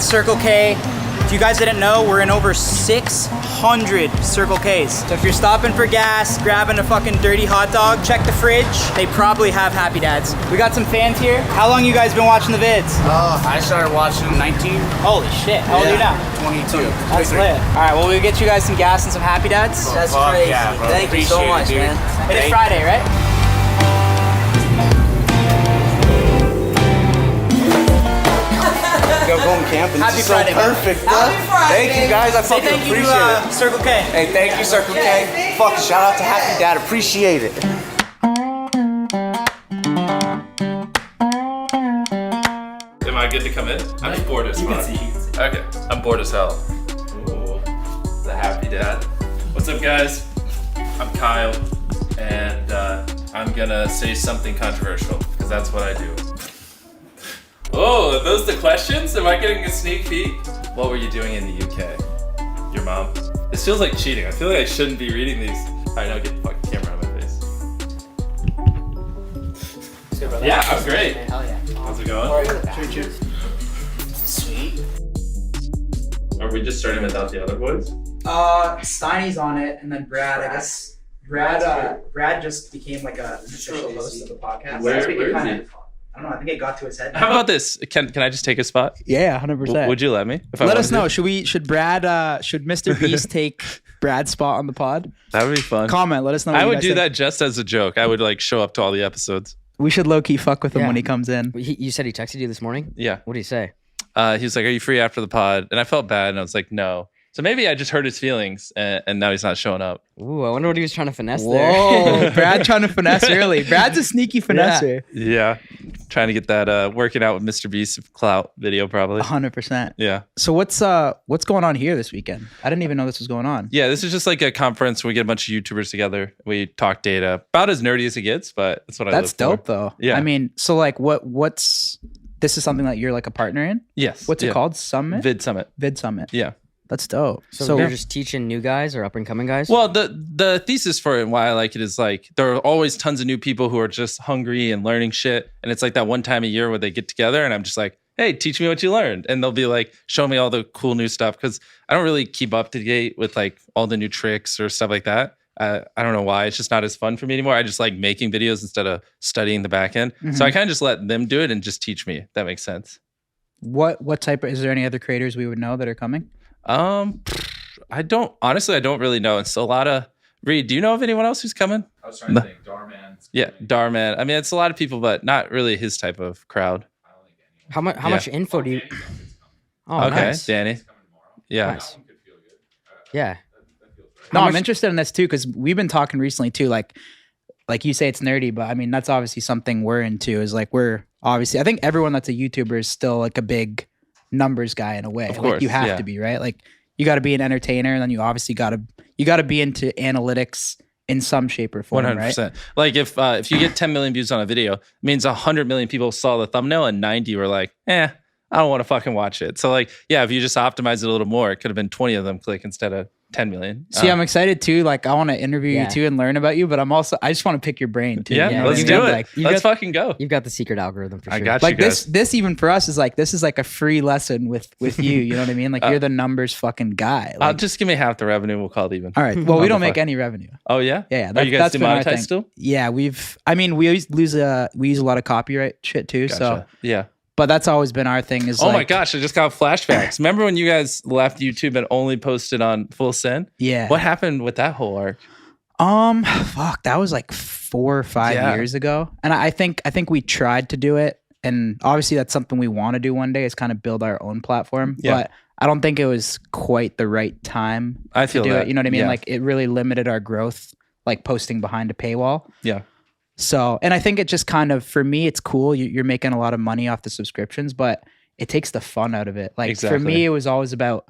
at Circle K. If you guys didn't know, we're in over 600 Circle Ks. So if you're stopping for gas, grabbing a fucking dirty hot dog, check the fridge. They probably have Happy Dads. We got some fans here. How long you guys been watching the vids? I started watching 19. Holy shit, how old are you now? 22. That's lit. All right, well, we'll get you guys some gas and some Happy Dads. That's crazy. Yeah, bro. Thank you so much, man. It's Friday, right? Going camping. Happy This is Friday, so man. perfect. Happy Friday. Thank you guys. I Say fucking thank you appreciate to it. Circle K. Hey, thank you, Circle K. Fuck, shout out to Happy Dad. Appreciate it. Am I good to come in? I'm just bored as fuck. Okay, I'm bored as hell. Ooh, the Happy Dad. What's up, guys? I'm Kyle, and I'm gonna say something controversial because that's what I do. Oh, are those the questions? Am I getting a sneak peek? What were you doing in the UK? Your mom? This feels like cheating. I feel like I shouldn't be reading these. All right, now get the fucking camera out of my face. Yeah, I'm great. Hell yeah. How's it going? Sweet. Are we just starting without the other boys? Steiny's on it, and then Brad, I guess. Brad just became like a official host of the podcast. Where Last week it is kinda- he? I don't know. I think it got to his head. How about this? Can I just take a spot? Yeah, 100%. Would you let me? If I Let wanted us know. to? Should Mr. Beast take Brad's spot on the pod? That would be fun. Comment. Let us know. What I you would guys do think. that just as a joke. I would like show up to all the episodes. We should low key fuck with him Yeah. when he comes in. You said he texted you this morning? Yeah. What did he say? He was like, "Are you free after the pod?" And I felt bad, and I was like, "No." So maybe I just hurt his feelings, and now he's not showing up. Ooh, I wonder what he was trying to finesse Whoa, there. Brad trying to finesse early. Brad's a sneaky finesser. Yeah, trying to get that working out with Mr. Beast clout video probably. 100%. Yeah. So what's going on here this weekend? I didn't even know this was going on. Yeah, this is just like a conference where we get a bunch of YouTubers together. We talk data, about as nerdy as it gets, but that's what I live That's for. dope though. Yeah. I mean, so like what's this is something that you're like a partner in? Yes. What's it yeah. called? Summit? Vid Summit. Vid Summit. Yeah. That's dope. So you're just teaching new guys or up and coming guys? Well, the thesis for it and why I like it is like there are always tons of new people who are just hungry and learning shit. And it's like that one time a year where they get together and I'm just like, hey, teach me what you learned. And they'll be like, show me all the cool new stuff. Cause I don't really keep up to date with like all the new tricks or stuff like that. I don't know why. It's just not as fun for me anymore. I just like making videos instead of studying the back end. So I kind of just let them do it and just teach me. If that makes sense. What type of, is there any other creators we would know that are coming? I don't really know. It's a lot of Reed. Do you know of anyone else who's coming? I was trying to think. Darman. Yeah, Darman. I mean, it's a lot of people, but not really his type of crowd. How much info do you? Oh, Okay, nice. Danny. Yeah. Nice. Yeah. No, How I'm much- interested in this too because we've been talking recently too. Like you say, it's nerdy, but I mean that's obviously something we're into. Is like we're obviously. I think everyone that's a YouTuber is still like a big numbers guy in a way. Of Like course, you have yeah. to be, right? Like you got to be an entertainer, and then you obviously got to be into analytics in some shape or form, 100%. right? Like if you get 10 million views on a video, it means 100 million people saw the thumbnail and 90 were like, I don't want to fucking watch it. So like, yeah, if you just optimize it a little more, it could have been 20 of them click instead of 10 million. See, I'm excited too. Like I want to interview Yeah. you too and learn about you, but I just want to pick your brain too. Yeah, you know let's what I do mean? it. Like, Let's fucking go. You've got the secret algorithm for sure. I got like you guys. this even for us is like a free lesson with you. You know what I mean? Like you're the numbers fucking guy. Like, Just give me half the revenue. We'll call it even. all right. Well, we the don't make fuck? any revenue. Oh yeah? Yeah. Are you guys that's been our demonetized thing. still? Yeah, we always use a lot of copyright shit too. So, Gotcha. Yeah. but that's always been our thing. Is Oh like, my gosh, I just got flashbacks. Remember when you guys left YouTube and only posted on Full Send? Yeah. What happened with that whole arc? Fuck, that was like 4 or 5 Yeah. years ago, and I think we tried to do it, and obviously that's something we want to do one day is kind of build our own platform. Yeah. But I don't think it was quite the right time I to feel do that. it. You know what I mean? Yeah. Like it really limited our growth, like posting behind a paywall. Yeah. So, and I think it just kind of, for me, it's cool. You're making a lot of money off the subscriptions, but it takes the fun out of it. Like for Exactly. me, it was always about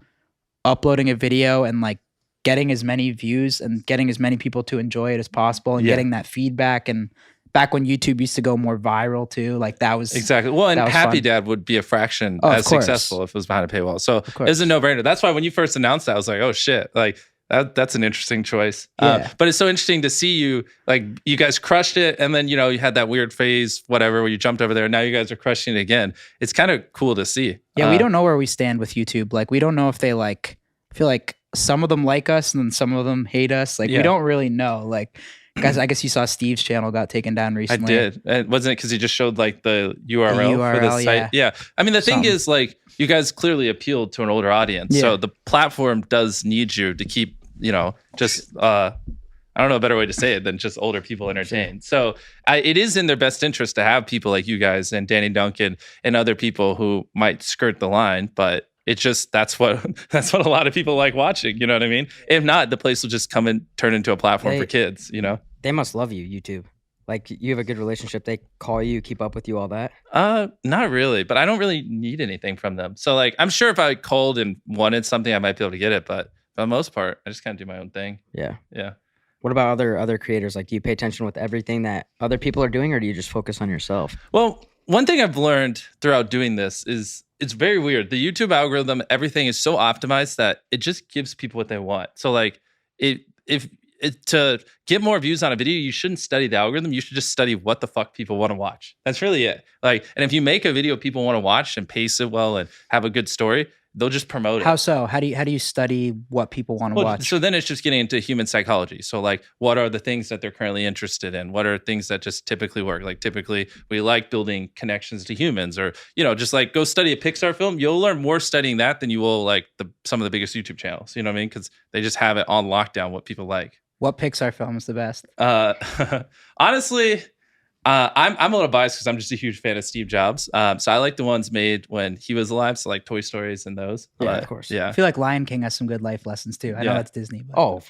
uploading a video and like getting as many views and getting as many people to enjoy it as possible and Yeah. getting that feedback. And back when YouTube used to go more viral too, like that was Exactly. Well, and that was Happy fun. Dad would be a fraction Oh, of as course. successful if it was behind a paywall. So it course. was a no-brainer. That's why when you first announced that, I was like, oh shit. Like That's an interesting choice. Yeah. But it's so interesting to see you, like, you guys crushed it, and then, you know, you had that weird phase, whatever, where you jumped over there, and now you guys are crushing it again. It's kind of cool to see. Yeah, we don't know where we stand with YouTube. Like, we don't know if they like, I feel like some of them like us and then some of them hate us. Like, we don't really know. Like, guys, I guess you saw Steve's channel got taken down recently. I did. And wasn't it because he just showed like the URL for the site? Yeah. I mean, the thing is, like, you guys clearly appealed to an older audience. So the platform does need you to keep, you know, just, I don't know a better way to say it than just older people entertained. So it is in their best interest to have people like you guys and Danny Duncan and other people who might skirt the line, but it's just, that's what a lot of people like watching. You know what I mean? If not, the place will just come and turn into a platform for kids, you know? They must love you, YouTube. Like, you have a good relationship. They call you, keep up with you, all that? Not really, but I don't really need anything from them. So, like, I'm sure if I called and wanted something, I might be able to get it, but for the most part, I just kind of do my own thing. Yeah. Yeah. What about other creators? Like, do you pay attention with everything that other people are doing, or do you just focus on yourself? Well, one thing I've learned throughout doing this is it's very weird. The YouTube algorithm, everything is so optimized that it just gives people what they want. So, like, to get more views on a video, you shouldn't study the algorithm. You should just study what the fuck people want to watch. That's really it. Like, and if you make a video people want to watch and pace it well and have a good story, they'll just promote it. How so? How do you study what people want to watch? So then it's just getting into human psychology. So, like, what are the things that they're currently interested in? What are things that just typically work? Like, typically we like building connections to humans, or, you know, just like go study a Pixar film. You'll learn more studying that than you will like some of the biggest YouTube channels. You know what I mean? Because they just have it on lockdown what people like. What Pixar film is the best? Honestly, I'm a little biased because I'm just a huge fan of Steve Jobs. So I like the ones made when he was alive. So like Toy Stories and those. Yeah, but, of course. Yeah. I feel like Lion King has some good life lessons too. I know that's Disney. But. Oh,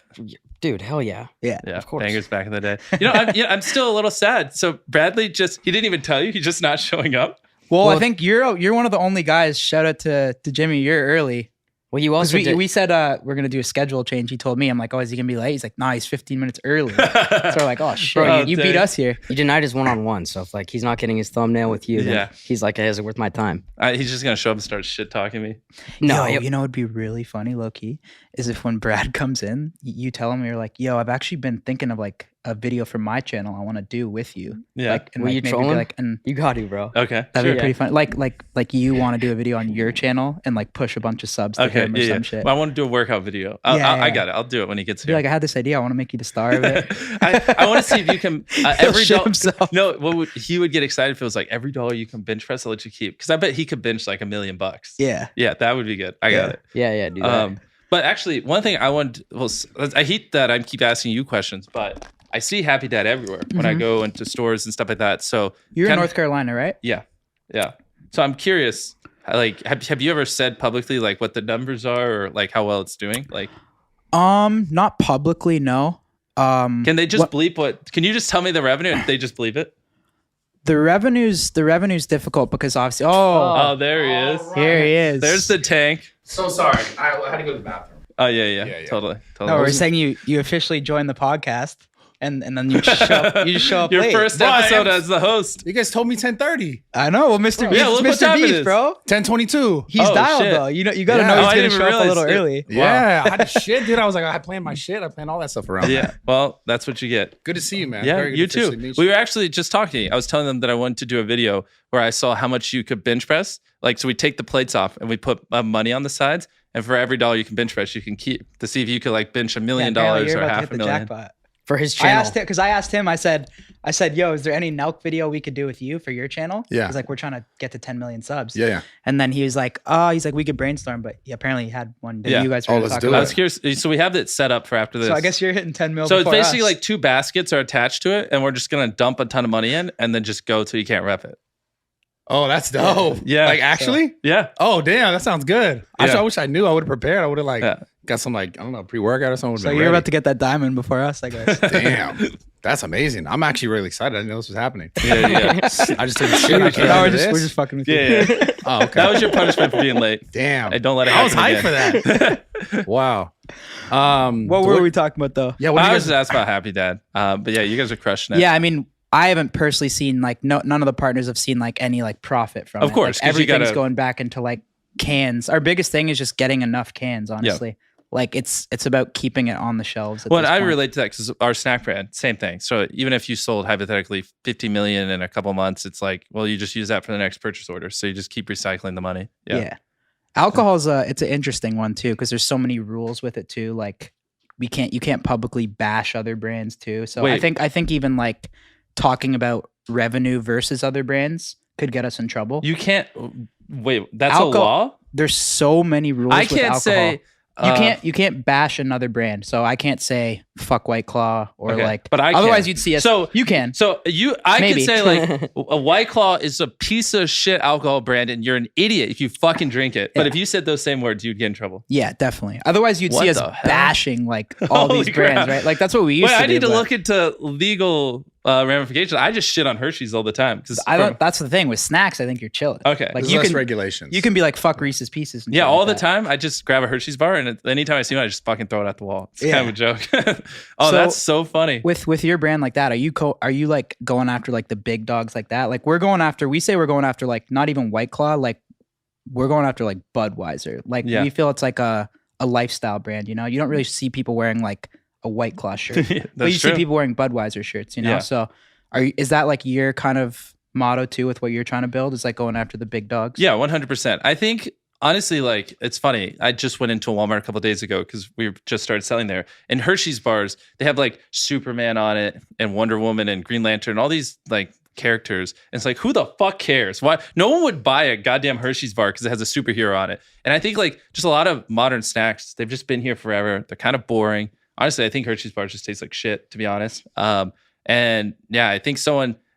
dude, hell yeah. Yeah. Of course. Bangers back in the day. You know, I'm still a little sad. So Bradley he didn't even tell you. He's just not showing up. Well, I think you're one of the only guys. Shout out to Jimmy. You're early. Well, you also we said we're gonna do a schedule change. He told me, I'm like, oh, is he gonna be late? He's like, nah, he's 15 minutes early. So we're like, oh shit, Bro, you beat us here. You denied his one-on-one, so if like he's not getting his thumbnail with you, then he's like, hey, is it worth my time? He's just gonna show up and start shit talking me. No, you know what'd be really funny, low key, is if when Brad comes in, you tell him, you're like, yo, I've actually been thinking of like a video from my channel I want to do with you. Yeah. Like, and Will like, you maybe troll be him? like, and You got to, bro. Okay. that'd be pretty fun. Like you want to do a video on your channel and like push a bunch of subs to him or some shit. Well, I want to do a workout video. I got it. I'll do it when he gets Be here. like, I had this idea. I want to make you the star of it. I want to see if you can every shit dollar. himself. No, he would get excited if it was like every dollar you can bench press, I'll let you keep. Because I bet he could bench like $1 million. Yeah. Yeah, that would be good. I got it. Yeah, do that. But actually, one thing I want, I hate that I keep asking you questions, but I see Happy Dad everywhere when I go into stores and stuff like that. So You're in North Carolina, right? Yeah. So I'm curious, like, have you ever said publicly like what the numbers are or like how well it's doing? Like, not publicly, no. Can they just bleep what? Can you just tell me the revenue and they just bleep it? The revenue's difficult because obviously. Oh, there he is. Right. Here he is. There's the tank. So sorry. I had to go to the bathroom. Oh yeah. Totally. No, we're saying you officially joined the podcast, and then you just show up Your late. first episode as the host. You guys told me 10:30. I know. Well, Mr. Beast, look what Mr. time it Beast, is. bro. 10:22. He's dialed shit. though. You got to Yeah. know Oh, he's I gonna didn't show even up a little realize it. early. Yeah, I had to shit, dude. I was like, I planned my shit. I planned all that stuff around. Yeah. Well, that's what you get. Good to see you, man. Yeah, Very good you to officially too. meet We were actually just talking. I was telling them that I wanted to do a video where I saw how much you could bench press. Like, so we take the plates off and we put money on the sides, and for every dollar you can bench press, you can keep to see if you could like bench $1 million or $500,000. Jackpot. For his channel. I asked him. I said, yo, is there any Nelk video we could do with you for your channel? Yeah. He's like, we're trying to get to 10 million subs. Yeah. And then he was like, we could brainstorm, but apparently he had one that Yeah. you guys were going to let's talk do about. I was curious. So we have it set up for after this. So I guess you're hitting 10 mil. So it's before basically us. like 2 baskets are attached to it, and we're just gonna dump a ton of money in, and then just go till you can't rep it. Oh, that's dope. Yeah. Like actually? Yeah. Oh, damn. That sounds good. Yeah. I wish I knew. I would have prepared. I would have like Yeah. got some like, I don't know, pre-workout or something. So you're about to get that diamond before us, I guess. Damn. That's amazing. I'm actually really excited. I didn't know this was happening. Yeah. I just didn't shit. I came No, out we're of just this. fucking with you. Yeah. Oh, okay. That was your punishment for being late. Damn. Hey, don't let it I was happen hyped again. for that. Wow. What were we talking about though? Yeah. What do I you was guys? just asked about Happy Dad. But yeah, you guys are crushing it. Yeah, I mean, I haven't personally seen like none of the partners have seen like any like profit from it. Of course, Like, 'cause you everything's gotta- going back into like cans. Our biggest thing is just getting enough cans, honestly. Like it's about keeping it on the shelves. Well, I relate to that because our snack brand, same thing. So even if you sold hypothetically 50 million in a couple months, it's like, well, you just use that for the next purchase order. So you just keep recycling the money. Yeah. Alcohol's it's an interesting one too, because there's so many rules with it too. Like you can't publicly bash other brands too. So I think even like talking about revenue versus other brands could get us in trouble. You can't wait. That's a law. There's so many rules. I can't say. You can't bash another brand, so I can't say fuck White Claw or but I otherwise can. you'd see us. So you can. So I Maybe. can say like a White Claw is a piece of shit alcohol brand, and you're an idiot if you fucking drink it. But if you said those same words, you'd get in trouble. Yeah, definitely. Otherwise, you'd see us bashing like all these brands, crap. right? Like that's what we used to do. I need to look into legal ramifications. I just shit on Hershey's all the time because that's the thing with snacks. I think you're chilling. Okay, like you can regulations. You can be like fuck Reese's Pieces. And all like the that. time. I just grab a Hershey's bar, and anytime I see one, I just fucking throw it at the wall. It's kind of a joke. So, that's so funny. With your brand like that, are you like going after like the big dogs like that? Like we're going after like not even White Claw, like we're going after like Budweiser. Like we feel it's like a lifestyle brand. You know, you don't really see people wearing like a White Claw shirt, but you see people wearing Budweiser shirts. You know, so. Is that like your kind of motto too with what you're trying to build? Is like going after the big dogs? Yeah, 100%. I think honestly, like it's funny. I just went into Walmart a couple of days ago because we just started selling there. And Hershey's bars, they have like Superman on it and Wonder Woman and Green Lantern, all these like characters. And it's like, who the fuck cares? Why? No one would buy a goddamn Hershey's bar because it has a superhero on it. And I think like just a lot of modern snacks, they've just been here forever. They're kind of boring. Honestly, I think Hershey's bars just taste like shit, to be honest. And yeah, I think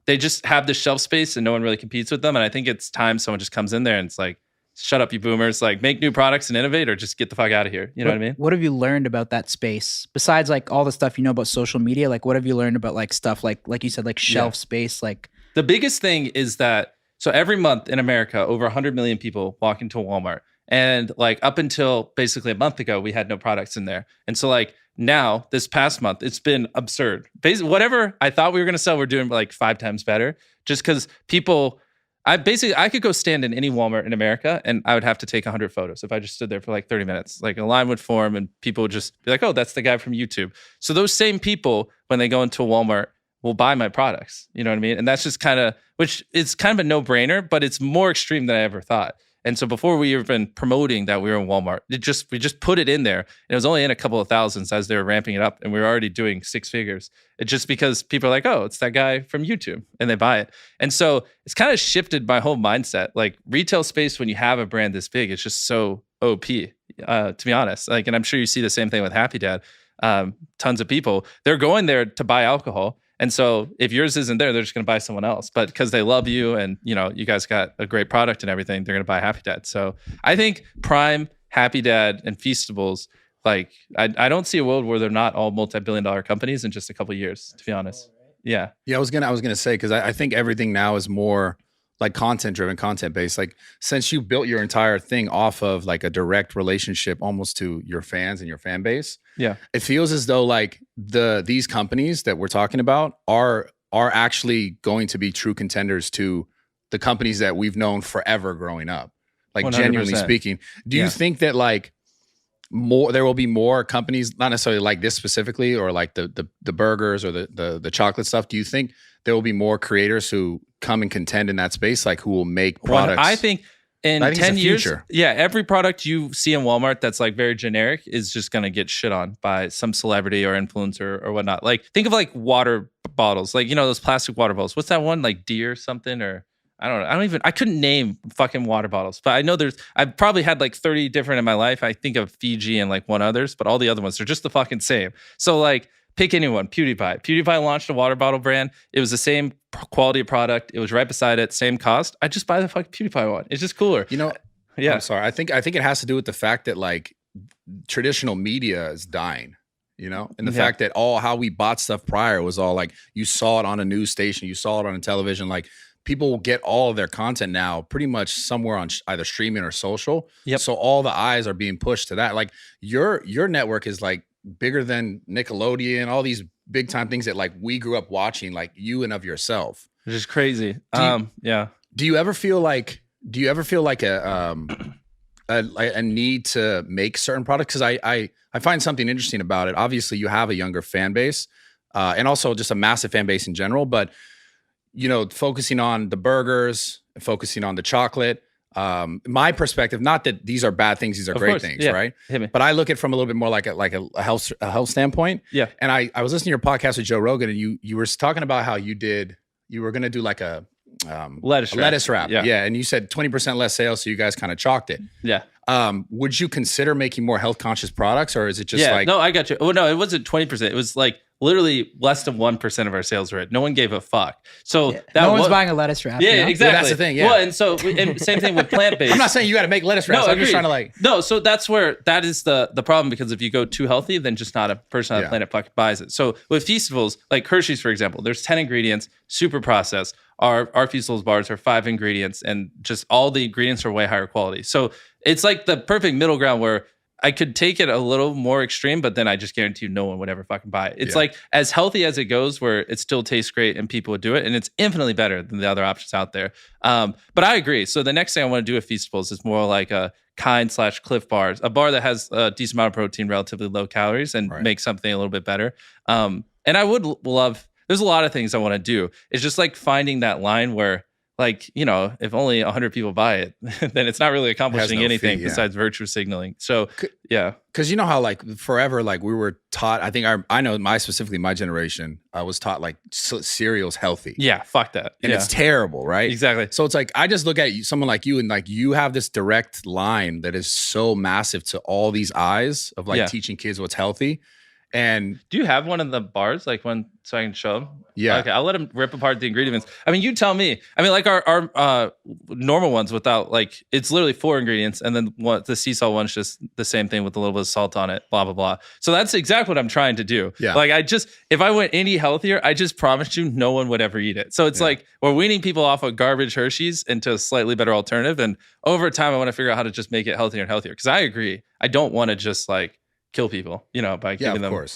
they just have the shelf space and no one really competes with them. And I think it's time someone just comes in there and it's like, shut up, you boomers, like make new products and innovate or just get the fuck out of here. You know what I mean? What have you learned about that space besides like all the stuff you know about social media? Like what have you learned about like stuff like you said, like shelf space? Like the biggest thing is that, so every month in America, over 100 million people walk into a Walmart. And like up until basically a month ago, we had no products in there. And so like, now, this past month, it's been absurd. Basically, whatever I thought we were going to sell, we're doing like 5 times better. Just because I could go stand in any Walmart in America and I would have to take 100 photos if I just stood there for like 30 minutes. Like a line would form and people would just be like, oh, that's the guy from YouTube. So those same people, when they go into a Walmart, will buy my products. You know what I mean? And that's just which is kind of a no-brainer, but it's more extreme than I ever thought. And so before we even promoting that we were in Walmart, we just put it in there. And it was only in a couple of thousands as they were ramping it up. And we were already doing 6 figures. It's just because people are like, oh, it's that guy from YouTube. And they buy it. And so it's kind of shifted my whole mindset. Like retail space, when you have a brand this big, it's just so OP, to be honest. Like, and I'm sure you see the same thing with Happy Dad. Tons of people, they're going there to buy alcohol. And so if yours isn't there, they're just going to buy someone else. But because they love you and, you know, you guys got a great product and everything, they're going to buy Happy Dad. So I think Prime, Happy Dad, and Feastables, like I don't see a world where they're not all multi-billion-dollar companies in just a couple of years, to be honest. Yeah. Yeah, I was gonna say, because I think everything now is more like content driven, content based. Like since you built your entire thing off of like a direct relationship almost to your fans and your fan base. Yeah. It feels as though like these companies that we're talking about are actually going to be true contenders to the companies that we've known forever growing up. Like 100%. Genuinely speaking, do you think that like there will be more companies, not necessarily like this specifically, or like the burgers or the chocolate stuff? Do you think there will be more creators who come and contend in that space, like who will make products? I think in 10 years, every product you see in Walmart that's like very generic is just going to get shit on by some celebrity or influencer or whatnot. Like think of like water bottles, like, you know, those plastic water bottles. What's that one? Like Deer something, or I don't know. I couldn't name fucking water bottles, but I know I've probably had like 30 different in my life. I think of Fiji and like one others, but all the other ones are just the fucking same. So like, pick anyone. PewDiePie. PewDiePie launched a water bottle brand. It was the same quality of product. It was right beside it, same cost. I just buy the fucking PewDiePie one. It's just cooler. You know, yeah. I'm sorry. I think it has to do with the fact that like traditional media is dying, you know? And the fact that how we bought stuff prior was all like, you saw it on a news station, you saw it on a television. Like people will get all of their content now pretty much somewhere on either streaming or social. Yep. So all the eyes are being pushed to that. Like your network is like bigger than Nickelodeon, all these big time things that like we grew up watching, like you and of yourself. Which is crazy. Do you ever feel like a a need to make certain products? Because I find something interesting about it. Obviously, you have a younger fan base, and also just a massive fan base in general. But focusing on the burgers, focusing on the chocolate. My perspective, not that these are bad things; these are great things, right? But I look at it from a little bit more like a health standpoint. Yeah. And I was listening to your podcast with Joe Rogan, and you were talking about how you were going to do like a lettuce wrap. Yeah. And you said 20% less sales, so you guys kind of chalked it. Yeah. Would you consider making more health conscious products, or is it just like? No, I got you. Well, no, it wasn't 20%. It was like literally less than 1% of our sales were it. No one gave a fuck. So no one's buying a lettuce wrap. Yeah, exactly. That's the thing. Yeah. Well, and same thing with plant-based. I'm not saying you got to make lettuce wraps. I'm just trying to No, so that is the problem, because if you go too healthy, then just not a person on the planet fucking buys it. So with Feastables, like Hershey's, for example, there's 10 ingredients, super processed. Our Feastables bars are 5 ingredients, and just all the ingredients are way higher quality. So it's like the perfect middle ground where I could take it a little more extreme, but then I just guarantee you no one would ever fucking buy it. It's like as healthy as it goes, where it still tastes great and people would do it. And it's infinitely better than the other options out there. But I agree. So the next thing I want to do with Feastables is more like a Kind/Cliff bars, a bar that has a decent amount of protein, relatively low calories, and make something a little bit better. And I would love, there's a lot of things I want to do. It's just like finding that line where, like, if only 100 people buy it, then it's not really accomplishing anything besides virtue signaling. So, yeah. Because you know how, like, forever, like, we were taught, I think I know specifically my generation, I was taught, like, cereal's healthy. Yeah, fuck that. And it's terrible, right? Exactly. So it's like, I just look at someone like you, and, like, you have this direct line that is so massive to all these eyes of, like, teaching kids what's healthy. And do you have one of the bars, like one, so I can show them? Yeah. Okay, I'll let them rip apart the ingredients. I mean, you tell me. I mean, like our normal ones without, like, it's literally 4 ingredients, and then the sea salt one's just the same thing with a little bit of salt on it, blah, blah, blah. So that's exactly what I'm trying to do. Yeah. Like, if I went any healthier, I just promised you no one would ever eat it. So it's like we're weaning people off of garbage Hershey's into a slightly better alternative. And over time, I want to figure out how to just make it healthier and healthier. Because I agree. I don't want to just, like, kill people, by giving them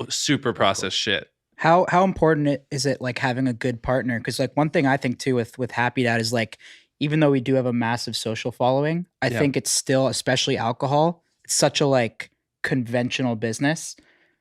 super processed shit. How important is it, like, having a good partner? Because, like, one thing I think too with Happy Dad is, like, even though we do have a massive social following, I think it's still, especially alcohol, it's such a, like, conventional business.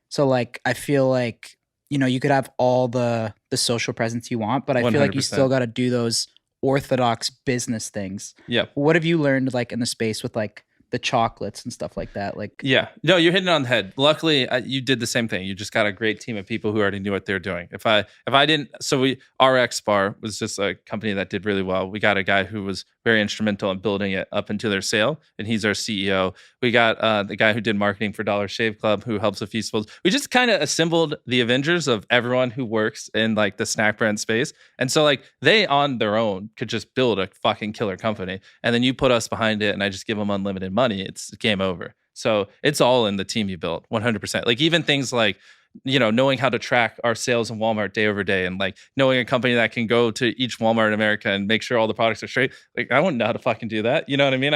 So, like, I feel like, you could have all the social presence you want, but I feel like you still got to do those orthodox business things. Yeah. What have you learned, like, in the space with, like, the chocolates and stuff like that? Like, no, you're hitting it on the head. Luckily, you did the same thing. You just got a great team of people who already knew what they're doing. If I didn't, RX Bar was just a company that did really well. We got a guy who was very instrumental in building it up into their sale, and he's our CEO. We got the guy who did marketing for Dollar Shave Club, who helps with Feastables. We just kind of assembled the Avengers of everyone who works in, like, the snack brand space. And so, like, they on their own could just build a fucking killer company. And then you put us behind it, and I just give them unlimited money. It's game over. So it's all in the team you built, 100%. Like, even things like, knowing how to track our sales in Walmart day over day, and, like, knowing a company that can go to each Walmart in America and make sure all the products are straight. Like, I wouldn't know how to fucking do that. You know what I mean?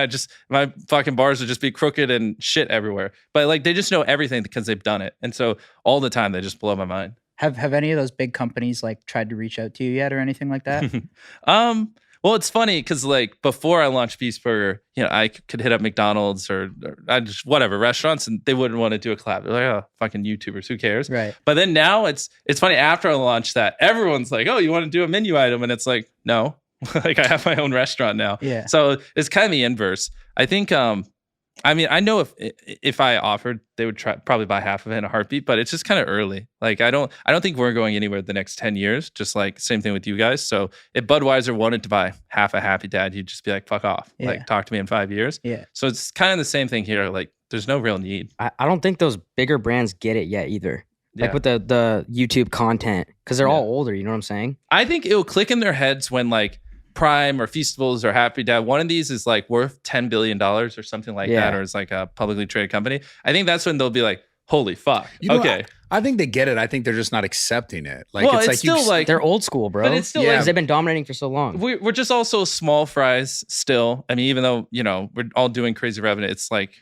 My fucking bars would just be crooked and shit everywhere. But, like, they just know everything because they've done it. And so all the time they just blow my mind. Have any of those big companies, like, tried to reach out to you yet or anything like that? Well, it's funny because, like, before I launched Beast Burger, I could hit up McDonald's or I just whatever restaurants, and they wouldn't want to do a collab. They're like, oh, fucking YouTubers, who cares? Right. But then now it's funny, after I launched that, everyone's like, oh, you want to do a menu item? And it's like, no, like, I have my own restaurant now. Yeah. So it's kind of the inverse. I think, I mean, I know if I offered, they would probably buy half of it in a heartbeat, but it's just kind of early. Like, I don't think we're going anywhere the next 10 years, just like same thing with you guys. So if Budweiser wanted to buy half a Happy Dad, you'd just be like, fuck off. Yeah. Like, talk to me in 5 years. Yeah. So it's kind of the same thing here. Like, there's no real need. I don't think those bigger brands get it yet either. Like, with the YouTube content, because they're all older, you know what I'm saying? I think it'll click in their heads when, like, Prime or Feastables or Happy Dad, one of these is, like, worth $10 billion or something like that, or it's like a publicly traded company. I think that's when they'll be like, holy fuck. Okay. I think they get it. I think they're just not accepting it. Like, well, it's like still like they're old school, bro. But it's still because they've been dominating for so long. We're just also small fries still. I mean, even though, we're all doing crazy revenue, it's like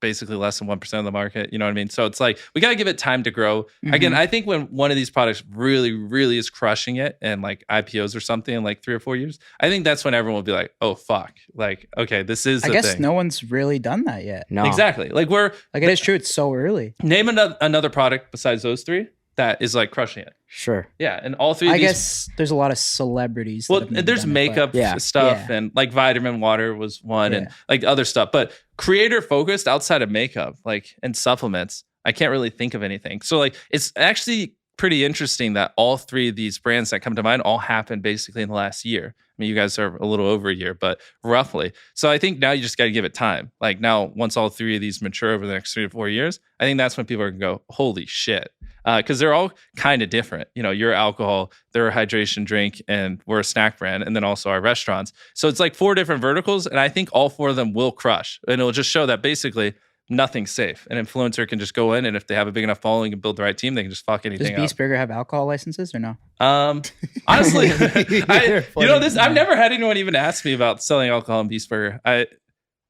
basically less than 1% of the market. You know what I mean? So it's like, we got to give it time to grow. Mm-hmm. Again, I think when one of these products really, really is crushing it and like IPOs or something in like 3 or 4 years, I think that's when everyone will be like, oh, fuck. Like, okay, this is the thing. I guess no one's really done that yet. No. Exactly. Like it is true. It's so early. Name another product besides those 3 that is like crushing it. Sure. Yeah, and all 3 of I these, guess there's a lot of celebrities. well, that have maybe there's done it, makeup but- stuff Yeah. and like vitamin water was one and Yeah. like other stuff. But creator focused outside of makeup, like and supplements, I can't really think of anything. So like it's actually pretty interesting that all 3 of these brands that come to mind all happened basically in the last year. I mean, you guys are a little over a year, but roughly. So I think now you just got to give it time. Like now, once all 3 of these mature over the next 3 to 4 years, I think that's when people are going to go, holy shit. Because they're all kind of different. You know, you're alcohol, they're a hydration drink, and we're a snack brand, and then also our restaurants. So it's like 4 different verticals, and I think all 4 of them will crush. And it'll just show that basically nothing's safe. An influencer can just go in, and if they have a big enough following and build the right team, they can just fuck anything Does up. Beast Burger have alcohol licenses or no? Honestly, I've never had anyone even ask me about selling alcohol in Beast Burger. I'd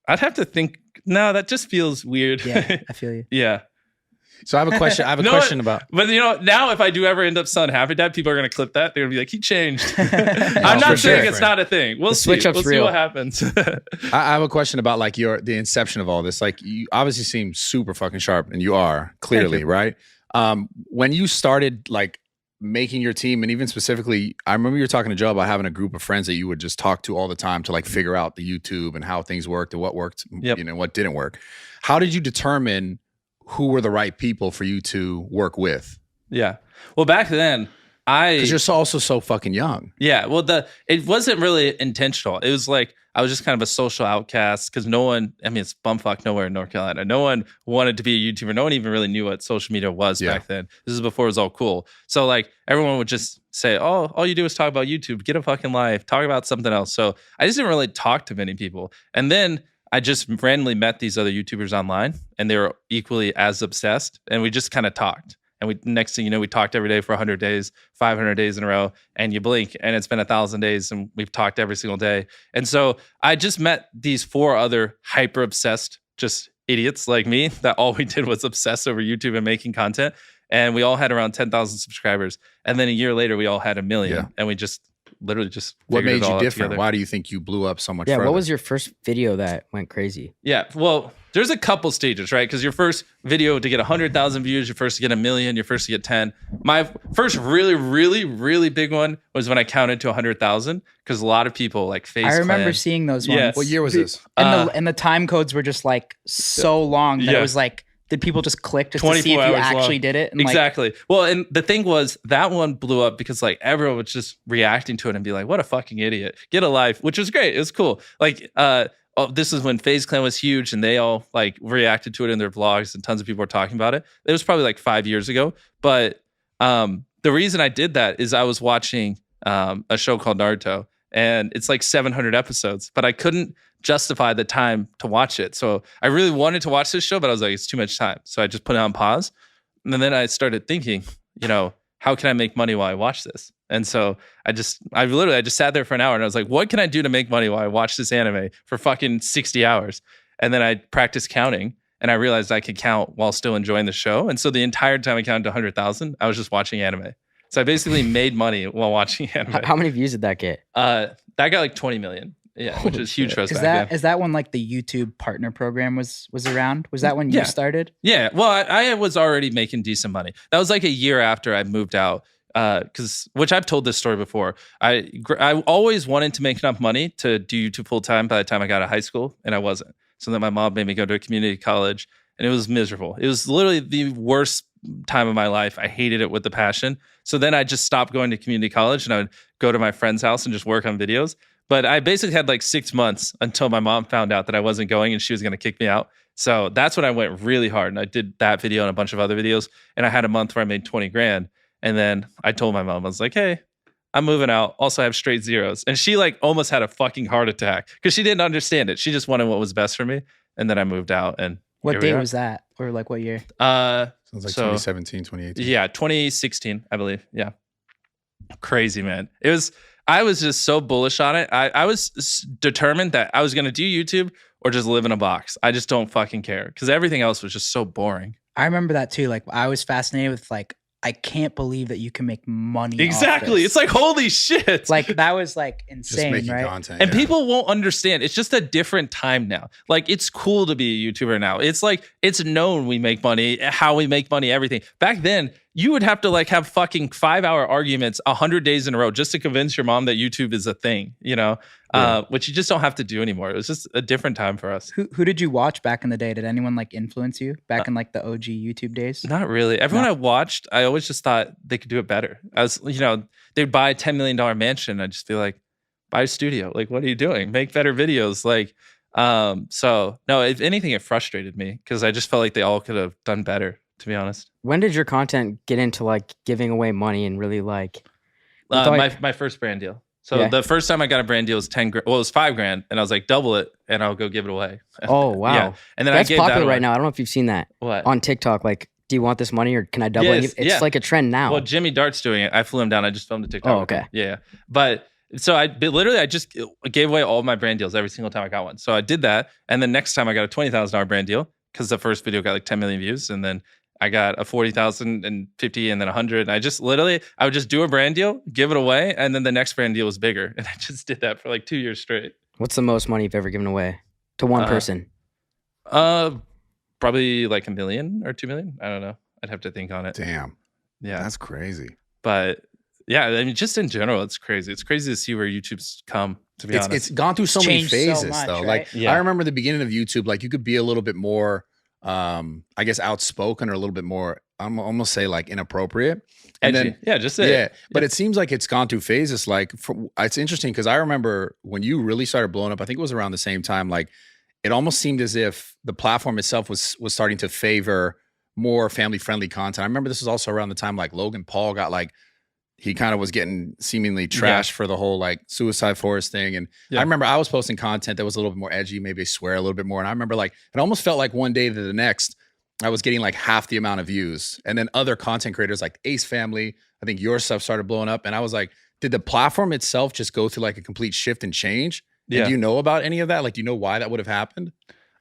have to think. No, that just feels weird. Yeah, I feel you. Yeah. So I have a question. I have a question about. But now if I do ever end up selling Happy Dad, people are gonna clip that. They're gonna be like, he changed. I'm not saying it's not a thing. We'll see. switch up's We'll see real. what happens. I have a question about like the inception of all this. Like you obviously seem super fucking sharp, and you are clearly right. When you started like making your team, and even specifically, I remember you were talking to Joe about having a group of friends that you would just talk to all the time to like figure out the YouTube and how things worked and what worked, what didn't work. How did you determine who were the right people for you to work with? Yeah. Well, back then, because you're also so fucking young. Yeah. Well, it wasn't really intentional. It was like I was just kind of a social outcast because no one, I mean, it's bumfuck nowhere in North Carolina. No one wanted to be a YouTuber. No one even really knew what social media was back then. This is before it was all cool. So like everyone would just say, oh, all you do is talk about YouTube, get a fucking life, talk about something else. So I just didn't really talk to many people. And then I just randomly met these other YouTubers online and they were equally as obsessed. And we just kind of talked. And next thing you know, we talked every day for 100 days, 500 days in a row, and you blink and it's been 1,000 days and we've talked every single day. And so I just met these 4 other hyper obsessed, just idiots like me that all we did was obsess over YouTube and making content. And we all had around 10,000 subscribers. And then a year later, we all had 1 million and we just literally just what made it all you different? together. Why do you think you blew up so much? Yeah, further? what was your first video that went crazy? Yeah, well, there's a couple stages, right? Because your first video to get 100,000 views, your first to get 1 million, your first to get 10. My first really, really, really big one was when I counted to 100,000 because a lot of people like FaceTime. I remember seeing those ones. Yes. What year was this? And the time codes were just like so long that it was like, did people just click just to see if you 24 hours actually long. did it? And Exactly. Well, and the thing was that one blew up because like everyone was just reacting to it and be like, what a fucking idiot. Get a life, which was great. It was cool. Like, this is when FaZe Clan was huge and they all like reacted to it in their vlogs and tons of people were talking about it. It was probably like 5 years ago. But the reason I did that is I was watching a show called Naruto and it's like 700 episodes, but I couldn't justify the time to watch it. So I really wanted to watch this show, but I was like, it's too much time. So I just put it on pause. And then I started thinking, how can I make money while I watch this? And so I just sat there for an hour and I was like, what can I do to make money while I watch this anime for fucking 60 hours? And then I practiced counting and I realized I could count while still enjoying the show. And so the entire time I counted to 100,000, I was just watching anime. So I basically made money while watching anime. How many views did that get? That got like 20 million. Yeah, which is huge for us back then. Is that when like the YouTube partner program was around? Was that when you started? Yeah. Well, I was already making decent money. That was like a year after I moved out. Which I've told this story before. I always wanted to make enough money to do YouTube full time by the time I got out of high school, and I wasn't. So then my mom made me go to a community college, and it was miserable. It was literally the worst time of my life. I hated it with a passion. So then I just stopped going to community college, and I would go to my friend's house and just work on videos. But I basically had like 6 months until my mom found out that I wasn't going and she was going to kick me out. So that's when I went really hard. And I did that video and a bunch of other videos. And I had a month where I made 20 grand. And then I told my mom, I was like, hey, I'm moving out. Also, I have straight zeros. And she like almost had a fucking heart attack because she didn't understand it. She just wanted what was best for me. And then I moved out. And what date was that? Or like what year? Sounds like 2017, 2018. Yeah, 2016, I believe. Yeah. Crazy, man. I was just so bullish on it. I was determined that I was going to do YouTube or just live in a box. I just don't fucking care because everything else was just so boring. I remember that too. Like I was fascinated with like, I can't believe that you can make money. Exactly. It's like, holy shit. Like that was like insane, Just making right? content. And people won't understand. It's just a different time now. Like it's cool to be a YouTuber now. It's like, it's known we make money, how we make money, everything. Back then, you would have to like have fucking 5-hour arguments 100 days in a row just to convince your mom that YouTube is a thing, you know, which you just don't have to do anymore. It was just a different time for us. Who did you watch back in the day? Did anyone like influence you back in like the OG YouTube days? Not really. Everyone I watched, I always just thought they could do it better. I was, you know, they'd buy a $10 million mansion. I just feel like, buy a studio. Like, what are you doing? Make better videos. Like, so no, if anything, it frustrated me because I just felt like they all could have done better, to be honest. When did your content get into like giving away money and really like my first brand deal? So the first time I got a brand deal was 10 grand. Well, it was 5 grand, and I was like, double it, and I'll go give it away. Oh wow! Yeah. And then that's I gave popular that right now. I don't know if you've seen that on TikTok. Like, do you want this money or can I double it? It's like a trend now. Well, Jimmy Dart's doing it. I flew him down. I just filmed a TikTok. Oh, okay. Yeah, but so I just gave away all of my brand deals every single time I got one. So I did that, and the next time I got a $20,000 brand deal because the first video got like 10 million views, and then I got a 40,000 and 50 and then 100. And I would just do a brand deal, give it away. And then the next brand deal was bigger. And I just did that for like 2 years straight. What's the most money you've ever given away to one person? Probably like 1 million or 2 million. I don't know. I'd have to think on it. Damn. Yeah. That's crazy. But yeah, I mean, just in general, it's crazy. It's crazy to see where YouTube's come, to be honest. It's gone through so many changed so phases much, though. right? Like I remember the beginning of YouTube, like you could be a little bit more I guess outspoken or a little bit more, I'm almost say like inappropriate. And edgy. Then, yeah, just say it. But it seems like it's gone through phases. Like it's interesting because I remember when you really started blowing up, I think it was around the same time, like it almost seemed as if the platform itself was starting to favor more family-friendly content. I remember this was also around the time like Logan Paul got like, he kind of was getting seemingly trashed for the whole like Suicide Forest thing. And I remember I was posting content that was a little bit more edgy, maybe I swear a little bit more. And I remember like, it almost felt like one day to the next, I was getting like half the amount of views. And then other content creators like Ace Family, I think your stuff started blowing up. And I was like, did the platform itself just go through like a complete shift and change? And do you know about any of that? Like, do you know why that would have happened?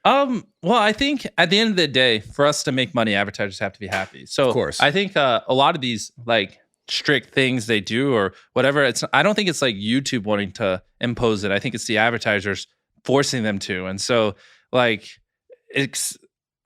Well, I think at the end of the day, for us to make money, advertisers have to be happy. So of course. I think a lot of these like strict things they do or whatever, I don't think it's like YouTube wanting to impose it. I think it's the advertisers forcing them to. And so like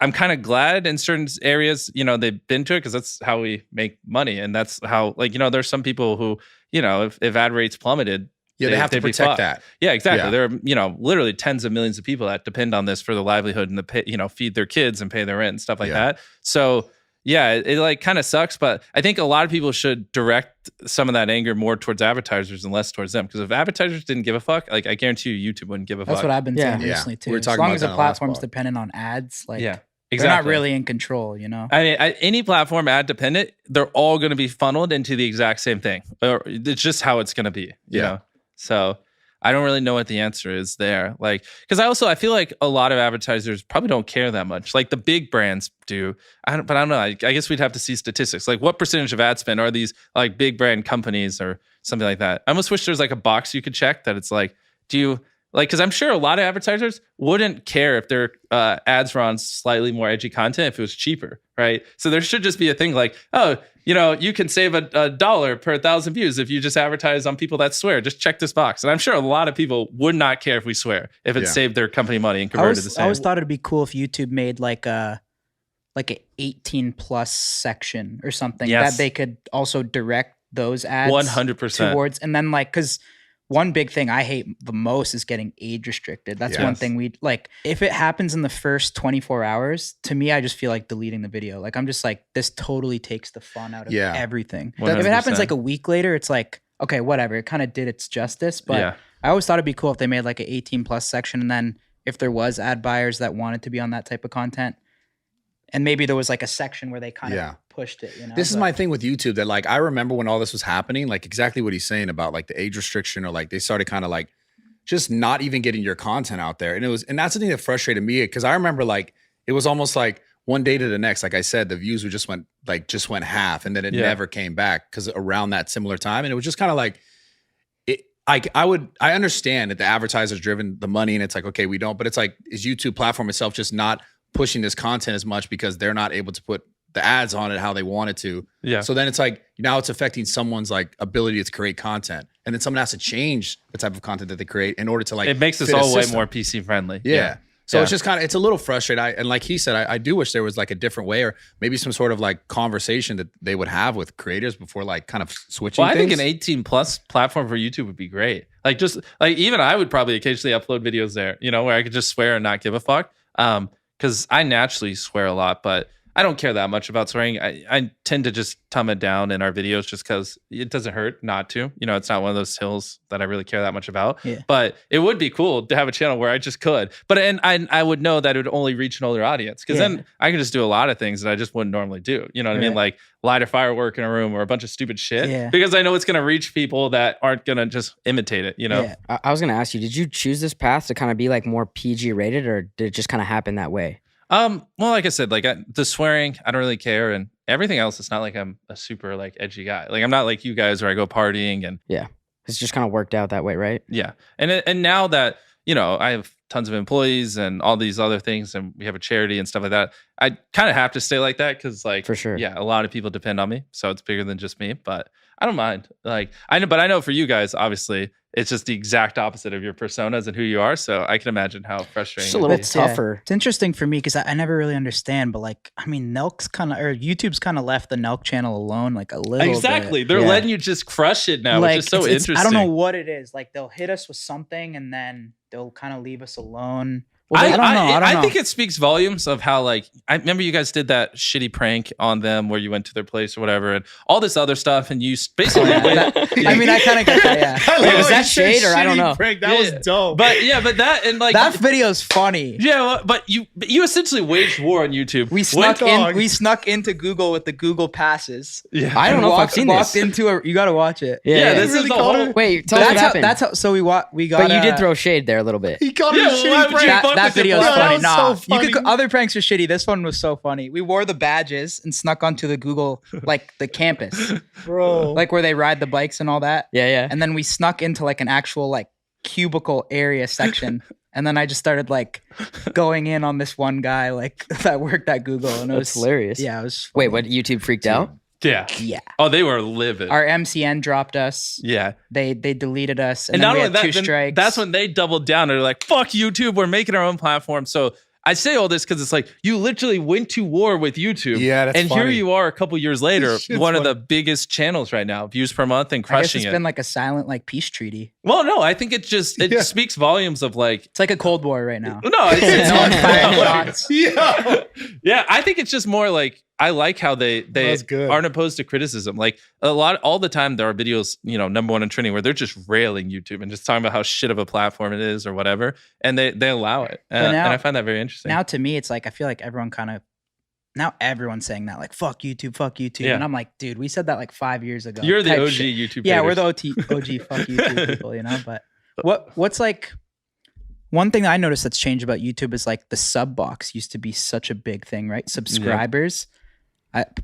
I'm kind of glad in certain areas, you know, they've been to it because that's how we make money. And that's how, like, you know, there's some people who, you know, if ad rates plummeted, they have to protect that. Yeah, exactly. Yeah. There are, you know, literally tens of millions of people that depend on this for their livelihood and you know, feed their kids and pay their rent and stuff like that. So yeah, it like kind of sucks, but I think a lot of people should direct some of that anger more towards advertisers and less towards them. Because if advertisers didn't give a fuck, like I guarantee you, YouTube wouldn't give a fuck. That's what I've been saying recently too. As long as the platform's dependent on ads, like they're not really in control, you know? I mean, any platform ad dependent, they're all going to be funneled into the exact same thing. Or it's just how it's going to be, you know? So I don't really know what the answer is there. Like, because I feel like a lot of advertisers probably don't care that much. Like the big brands do. But I don't know. I guess we'd have to see statistics. Like what percentage of ad spend are these like big brand companies or something like that? I almost wish there's like a box you could check that it's like, do you like, because I'm sure a lot of advertisers wouldn't care if their ads were on slightly more edgy content if it was cheaper, right? So there should just be a thing like, oh, you know, you can save $1 per 1,000 views if you just advertise on people that swear. Just check this box. And I'm sure a lot of people would not care if we swear, if it saved their company money and converted the same. I always thought it'd be cool if YouTube made like an 18+ section or something that they could also direct those ads 100% towards. And then like, because one big thing I hate the most is getting age restricted. That's one thing we like. If it happens in the first 24 hours, to me, I just feel like deleting the video. Like I'm just like, this totally takes the fun out of everything. 100%. If it happens like a week later, it's like, okay, whatever. It kind of did its justice. But I always thought it'd be cool if they made like an 18+ section. And then if there was ad buyers that wanted to be on that type of content, and maybe there was like a section where they kind of pushed it, you know? This is my thing with YouTube that like, I remember when all this was happening, like exactly what he's saying about like the age restriction or like they started kind of like just not even getting your content out there. And that's the thing that frustrated me because I remember like, it was almost like one day to the next, like I said, the views just went half and then it never came back because around that similar time. And it was just kind of like, I understand that the advertisers driven the money and it's like, okay, we don't, but it's like, is YouTube platform itself just not pushing this content as much because they're not able to put the ads on it how they wanted to. Yeah. So then it's like, now it's affecting someone's like ability to create content. And then someone has to change the type of content that they create in order to like, it makes us all way more PC friendly. Yeah. So it's just kind of, it's a little frustrating. And like he said, I do wish there was like a different way or maybe some sort of like conversation that they would have with creators before like kind of switching Well, I things. think an 18 plus platform for YouTube would be great. Like just like even I would probably occasionally upload videos there, you know, where I could just swear and not give a fuck. Because I naturally swear a lot, but I don't care that much about swearing. I tend to just tone it down in our videos just because it doesn't hurt not to. You know, it's not one of those hills that I really care that much about. Yeah. But it would be cool to have a channel where I just could. But and I would know that it would only reach an older audience because then I can just do a lot of things that I just wouldn't normally do. You know what I mean? Like light a firework in a room or a bunch of stupid shit because I know it's going to reach people that aren't going to just imitate it, you know? Yeah. I was going to ask you, did you choose this path to kind of be like more PG rated or did it just kind of happen that way? Well, like I said, like the swearing, I don't really care, and everything else, it's not like I'm a super like edgy guy. Like I'm not like you guys where I go partying and It's just kind of worked out that way, right? yeah. And now that you know I have tons of employees and all these other things, and we have a charity and stuff like that, I kind of have to stay like that because like For sure. yeah, a lot of people depend on me, so it's bigger than just me. But I don't mind. Like I know, but I know for you guys, obviously. It's just the exact opposite of your personas and who you are. So I can imagine how frustrating. Just a little tougher. It's interesting for me because I never really understand. But like, I mean, Nelk's kind of, or YouTube's kind of left the Nelk channel alone like a little Exactly. bit. They're letting you just crush it now, Like, which is so it's- interesting. I don't know what it is. Like they'll hit us with something and then they'll kind of leave us alone. Well, I don't know. I don't know. think it speaks volumes of how, like, I remember you guys did that shitty prank on them where you went to their place or whatever, and all this other stuff, and you basically. I mean, I kind of get that. Yeah. Wait, was that shade or I don't know? Frank, that was dope. But yeah, but that and like That video's funny. yeah, well, but you essentially waged war on YouTube. We snuck into Google with the Google passes. Yeah, I don't know if I've seen walked this. into a. You got to watch it. yeah. This is the whole. Wait, tell us what happened. That's how. So we got. But you did throw shade there a little bit. He called Yeah, it a why shitty would you prank. fuck That with your video is plan? funny. That was Nah, so funny. you could. Other pranks are shitty. This one was so funny. We wore the badges and snuck onto the Google, like the campus, Bro. like where they ride the bikes and all that. Yeah. And then we snuck into like an actual like cubicle area section. And then I just started like going in on this one guy like that worked at Google, and it was That's hilarious. Yeah, it was. Wait, what? YouTube freaked out? Yeah. Yeah. Oh, they were livid. Our MCN dropped us. Yeah. They deleted us, And then not we only had that, 2 then strikes. that's when they doubled down. They're like, fuck YouTube. We're making our own platform. So I say all this because it's like you literally went to war with YouTube. Yeah, that's and here funny. you are a couple years later, Shit's one of funny. the biggest channels right now, views per month and I guess crushing it's it. been like a silent like peace treaty. Well, no, I think it Yeah. speaks volumes of like, It's like a Cold War right now. no, it's No one's firing no. shots. Yeah. Yeah, I think it's just more like I like how they That's good. aren't opposed to criticism. Like all the time there are videos, you know, number one in trending where they're just railing YouTube and just talking about how shit of a platform it is or whatever, and they allow it. But now- and I find that very interesting. Now to me, it's like I feel like everyone kind of now everyone's saying that like fuck YouTube, Yeah. and I'm like, dude, we said that like 5 years ago. You're the type OG shit. YouTube. Yeah, haters. we're the OG fuck YouTube people, you know. But what's like one thing that I noticed that's changed about YouTube is like the sub box used to be such a big thing, right? Subscribers.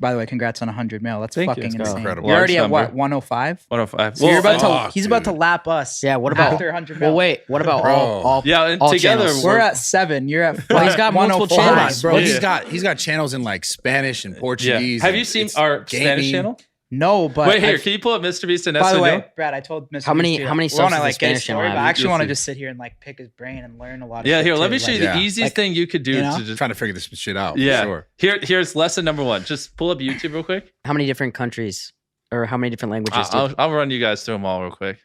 By the way, congrats on 100 mil. That's Thank you. fucking Let's go. insane. Incredible. You're already Large at what, number. 105? 105. So you're about fuck, he's about to dude. lap us. Yeah, what about after 100 mil? Well, wait. What about Bro. all Yeah, and all together channels? We're at 7. You're at Well, he's got multiple 104. Hold on, channels, bro. Yeah. He's got channels in like Spanish and Yeah. Portuguese. Have and you seen it's our Spanish gaming. channel? No, but Wait, here, I- can you pull up Mr. Beast and by the Espanol? way, Brad, I told Mr. How many- Beast, how many we subs wanna, does the like, get his Spanish channel story, have? but I actually You'll want to see. just sit here and like pick his brain and learn a lot of Yeah, shit here, let too, me show you like- the easiest thing you could do you know? to just. Trying to figure this shit out. Yeah. For sure. Here's lesson number 1. Just pull up YouTube real quick. How many different countries or how many different languages? I'll run you guys through them all real quick.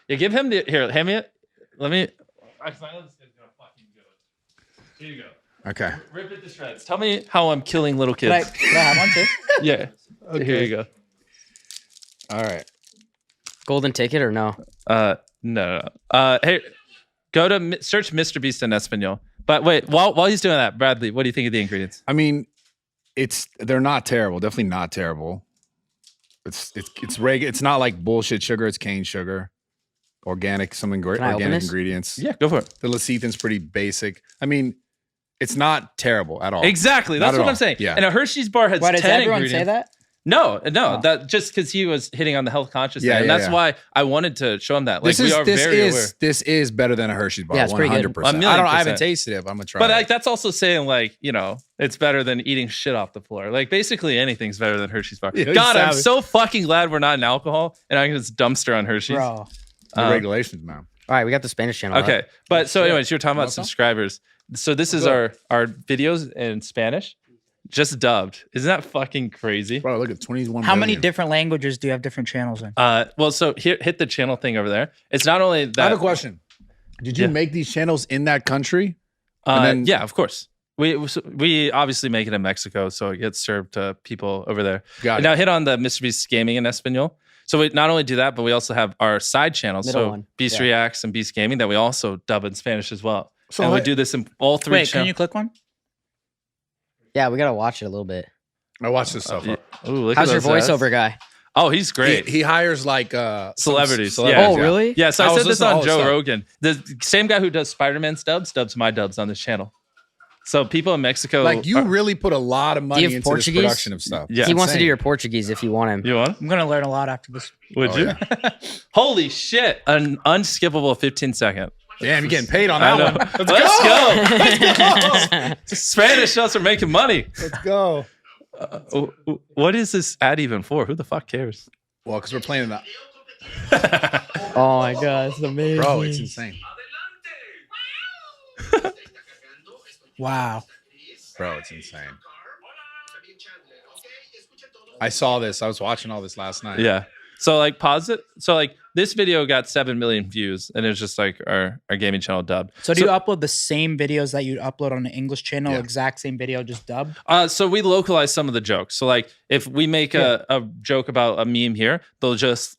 Yeah, give him the hand me it. Let me. Actually, I know this guy's gonna fucking go. Here you go. Okay. Rip it to shreds. Tell me how I'm killing little Could I kids. have one too? Yeah. Here you go. All right. Golden ticket or no? No. Hey, go to search Mr. Beast in Espanol. But wait, while he's doing that, Bradley, what do you think of the ingredients? I mean, they're not terrible. Definitely not terrible. It's not like bullshit sugar. It's cane sugar, organic, Can I open organic this? ingredients. Yeah, go for it. The lecithin's pretty basic. I mean, it's not terrible at all. Exactly. Not That's at what all. I'm saying. Yeah. And a Hershey's bar has Why does 10 everyone ingredients. say that? No, that just because he was hitting on the health conscious thing. And that's why I wanted to show him that. Like, this is better than a Hershey's bar. Yeah, it's pretty good. 100%. I haven't tasted it, but I'm gonna try. But it. like, that's also saying like, it's better than eating shit off the floor. Like, basically anything's better than Hershey's bar. Yeah, God, I'm so fucking glad we're not in alcohol and I can just dumpster on Hershey's. Bro. The regulations, man. All right, we got the Spanish channel. Okay, up. but so anyways, you're talking about subscribers. So this is our videos in Spanish, just dubbed. Isn't that fucking crazy? Bro, look at 21 How many million. different languages do you have different channels in? Well, so here, hit the channel thing over there. It's not only that. I have a question. Did you make these channels in that country? Yeah, of course. We obviously make it in Mexico, so it gets served to people over there. Got it. Now hit on the MrBeast Gaming in Espanol. So we not only do that, but we also have our side channels. Middle one. Beast Reacts and Beast Gaming that we also dub in Spanish as well. So and we do this in all three Wait, can you click one? Yeah, we gotta watch it a little bit. I watch this stuff. Ooh, look How's at your those voiceover ads. guy? Oh, he's great. He hires like Celebrities. Yeah. Oh, really? Yeah, so I I was said this listening to all on this Joe stuff. Rogan. The same guy who does Spider-Man's dubs my dubs on this channel. So people in Mexico, Like you really put a lot of money have into Portuguese? this production of stuff. Yeah. He wants to Insane. do your Portuguese if you want him. You want? I'm gonna learn a lot after this. Would you? Yeah. Holy shit! An unskippable 15-second. Damn, you're getting paid on I that know. one. Let's go. Spanish us are making money. Let's go. What is this ad even for? Who the fuck cares? Well, because we're playing that. Oh my god, it's amazing. Bro, it's insane. Wow. Bro, it's insane. I saw this. I was watching all this last night. Yeah. So like pause it. So like this video got 7 million views and it's just like our gaming channel dubbed. So do you upload the same videos that you'd upload on an English channel, Yeah. exact same video, just dubbed? So we localize some of the jokes. So like if we make a joke about a meme here, they'll just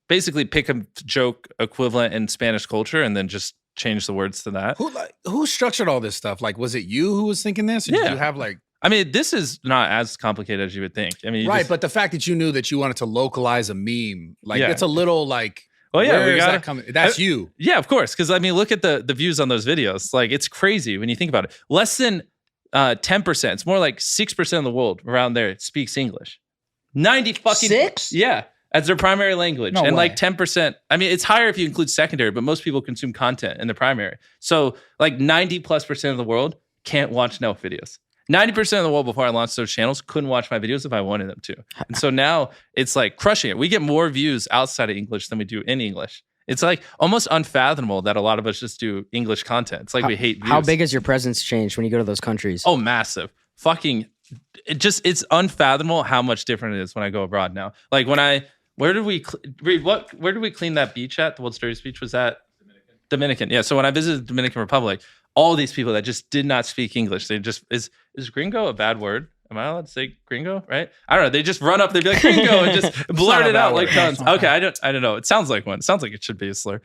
basically pick a joke equivalent in Spanish culture and then just change the words to that. Who structured all this stuff? Like, was it you who was thinking this? Or did you have like... I mean, this is not as complicated as you would think. I mean, Right, but the fact that you knew that you wanted to localize a meme, like Yeah. it's a little like... Well, yeah, where we is got that coming? That's you. Yeah, of course. Because I mean, look at the views on those videos. Like, it's crazy when you think about it. Less than 10%. It's more like 6% of the world around there speaks English. 90 fucking 6? Yeah, as their primary language, No and way. like 10%. I mean, it's higher if you include secondary, but most people consume content in the primary. So like 90+% of the world can't watch Nelk videos. 90% of the world before I launched those channels couldn't watch my videos if I wanted them to. And so now it's like crushing it. We get more views outside of English than we do in English. It's like almost unfathomable that a lot of us just do English content. It's like we hate views. How big has your presence changed when you go to those countries? Oh, massive. Fucking, it's unfathomable how much different it is when I go abroad now. Like where did we clean that beach at? The world's dirtiest beach was that? Dominican. Yeah. So when I visited the Dominican Republic, all these people that just did not speak English, they just, is gringo a bad word? Am I allowed to say gringo? Right? I don't know. They just run up, they'd be like gringo and just blurt it out like tons. Okay. I don't know. It sounds like one. It sounds like it should be a slur.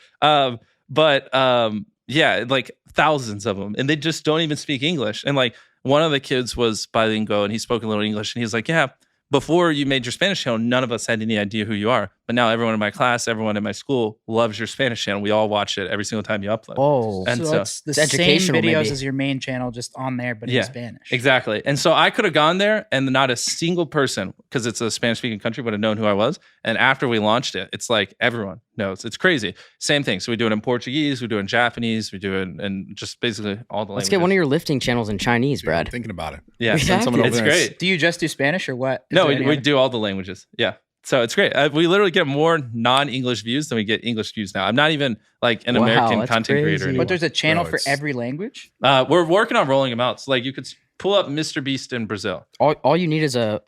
Yeah, like thousands of them. And they just don't even speak English. And like one of the kids was bilingual and he spoke a little English and he's like, yeah, before you made your Spanish channel, none of us had any idea who you are. But now everyone in my class, everyone in my school loves your Spanish channel. We all watch it every single time you upload. Oh, And So it's the it's same educational, videos maybe. as your main channel, just on there, but Yeah, in Spanish. exactly. And so I could have gone there and not a single person, because it's a Spanish speaking country, would have known who I was. And after we launched it, it's like everyone knows. It's crazy. Same thing. So we do it in Portuguese, we do it in Japanese, we do it in just basically all the languages. let's get one of your lifting channels in Chinese, Brad. I'm thinking about it. Yeah, We send have someone to. over It's there. great. Do you just do Spanish or what? Is No, there any we other- do all the languages. Yeah. So it's great. We literally get more non-English views than we get English views now. I'm not even like an Wow, American that's content creator crazy. anymore. But there's a channel Bro, for it's- every language? We're working on rolling them out. So like you could pull up MrBeast in Brazil. All you need is a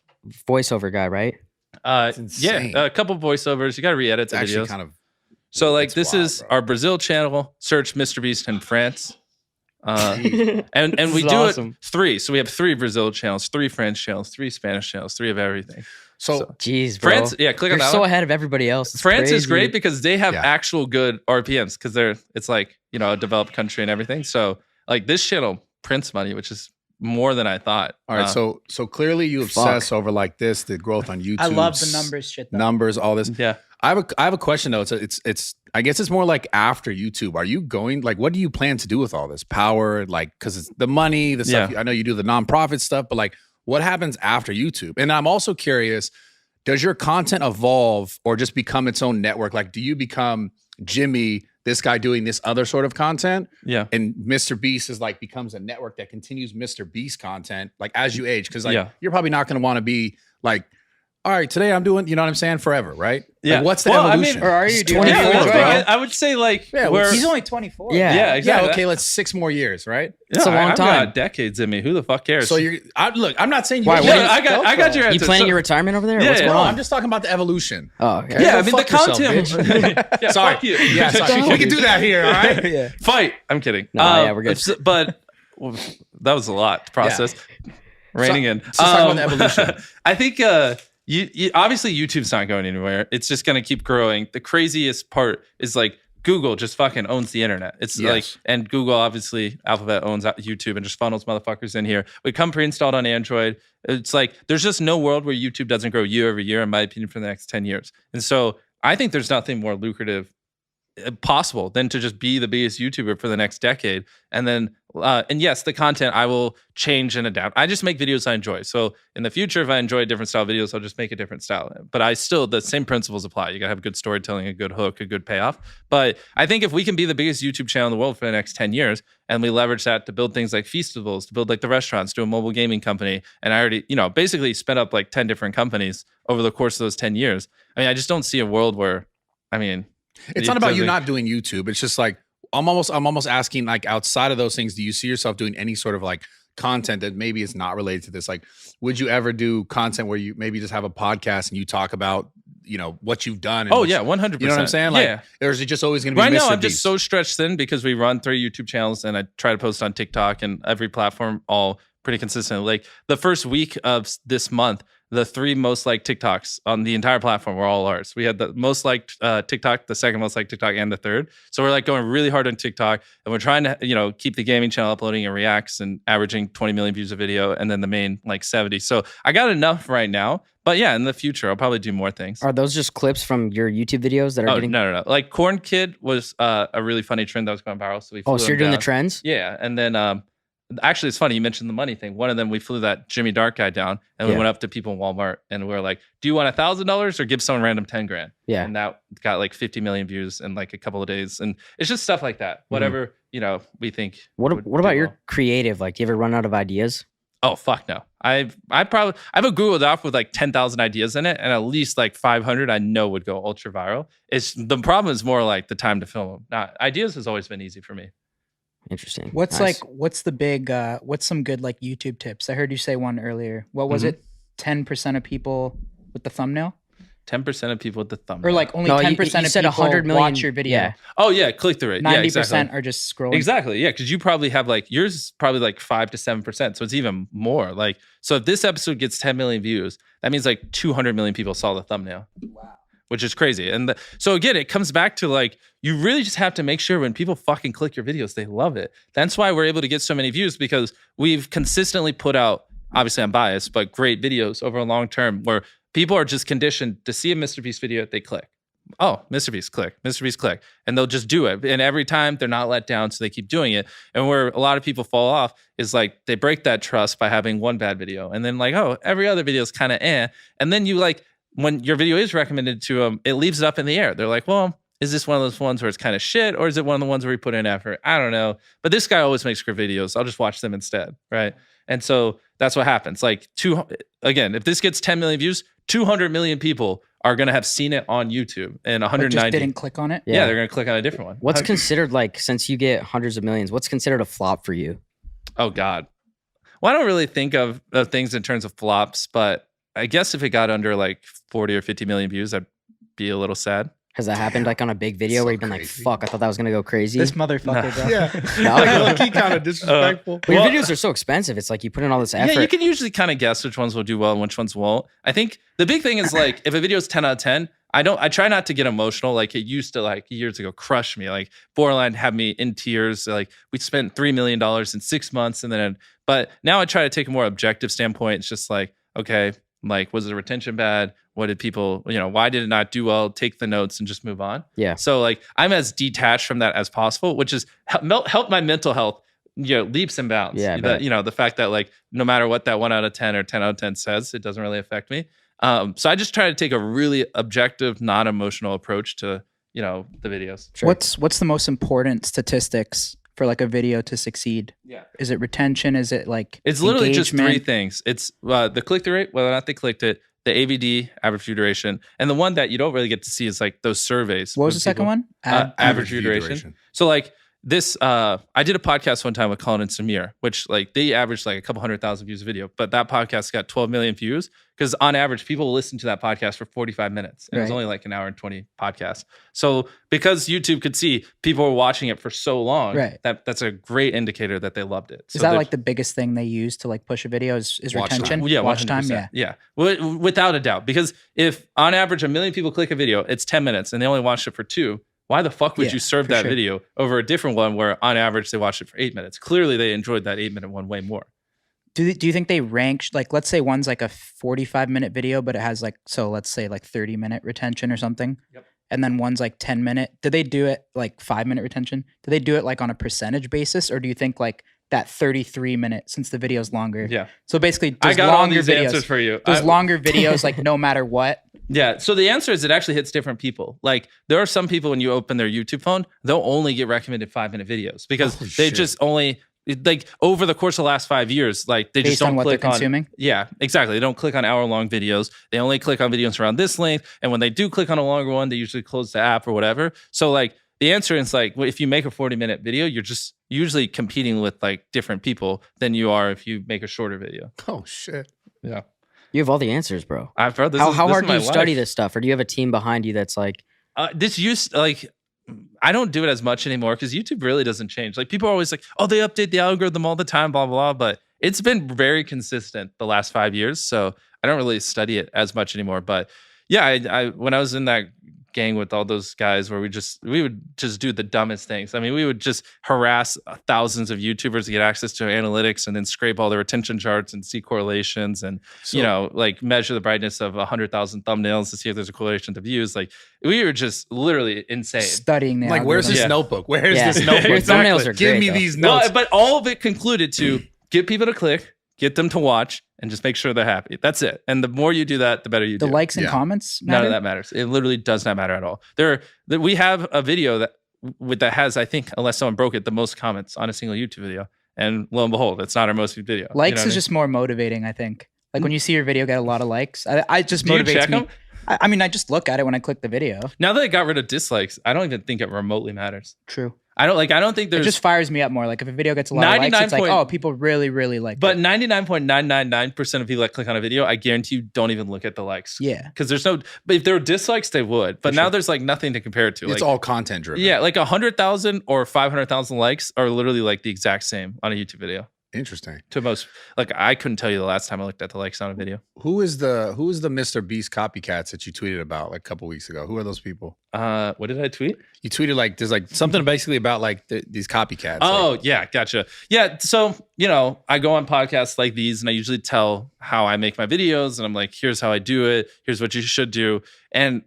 voiceover guy, right? Yeah, insane. a couple voiceovers. You got to re-edit It's the actually videos. kind of... So like it's this wild, is bro. our Brazil channel. Search MrBeast in France. And This we is do awesome. it 3. So we have 3 Brazil channels, 3 French channels, 3 Spanish channels, 3 of everything. So Jeez, bro. France, yeah, click You're on that so one. ahead of everybody else. It's France is crazy. great because they have Yeah. actual good RPMs because it's like, a developed country and everything. So like this channel prints money, which is more than I thought. all right, so clearly you obsess over like this, the growth on YouTube. I love the numbers shit though. Numbers, all this. Yeah. I have a question though. It's I guess it's more like after YouTube. Are you going like what do you plan to do with all this power? Like because it's the money, the stuff. Yeah. I know you do the nonprofit stuff, but like what happens after YouTube? And I'm also curious, does your content evolve or just become its own network? Like, do you become Jimmy, this guy doing this other sort of content? Yeah. And Mr. Beast is like becomes a network that continues Mr. Beast content, like as you age. Cause like you're probably not gonna want to be like, all right, today I'm doing, you know what I'm saying, forever, right? Yeah. Like, what's the evolution? I mean, or are you doing 24, I would say like, he's only 24. Yeah. Exactly. Yeah, okay, let's 6 more years, right? It's a long I've time. got decades in me. Who the fuck cares? So look, I'm not saying you. Why, Yeah, I got your answer. You planning your retirement over there? Yeah, What's going no, on? I'm just talking about the evolution. Oh, okay. Yeah, Go I mean the fuck yourself, content. Yeah, Sorry. fuck you. Yeah, sorry. We can do that here, all right? Yeah. Fight. I'm kidding. No, yeah, we're good. But that was a lot to process. Reining in. So let's talk about the evolution. I think you obviously YouTube's not going anywhere. It's just going to keep growing. The craziest part is like Google just fucking owns the internet. It's like, and Google obviously, Alphabet owns YouTube and just funnels motherfuckers in here. We come pre-installed on Android. It's like there's just no world where YouTube doesn't grow year over year, in my opinion, for the next 10 years. And so I think there's nothing more lucrative possible than to just be the biggest YouTuber for the next decade. And then, and yes, the content I will change and adapt. I just make videos I enjoy. So in the future, if I enjoy different style videos, I'll just make a different style. But I still, the same principles apply. You gotta have good storytelling, a good hook, a good payoff. But I think if we can be the biggest YouTube channel in the world for the next 10 years, and we leverage that to build things like Feastables, to build like the restaurants, do a mobile gaming company, and I already, basically spent up like 10 different companies over the course of those 10 years. I mean, I just don't see a world where, it's not about you not doing YouTube. It's just like I'm almost asking, like, outside of those things, do you see yourself doing any sort of like content that maybe is not related to this? Like, would you ever do content where you maybe just have a podcast and you talk about, what you've done? And 100%. You know what I'm saying? Like, or is it just always going to be right Mr. now? I'm Beast? just so stretched thin because we run 3 YouTube channels and I try to post on TikTok and every platform all pretty consistently. Like the first week of this month, the 3 most liked TikToks on the entire platform were all ours. We had the most liked TikTok, the second most liked TikTok, and the third. So we're like going really hard on TikTok, and we're trying to keep the gaming channel uploading and reacts and averaging 20 million views a video, and then the main like 70. So I got enough right now, but yeah, in the future I'll probably do more things. Are those just clips from your YouTube videos that are getting? No. Like Corn Kid was a really funny trend that was going viral. So we flew so you're doing down. the trends? Yeah, and then actually, it's funny you mentioned the money thing. One of them, we flew that Jimmy Dark guy down, and we went up to people in Walmart, and we were like, "Do you want $1,000 or give someone random 10 grand?" Yeah, and that got like 50 million views in like a couple of days, and it's just stuff like that. Whatever we think. What about your creative? Like, do you ever run out of ideas? Oh fuck no! I have a Google Doc with like 10,000 ideas in it, and at least like 500 I know would go ultra viral. It's the problem is more like the time to film them. Not ideas has always been easy for me. Interesting. What's the big, what's some good like YouTube tips? I heard you say one earlier. What was it? 10% of people with the thumbnail? 10% of people with the thumbnail. Or like only 10% of people 100 million, watch your video. Yeah. Oh yeah, click through rate. 90% Yeah, exactly. are just scrolling. Exactly. Yeah, because you probably have like yours is probably like 5 to 7%. So it's even more. Like, so if this episode gets 10 million views, that means like 200 million people saw the thumbnail. Wow. Which is crazy. And so again, it comes back to like, you really just have to make sure when people fucking click your videos, they love it. That's why we're able to get so many views, because we've consistently put out, obviously I'm biased, but great videos over a long term where people are just conditioned to see a Mr. Beast video, they click. Oh, Mr. Beast, click. Mr. Beast, click. And they'll just do it. And every time they're not let down, so they keep doing it. And where a lot of people fall off is like they break that trust by having one bad video. And then like, oh, every other video is kind of eh. And then you like, when your video is recommended to them, it leaves it up in the air. They're like, well, is this one of those ones where it's kind of shit, or is it one of the ones where we put in effort? I don't know. But this guy always makes great videos. I'll just watch them instead, right? And so that's what happens. Like, again, if this gets 10 million views, 200 million people are going to have seen it on YouTube, and 190 just didn't click on it. Yeah, they're going to click on a different one. What's considered, like, since you get hundreds of millions, what's considered a flop for you? Oh God. Well, I don't really think of things in terms of flops, but I guess if it got under like 40 or 50 million views, I'd be a little sad. Has that happened like on a big video where you've been like, fuck, I thought that was going to go crazy? This motherfucker, bro. Yeah. Like, he kind of disrespectful. But your videos are so expensive. It's like you put in all this effort. Yeah, you can usually kind of guess which ones will do well and which ones won't. I think the big thing is like, if a video is 10 out of 10, I try not to get emotional. Like it used to like years ago crush me. Like Borderline had me in tears. Like we spent $3 million in 6 months. But now I try to take a more objective standpoint. It's just like, okay, like, was the retention bad? What did people, why did it not do well? Take the notes and just move on. Yeah. So like, I'm as detached from that as possible, which is help my mental health leaps and bounds. Yeah, The fact that like no matter what that 1 out of 10 or 10 out of 10 says, it doesn't really affect me. So I just try to take a really objective, non-emotional approach to the videos. Sure. What's the most important statistics for like a video to succeed? Yeah. Is it retention? Is it like it's literally just 3 things. It's the click-through rate, whether or not they clicked it, the AVD, average view duration, and the one that you don't really get to see is like those surveys. What was the second one? Average view duration. So like this, I did a podcast one time with Colin and Samir, which like they averaged like a couple 100,000 views a video, but that podcast got 12 million views because on average people listen to that podcast for 45 minutes. And It was only like an hour and 20 podcast. So because YouTube could see people were watching it for so long, that's a great indicator that they loved it. Is that like the biggest thing they use to like push a video is retention? Time. Yeah, watch time. Yeah, without a doubt. Because if on average 1 million people click a video, it's 10 minutes and they only watched it for 2. Why the fuck would you serve that video over a different one where on average they watched it for 8 minutes? Clearly they enjoyed that 8-minute one way more. Do you think they rank, like, let's say one's like a 45-minute video, but it has like, so let's say like 30-minute retention or something. Yep. And then one's like 10-minute. Did they do it like 5-minute retention? Do they do it like on a percentage basis? Or do you think like that 33-minute, since the video is longer? Yeah. So basically, I got all these answers for you. Those longer videos, like no matter what. Yeah. So the answer is it actually hits different people. Like there are some people when you open their YouTube phone, they'll only get recommended 5-minute videos because they just only like over the course of the last 5 years, like they just don't what click they're consuming. Yeah, exactly. They don't click on hour-long videos. They only click on videos around this length. And when they do click on a longer one, they usually close the app or whatever. So like the answer is like, if you make a 40-minute video, you're just usually competing with like different people than you are if you make a shorter video. Oh shit. Yeah. You have all the answers, bro. How hard do you study this stuff? Or do you have a team behind you that's like... I don't do it as much anymore because YouTube really doesn't change. Like people are always like, oh, they update the algorithm all the time, blah, blah, blah. But it's been very consistent the last 5 years. So I don't really study it as much anymore. But yeah, I when I was in that gang with all those guys where we would just do the dumbest things. I mean, we would just harass thousands of YouTubers to get access to analytics and then scrape all the retention charts and see correlations and, like measure the brightness of 100,000 thumbnails to see if there's a correlation to views. Like we were just literally insane. Studying the algorithm. Where's this notebook? Where's this notebook? Your thumbnails are Give great, me though. these notes. Well, but all of it concluded to get people to click, get them to watch, and just make sure they're happy. That's it. And the more you do that, the better you do. The likes and comments matter? None of that matters. It literally does not matter at all. We have a video that has, I think, unless someone broke it, the most comments on a single YouTube video. And lo and behold, it's not our most viewed video. Likes is just more motivating, I think. Like when you see your video get a lot of likes, I just do motivates you check me. them? I mean, I just look at it when I click the video. Now that I got rid of dislikes, I don't even think it remotely matters. True. I don't think there's... It just fires me up more. Like if a video gets a lot of likes, it's like, oh, people really, really like it. But 99.999% of people that click on a video, I guarantee you don't even look at the likes. Yeah. Because there's no... But if there were dislikes, they would. But now there's like nothing to compare it to. It's like, all content driven. Yeah, like 100,000 or 500,000 likes are literally like the exact same on a YouTube video. Interesting. To most, like I couldn't tell you the last time I looked at the likes on a video. Who is the MrBeast copycats that you tweeted about like a couple weeks ago? Who are those people? What did I tweet? You tweeted like there's like something basically about like these copycats. Oh like, yeah, gotcha. Yeah, so I go on podcasts like these, and I usually tell how I make my videos, and I'm like, here's how I do it. Here's what you should do, and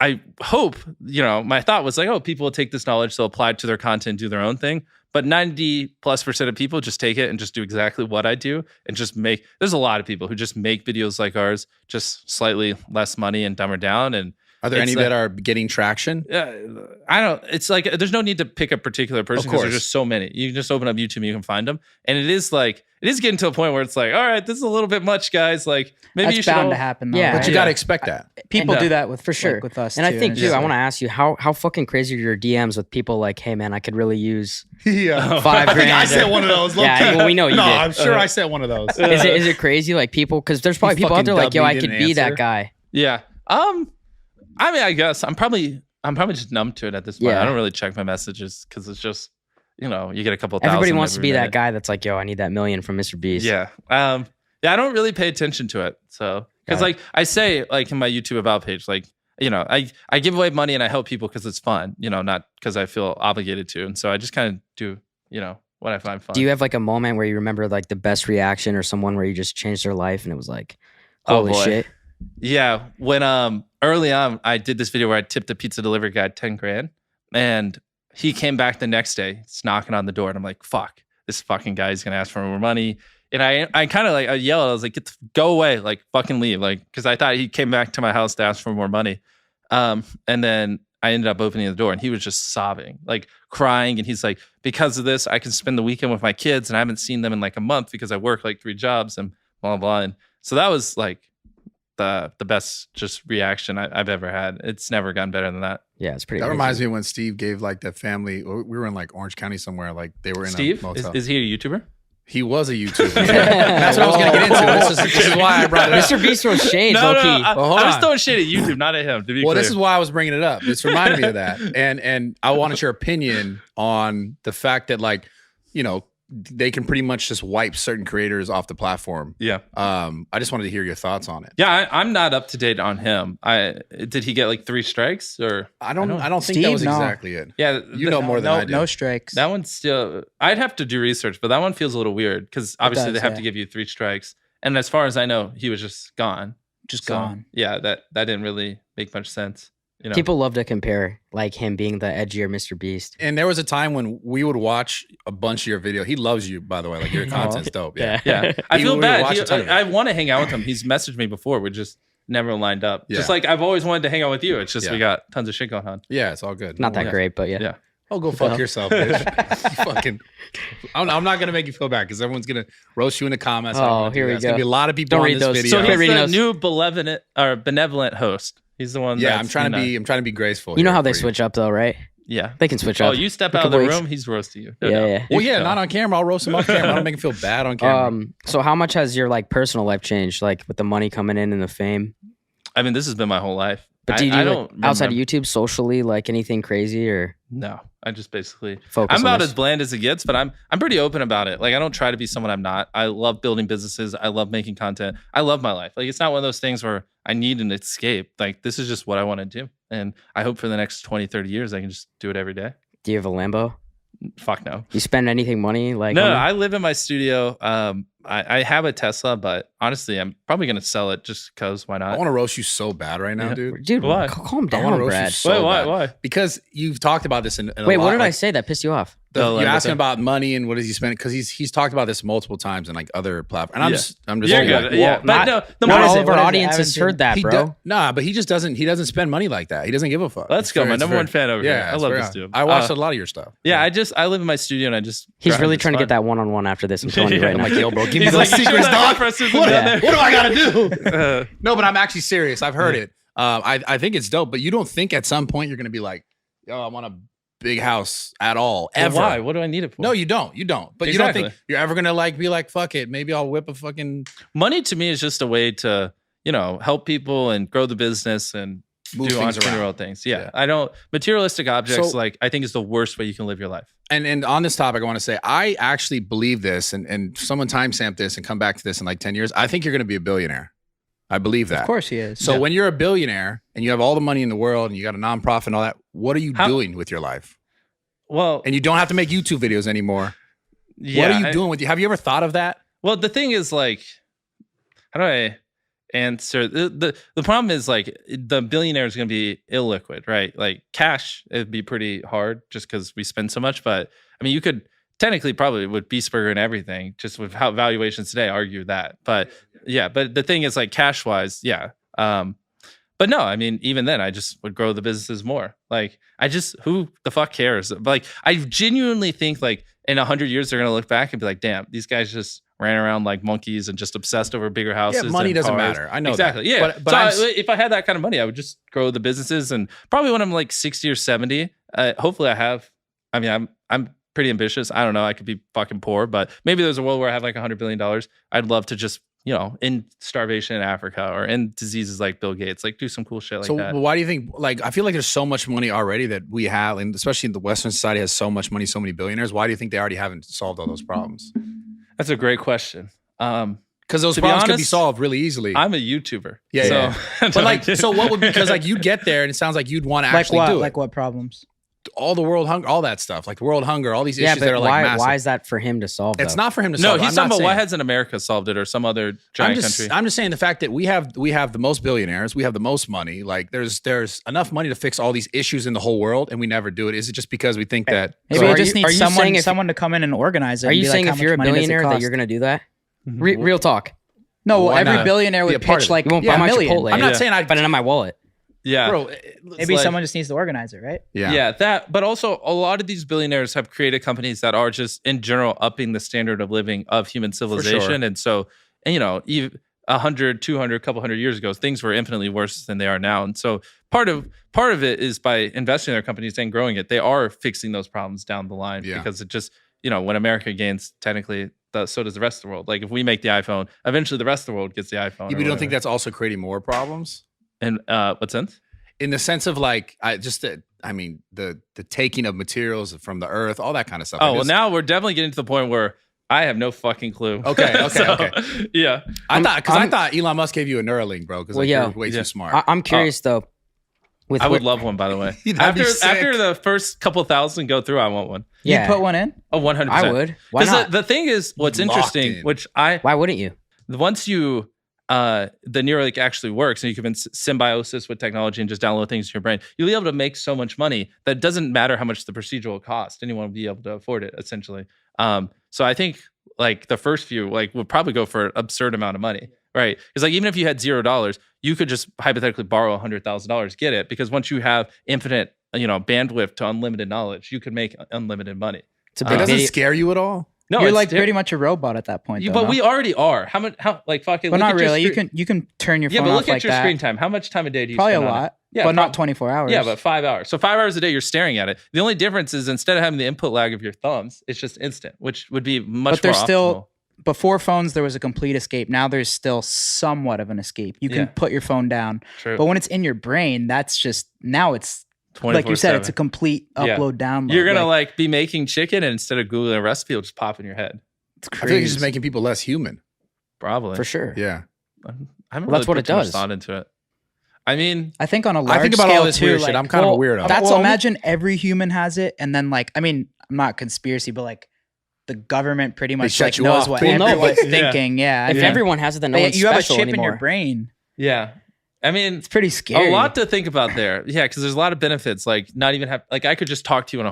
I hope my thought was like, oh, people will take this knowledge, they'll apply it to their content, do their own thing. But 90+% of people just take it and just do exactly what I do and just there's a lot of people who just make videos like ours, just slightly less money and dumber down. And are there any that are getting traction? It's like, there's no need to pick a particular person because there's just so many. You can just open up YouTube and you can find them. And it is getting to a point where it's like, all right, this is a little bit much, guys. Like maybe you should. That's bound to happen though. Yeah. But you got to expect that. People do that with, for sure, like, with us. And too. I think too, I want to ask you how fucking crazy are your DMs with people like, hey man, I could really use $5 grand. I sent one of those. Yeah, well, we know you did. I'm sure I sent one of those. Is it crazy? Like people, because there's probably people out there like, yo, I could be that guy. Yeah. I mean, I guess I'm probably just numb to it at this point. Yeah. I don't really check my messages because it's just, you get a couple thousand. Everybody wants to be minute. that guy that's like, yo, I need that million from MrBeast. Yeah. Yeah, I don't really pay attention to it. So, because like I say, like in my YouTube About page, like, I give away money and I help people because it's fun, not because I feel obligated to. And so I just kind of do, what I find fun. Do you have like a moment where you remember like the best reaction or someone where you just changed their life and it was like, holy shit? Yeah. When early on, I did this video where I tipped a pizza delivery guy 10 grand and he came back the next day, it's knocking on the door and I'm like, fuck, this fucking guy is gonna ask for more money. And I kind of like, I yelled, I was like, go away, like fucking leave. Like, cause I thought he came back to my house to ask for more money. And then I ended up opening the door and he was just sobbing, like crying. And he's like, because of this, I can spend the weekend with my kids and I haven't seen them in like a month because I work like 3 jobs and blah, blah. And so that was like the best just reaction I've ever had. It's never gotten better than that. Yeah, it's pretty. That amazing. reminds me when Steve gave like that family, we were in like Orange County somewhere, like they were in Steve? a motel. Is he a YouTuber? He was a YouTuber. That's what I was going to get into. This is why I brought it up. Mr. Beast was shade, No, low key. I was throwing shade at YouTube, not at him. To be clear. This is why I was bringing it up. This reminded me of that. And I wanted your opinion on the fact that, like, you know, they can pretty much just wipe certain creators off the platform. Yeah. I just wanted to hear your thoughts on it. Yeah, I'm not up to date on him. Did he get like 3 strikes or? I don't think Steve, that was no. exactly it. Yeah, You know more than I do. No strikes. that one's still. I'd have to do research, but that one feels a little weird because obviously they have to give you 3 strikes. And as far as I know, he was just gone. Just So, gone. Yeah, that didn't really make much sense. You know? People love to compare like him being the edgier Mr. Beast. And there was a time when we would watch a bunch of your video. He loves you, by the way. Like, your content's dope. Yeah. Yeah, I He feel would bad. watch a ton of it. I want to hang out with him. He's messaged me before. We just never lined up. Yeah. Just like I've always wanted to hang out with you. It's just we got tons of shit going on. Yeah, it's all good. Not that Yeah. great, but yeah. Yeah. Oh, go fuck yourself, bitch. You fucking. I'm not gonna make you feel bad because everyone's gonna roast you in the comments. Oh, here we There's gonna go. be a lot of people Don't on read this those. video. So Okay, he's reading the those. new benevolent host. He's the one. Yeah, that's, I'm trying to be graceful. You know here how they for you. switch up though, right? Yeah. They can switch Oh, up. you step Look out of the at Wade's- room, he's roasting you. No Yeah, doubt. yeah. Well, yeah, No. not on camera. I'll roast him off camera. I don't make him feel bad on camera. So how much has your like personal life changed, like with the money coming in and the fame? I mean, this has been my whole life. But do you I do don't like, outside of remember- YouTube socially, like anything crazy or No, I just basically focus? I'm on about this? as bland as it gets, but I'm pretty open about it. Like I don't try to be someone I'm not. I love building businesses. I love making content. I love my life. Like it's not one of those things where I need an escape. Like this is just what I want to do. And I hope for the next 20, 30 years I can just do it every day. Do you have a Lambo? Fuck no. You spend anything money like? No, on it? I live in my studio. I have a Tesla, but honestly, I'm probably gonna sell it just because why I not? want to roast you so bad right now, Yeah. dude. Dude, Why? calm I wanna down, roast you Brad. so Wait, bad. why? Because you've talked about this in a Wait, lot, what did I like, say that pissed you off? Oh, You're like asking the- about money and what does he spend? Because he's talked about this multiple times in like other platforms. And I'm just You're saying, good. like, Yeah, but no, the Not more all of our What is it? audience has heard that, he bro. but he just doesn't. He doesn't spend money like that. He doesn't give a fuck. Let's It's go, very- my it's number very- one fan over here. I it's love very- this dude. I watched a lot of your stuff. Yeah, I live in my studio and I just. He's grind. really It's trying to fun. get that one-on-one after this. I'm telling you right I'm now. like, yo, bro, give me He's those like, secrets, dog. What What do I gotta do? do? No, but I'm actually serious. I've heard it. I think it's dope. But you don't think at some point you're gonna be like, yo, I want a big house at all ever? Why? What do I need it for? No, you don't. You don't. But you Exactly. don't think you're ever gonna like be like, fuck it. Maybe I'll whip a fucking Money to me is just a way to, help people and grow the business and move do things entrepreneurial around. things. Yeah. Yeah. I don't materialistic objects So- I think is the worst way you can live your life. And on this topic, I want to say I actually believe this, and someone timestamp this and come back to this in like 10 years. I think you're gonna be a billionaire. I believe that. Of course he is. So Yeah. when you're a billionaire and you have all the money in the world and you got a nonprofit and all that, what are you How- doing with your life? Well, And you don't have to make YouTube videos anymore. yeah, What are you doing with you? Have you ever thought of that? Well, the thing is like, how do I answer the problem is like the billionaire is going to be illiquid, right? Like cash, it'd be pretty hard just because we spend so much. But I mean, you could technically probably with Beast Burger and everything, just with how valuations today, argue that. But yeah, but the thing is like cash wise, yeah. But no, I mean, even then, I just would grow the businesses more. Like, who the fuck cares? But like, I genuinely think like in 100 years, they're gonna look back and be like, damn, these guys just ran around like monkeys and just obsessed over bigger houses. Yeah, money and doesn't cars. matter. I know exactly. that. Yeah, But so if I had that kind of money, I would just grow the businesses, and probably when I'm like 60 or 70, hopefully I have. I mean, I'm pretty ambitious. I don't know. I could be fucking poor, but maybe there's a world where I have like $100 billion. I'd love to just end starvation in Africa or end diseases like Bill Gates, like do some cool shit like so that. why do you think, like, I feel like there's so much money already that we have, and especially in the Western society has so much money, so many billionaires. Why do you think they already haven't solved all those problems? That's a great question. Because those To be problems could be honest, solved really easily. I'm a YouTuber. Yeah, so, yeah. But like, so what would, because like you'd get there and it sounds like you'd want to like actually what? do it. Like what problems? all the world hunger, all that stuff, like world hunger, all these issues that are like massive. Why is that for him to solve? It's not for him to No, solve. he's talking about why hasn't America solved it or some other giant country? I'm just saying the fact that we have the most billionaires, we have the most money. Like there's enough money to fix all these issues in the whole world, and we never do it. Is it just because we think that maybe it just needs someone to come in and organize it? Are you saying if you're a billionaire that you're going to do that? Real talk. No, well, every billionaire would pitch like $1 million. Chipotle. I'm not saying I put it in my wallet. Yeah, bro. Maybe someone just needs to organize it, right? Yeah, that. But also, a lot of these billionaires have created companies that are just in general upping the standard of living of human civilization, and so, and you know, even 100, 200, couple hundred years ago, things were infinitely worse than they are now. And so, part of it is by investing in their companies and growing it, they are fixing those problems down the line because it just, you know, when America gains, technically, so does the rest of the world. Like if we make the iPhone, eventually the rest of the world gets the iPhone. You don't think that's also creating more problems? In what sense? In the sense of like, the taking of materials from the earth, all that kind of stuff. Oh, well, now we're definitely getting to the point where I have no fucking clue. Okay. Yeah. I thought Elon Musk gave you a Neuralink, bro, because you're way too smart. I'm curious though. I would love one, by the way. After the first couple thousand go through, I want one. Yeah. You put one in? Oh, 100%. I would. Why not? The thing is, what's interesting, why wouldn't you? Once you the Neuralink actually works and you can symbiosis with technology and just download things to your brain, you'll be able to make so much money that it doesn't matter how much the procedure will cost. Anyone will be able to afford it, essentially. So I think like the first few would probably go for an absurd amount of money, right? Because like even if you had $0, you could just hypothetically borrow $100,000, get it, because once you have infinite, bandwidth to unlimited knowledge, you could make unlimited money. It doesn't scare you at all? No, you're like pretty much a robot at that point. But we already are. How fucking? But not really. You can turn your phone off like that. Yeah, but look at your screen time. How much time a day do you probably spend a lot. On it? Yeah, but not 24 hours. Yeah, but 5 hours. So 5 hours a day, you're staring at it. The only difference is instead of having the input lag of your thumbs, it's just instant, which would be much more optimal. But there's still, before phones, there was a complete escape. Now there's still somewhat of an escape. You can put your phone down. True. But when it's in your brain, that's just, now it's, like you said, it's a complete upload, download. You're going to be making chicken and instead of Googling a recipe, it'll just pop in your head. It's crazy. I feel like it's just making people less human. Probably. For sure. Yeah. I haven't really put too much thought into it. I mean, I think on a large about scale all this too, weird shit. I'm kind of a weirdo. Imagine every human has it, and then I'm not conspiracy, but the government pretty much knows what everyone's thinking. Yeah. If everyone has it, then no one's you have a special chip anymore. in your brain. Yeah. I mean, it's pretty scary. A lot to think about there. Yeah, because there's a lot of benefits. Not even have I could just talk to you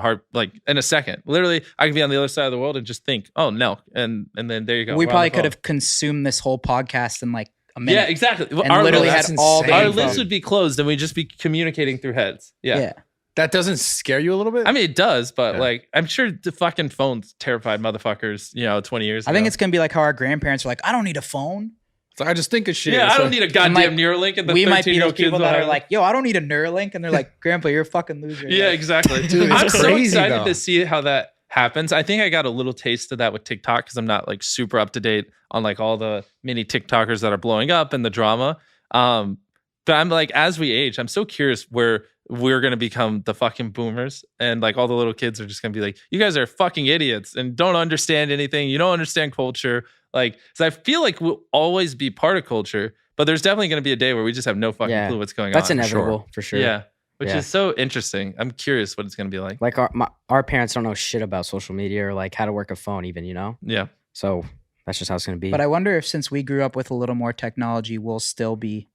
in a second. Literally, I could be on the other side of the world and just think, oh no, and then there you go. We probably could have consumed this whole podcast in a minute. Yeah, exactly. And literally had all the our lips would be closed and we'd just be communicating through heads. Yeah. That doesn't scare you a little bit? I mean, it does, but I'm sure the fucking phones terrified motherfuckers, 20 years ago. I think it's going to be like how our grandparents were like, I don't need a phone. So I just think of shit. Yeah, I don't need a goddamn Neuralink. And we might be those people that are like, yo, I don't need a Neuralink. And they're like, Grandpa, you're a fucking loser. Yeah, exactly. Dude, I'm crazy, so excited to see how that happens. I think I got a little taste of that with TikTok because I'm not super up to date on all the mini TikTokers that are blowing up and the drama. But I'm as we age, I'm so curious where we're going to become the fucking boomers and all the little kids are just going to be like, you guys are fucking idiots and don't understand anything. You don't understand culture. So I feel like we'll always be part of culture, but there's definitely going to be a day where we just have no fucking clue what's going on. That's inevitable for sure. Yeah. Which is so interesting. I'm curious what it's going to be like. Our parents don't know shit about social media or how to work a phone even, Yeah. So that's just how it's going to be. But I wonder if since we grew up with a little more technology, we'll still be.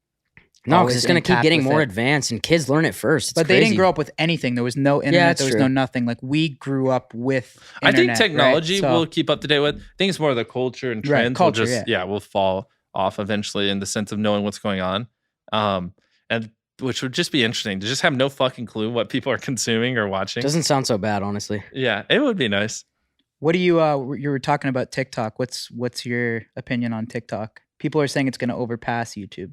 No, because it's going to keep getting more advanced and kids learn it first. But they didn't grow up with anything. There was no internet. There was no nothing. We grew up with internet, I think technology will keep up to date with. I think it's more of the culture and trends culture, will just, will fall off eventually in the sense of knowing what's going on. And which would just be interesting to just have no fucking clue what people are consuming or watching. Doesn't sound so bad, honestly. Yeah, it would be nice. What do you were talking about TikTok. What's your opinion on TikTok? People are saying it's going to overpass YouTube.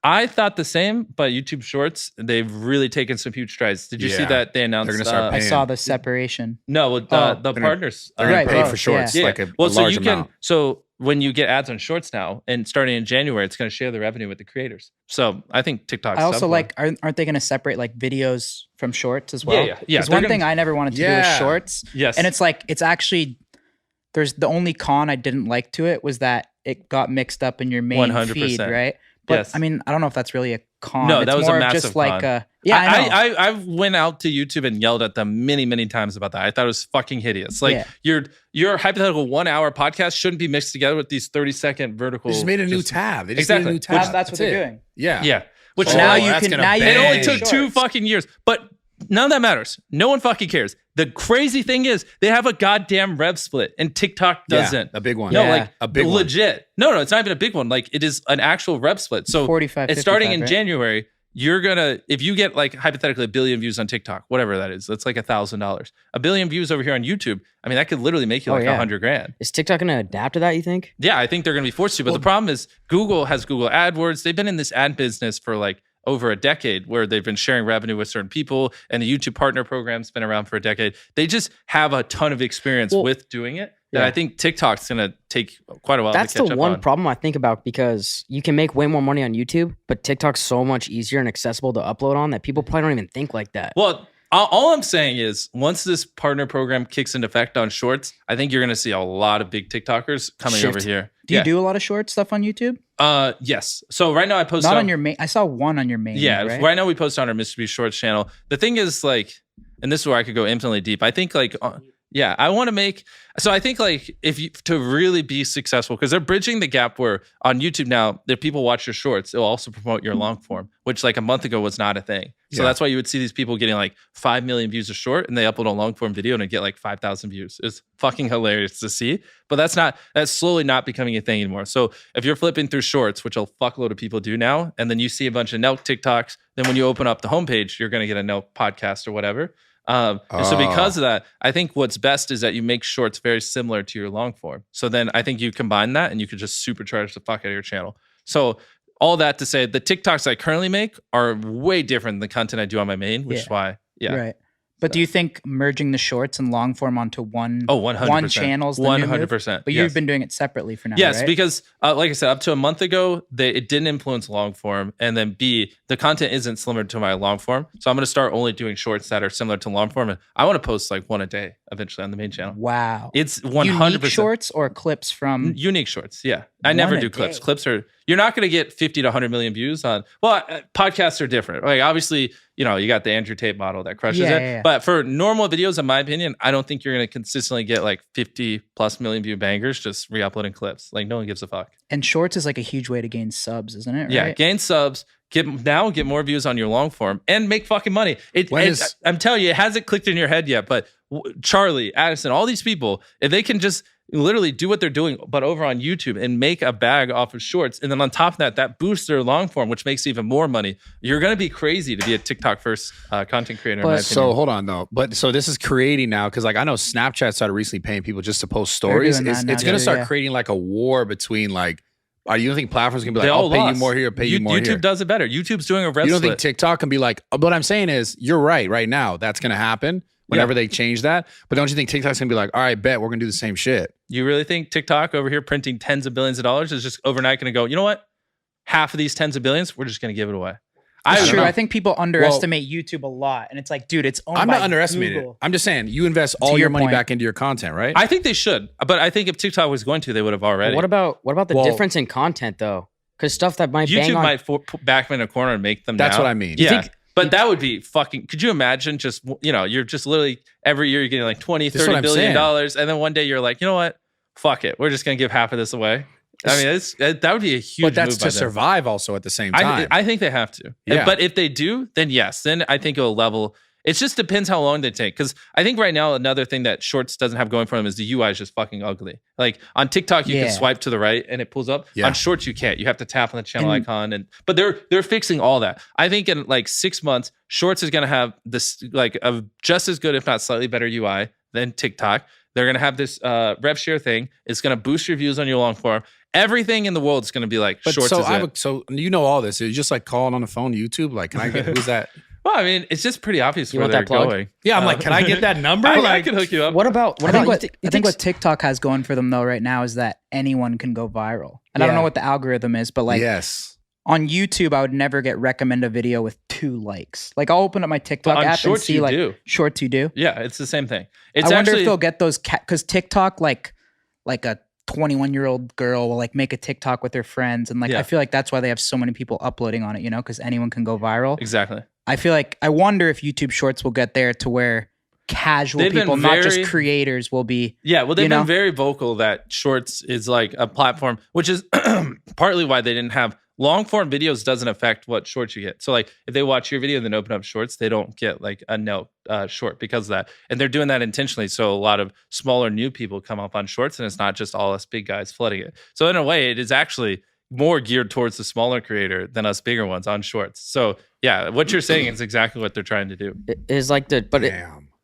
I thought the same, but YouTube Shorts, they've really taken some huge strides. Did you see that they announced? They're going to start paying. I saw the separation. No, the partners. They're going to pay for Shorts, a large amount. So when you get ads on Shorts now, and starting in January, it's going to share the revenue with the creators. So I think TikTok's I also aren't they going to separate videos from Shorts as well? Yeah. Because one thing I never wanted to do was Shorts. Yes. And it's actually, there's the only con I didn't like to it was that it got mixed up in your main 100%. feed, right? But Yes. I mean, I don't know if that's really a con. No, It's that was a more of massive just like con. yeah, I know. I went out to YouTube and yelled at them many times about that. I thought it was fucking hideous. Like your hypothetical 1 hour podcast shouldn't be mixed together with these 30-second vertical. They just made a new tab. They just Exactly. made a new tab. That's what they're doing. Yeah. Yeah. Which Now you that's can gonna now you bang. it can only do took shorts. 2 fucking years. But none of that matters. No one fucking cares. The crazy thing is they have a goddamn rev split and TikTok doesn't. A big one. No, Yeah. like A big one. legit. No, it's not even a big one. Like it is an actual rev split. So 45, it's starting 55, in right? January. You're gonna, if you get like hypothetically 1 billion views on TikTok, whatever that is, that's like $1,000. 1 billion views over here on YouTube. I mean, that could literally make you like $100,000. Is TikTok gonna adapt to that? You think? Yeah, I think they're gonna be forced to. But the problem is Google has Google AdWords. They've been in this ad business for like over a decade where they've been sharing revenue with certain people, and the YouTube partner program's been around for a decade. They just have a ton of experience with doing it. That I think TikTok's gonna take quite a while That's to catch the up one on. problem I think about, because you can make way more money on YouTube, but TikTok's so much easier and accessible to upload on that people probably don't even think like that. Well, all I'm saying is once this partner program kicks into effect on Shorts, I think you're going to see a lot of big TikTokers coming over here. Do you do a lot of short stuff on YouTube? Yes. So right now I post Not on your main. I saw one on your main. Yeah, right? right now we post on our MrBeast Shorts channel. The thing is like, and this is where I could go infinitely deep. I think like, yeah, I want to make, so I think like if you, to really be successful, because they're bridging the gap where on YouTube now, if people watch your shorts, it'll also promote your long form, which like a month ago was not a thing. So that's why you would see these people getting like 5 million views a short, and they upload a long form video and it get like 5,000 views. It's fucking hilarious to see, but that's slowly not becoming a thing anymore. So if you're flipping through shorts, which a fuckload of people do now, and then you see a bunch of Nelk TikToks, then when you open up the homepage, you're going to get a Nelk podcast or whatever. And so because of that, I think what's best is that you make shorts very similar to your long form. So then I think you combine that and you could just supercharge the fuck out of your channel. So all that to say, the TikToks I currently make are way different than the content I do on my main, which is why, Right. But do you think merging the shorts and long form onto one 100%. one channel is the new move? 100%. But you've been doing it separately for now, Yes, right? because like I said, up to a month ago, it didn't influence long form. And then B, the content isn't similar to my long form. So I'm going to start only doing shorts that are similar to long form. And I want to post like one a day eventually on the main channel. Wow. It's 100%. Unique shorts or clips from... Unique shorts, yeah. I never do clips. Clips are, you're not going to get 50 to 100 million views on, well, podcasts are different. Like obviously, you know, you got the Andrew Tate model that crushes it. Yeah. But for normal videos, in my opinion, I don't think you're going to consistently get like 50 plus million view bangers just re-uploading clips. Like no one gives a fuck. And shorts is like a huge way to gain subs, isn't it? Yeah, Right? gain subs, get more views on your long form, and make fucking money. I'm telling you, it hasn't clicked in your head yet, but Charlie, Addison, all these people, if they can just literally do what they're doing, but over on YouTube and make a bag off of shorts, and then on top of that boosts their long form, which makes even more money. You're going to be crazy to be a TikTok first content creator. In my opinion. So hold on though, but so this is creating now, because like I know Snapchat started recently paying people just to post stories. doing that now It's going to too, start yeah. creating like a war between like, are you don't think platforms can be like, They all I'll pay you lost. more here, pay you more YouTube here? does it better. YouTube's doing a rev You don't split. think TikTok can be like, what I'm saying is you're right now. That's going to happen whenever they change that. But don't you think TikTok's going to be like, all right, bet we're going to do the same shit? You really think TikTok over here printing tens of billions of dollars is just overnight going to go, you know what? Half of these tens of billions, we're just going to give it away. That's true. know. I think people underestimate YouTube a lot. And it's like, dude, it's owned I'm by not underestimating it. Google. I'm just saying you invest all your your money point. back into your content, right? I think they should, but I think if TikTok was going to, they would have already. What about the Well- difference in content though? Because stuff that might bang YouTube on. might back them in a corner and make them. That's now. what I mean. Yeah. But that would be fucking, could you imagine just, you know, you're just literally every year you're getting like 20, This is 30 what I'm billion saying. dollars. And then one day you're like, you know what? Fuck it. We're just going to give half of this away. I mean, that would be a huge But that's move by to them. survive also at the same time. I think they have to. Yeah. But if they do, then yes. Then I think it'll level. It just depends how long they take. Because I think right now, another thing that Shorts doesn't have going for them is the UI is just fucking ugly. Like on TikTok, you can swipe to the right and it pulls up. Yeah. On Shorts, you can't. You have to tap on the channel icon. But they're fixing all that. I think in like 6 months, Shorts is going to have this like a just as good, if not slightly better UI than TikTok. They're going to have this rev share thing. It's going to boost your views on your long form. Everything in the world is going to be like But Shorts so is it. so you know all this. It's just like calling on the phone YouTube. Like, can I get who's that? Well, I mean, it's just pretty obvious You where want they're that plug? going. Yeah, I'm like, can I get that number? I can hook you up. What about I think you what TikTok has going for them though right now is that anyone can go viral. And I don't know what the algorithm is, but like yes. on YouTube, I would never get recommend a video with 2 likes. Like I'll open up my TikTok But on app and Shorts, see you like do. shorts you do. Yeah, it's the same thing. It's I wonder actually if they'll get those because TikTok like a 21-year-old girl will like make a TikTok with her friends, and like I feel like that's why they have so many people uploading on it, you know, because anyone can go viral. Exactly. I wonder if YouTube Shorts will get there to where casual people, not just creators, will be. Yeah, well, they've been very vocal that Shorts is like a platform, which is partly why they didn't have long form videos. Doesn't affect what shorts you get. So like if they watch your video and then open up Shorts, they don't get like a short because of that. And they're doing that intentionally. So a lot of smaller new people come up on Shorts, and it's not just all us big guys flooding it. So in a way, it is actually more geared towards the smaller creator than us bigger ones on Shorts. So yeah, what you're saying is exactly what they're trying to do. It is like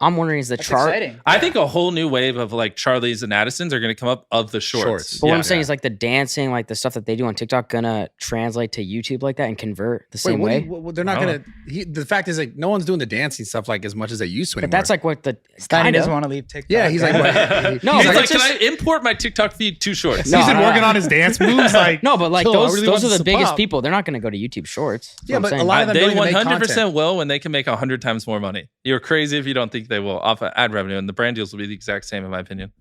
I'm wondering is the chart. I think a whole new wave of like Charlies and Addisons are going to come up of the shorts. But what I'm saying is like the dancing, like the stuff that they do on TikTok, gonna translate to YouTube like that and convert the same way. They're not gonna. The fact is, like, no one's doing the dancing stuff like as much as they used to anymore. But that's like what the Steiny doesn't want to leave TikTok. Yeah, he's like, no, he's like, can I import my TikTok feed to Shorts? He's been working on his dance moves. Like, no, but like those are the biggest people. They're not gonna go to YouTube Shorts. Yeah, but a lot of them they 100% will when they can make 100 times more money. You're crazy if you don't think they will off of ad revenue, and the brand deals will be the exact same in my opinion.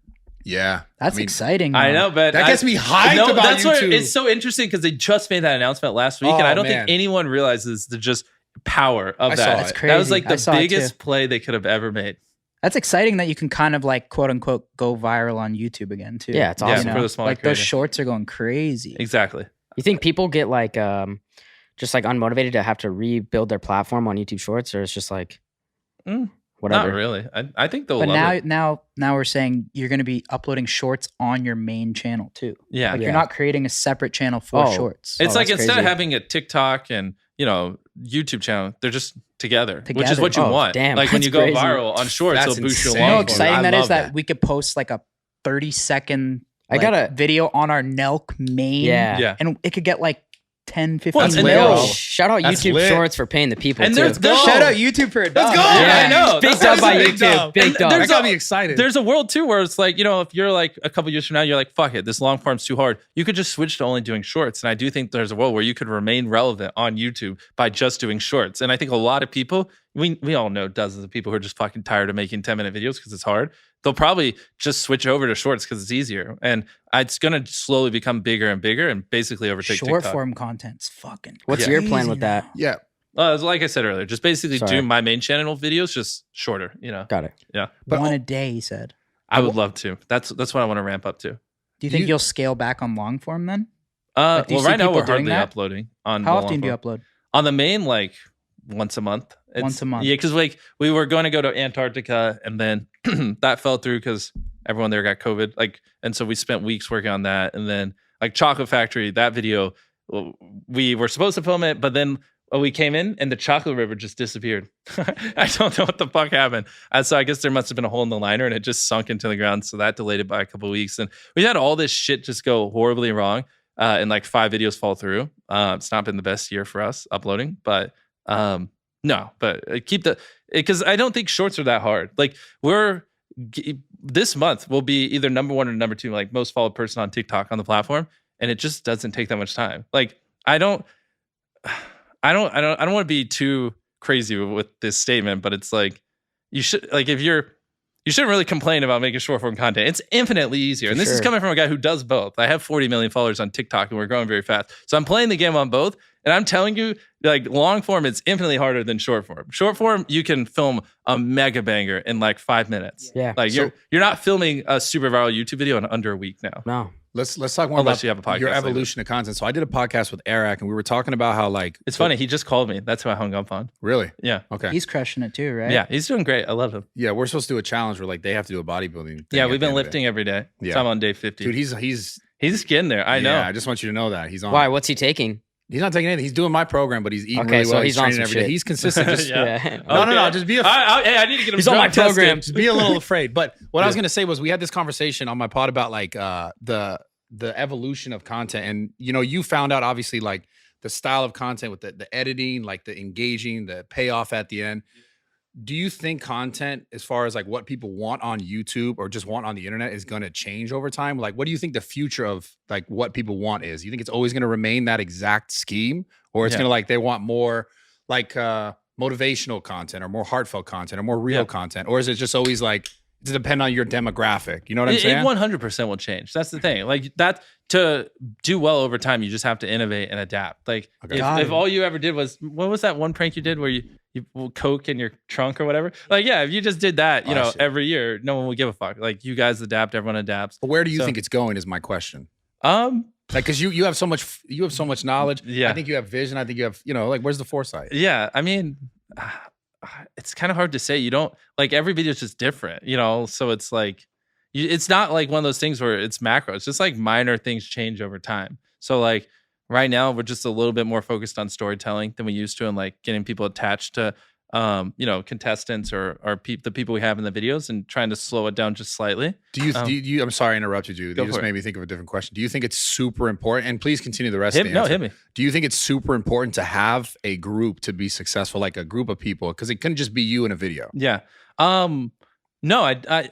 Yeah, that's exciting. I know, but that gets me hyped about that's YouTube. What, it's so interesting because they just made that announcement last week, and I don't think anyone realizes the just power of that. That's crazy. That was like the biggest play they could have ever made. That's exciting that you can kind of like quote unquote go viral on YouTube again too. Yeah, it's awesome. For the smaller like those shorts are going crazy. Exactly. You think people get like just like unmotivated to have to rebuild their platform on YouTube Shorts, or it's just like whatever? Not really. I think they'll. But love it. now we're saying you're going to be uploading shorts on your main channel too. Yeah, like you're not creating a separate channel for shorts. It's like instead of having a TikTok and YouTube channel, they're just together, which is what you want. Damn, like when you go viral on Shorts, it'll boost your long. You know how exciting that is that we could post like a 30-second video on our Nelk main. Yeah. And it could get like 10, 15 Shout out YouTube Shorts for paying the people. And too. Shout out YouTube for it. Let's go. Yeah. I know. Big dub by YouTube. Big dub. I gotta be excited. There's a world too where it's like, if you're like a couple years from now, you're like, fuck it, this long form's too hard. You could just switch to only doing shorts. And I do think there's a world where you could remain relevant on YouTube by just doing shorts. And I think a lot of people, we all know dozens of people who are just fucking tired of making 10-minute videos because it's hard. They'll probably just switch over to shorts because it's easier. And it's going to slowly become bigger and bigger and basically overtake TikTok. Short form content's fucking What's your plan with that? Yeah. Like I said earlier, just basically do my main channel videos just shorter, Got it. Yeah. But one a day, he said. I would love to. That's what I want to ramp up to. Do you think you'll scale back on long form then? Well, right now we're hardly uploading on. How often do you upload? On the main, like once a month. Once a month. Yeah, because like we were going to go to Antarctica and then that fell through because everyone there got COVID. And so we spent weeks working on that. And then like Chocolate Factory, that video, we were supposed to film it, but then we came in and the chocolate river just disappeared. I don't know what the fuck happened. So I guess there must have been a hole in the liner and it just sunk into the ground. So that delayed it by a couple of weeks. And we had all this shit just go horribly wrong and like 5 videos fall through. It's not been the best year for us uploading, but no, but because I don't think shorts are that hard. Like this month will be either number 1 or number 2, like most followed person on TikTok on the platform. And it just doesn't take that much time. Like I don't want to be too crazy with this statement, but it's like you should you shouldn't really complain about making short form content. It's infinitely easier. And this is coming from a guy who does both. I have 40 million followers on TikTok and we're growing very fast. So I'm playing the game on both. And I'm telling you, like long form, it's infinitely harder than short form. Short form, you can film a mega banger in like 5 minutes. Yeah. Like you're not filming a super viral YouTube video in under a week now. No. Let's talk more Unless about you have a podcast your evolution of content. So I did a podcast with Eric and we were talking about how like it's funny. He just called me. That's who I hung up on. Really? Yeah. Okay. He's crushing it too, right? Yeah, he's doing great. I love him. Yeah, we're supposed to do a challenge where like they have to do a bodybuilding thing. Yeah, we've been lifting every day. Yeah. So I'm on day 50. Dude, he's getting there. I know. Yeah, I just want you to know that he's on. Why? What's he taking? He's not taking anything. He's doing my program, but he's eating Okay, really so well. he's on training some every day. shit. He's consistent. Just, Yeah. No. Just be hey, I need to get him He's on my drug tested. program. just be a little afraid. But what I was gonna say was we had this conversation on my pod about like the evolution of content, and you found out obviously like the style of content with the editing, like the engaging, the payoff at the end. Do you think content, as far as like what people want on YouTube or just want on the internet, is going to change over time? Like, what do you think the future of like what people want is? You think it's always going to remain that exact scheme, or it's going to like they want more like motivational content or more heartfelt content or more real content, or is it just always like to depend on your demographic. You know what I'm saying? It 100% will change. That's the thing. Like that, to do well over time, you just have to innovate and adapt. Like if all you ever did was, what was that one prank you did where you Coke in your trunk or whatever? Like, yeah, if you just did that, you know, every year, no one would give a fuck. Like you guys adapt, everyone adapts. But where do you think it's going is my question. Like, cause you have so much knowledge. Yeah. I think you have vision. I think you have, you know, like, where's the foresight? Yeah. I mean, it's kind of hard to say. You don't, like, every video is just different, you know? So it's like, it's not like one of those things where it's macro. It's just like minor things change over time. So like right now we're just a little bit more focused on storytelling than we used to, and like getting people attached to, you know, contestants or the people we have in the videos, and trying to slow it down just slightly. Do you I'm sorry I interrupted you. You just made me think of a different question. Do you think it's super important, and please continue the rest of the answer. No, hit me. Do you think it's super important to have a group to be successful, like a group of people? Because it couldn't just be you in a video. Yeah. No, I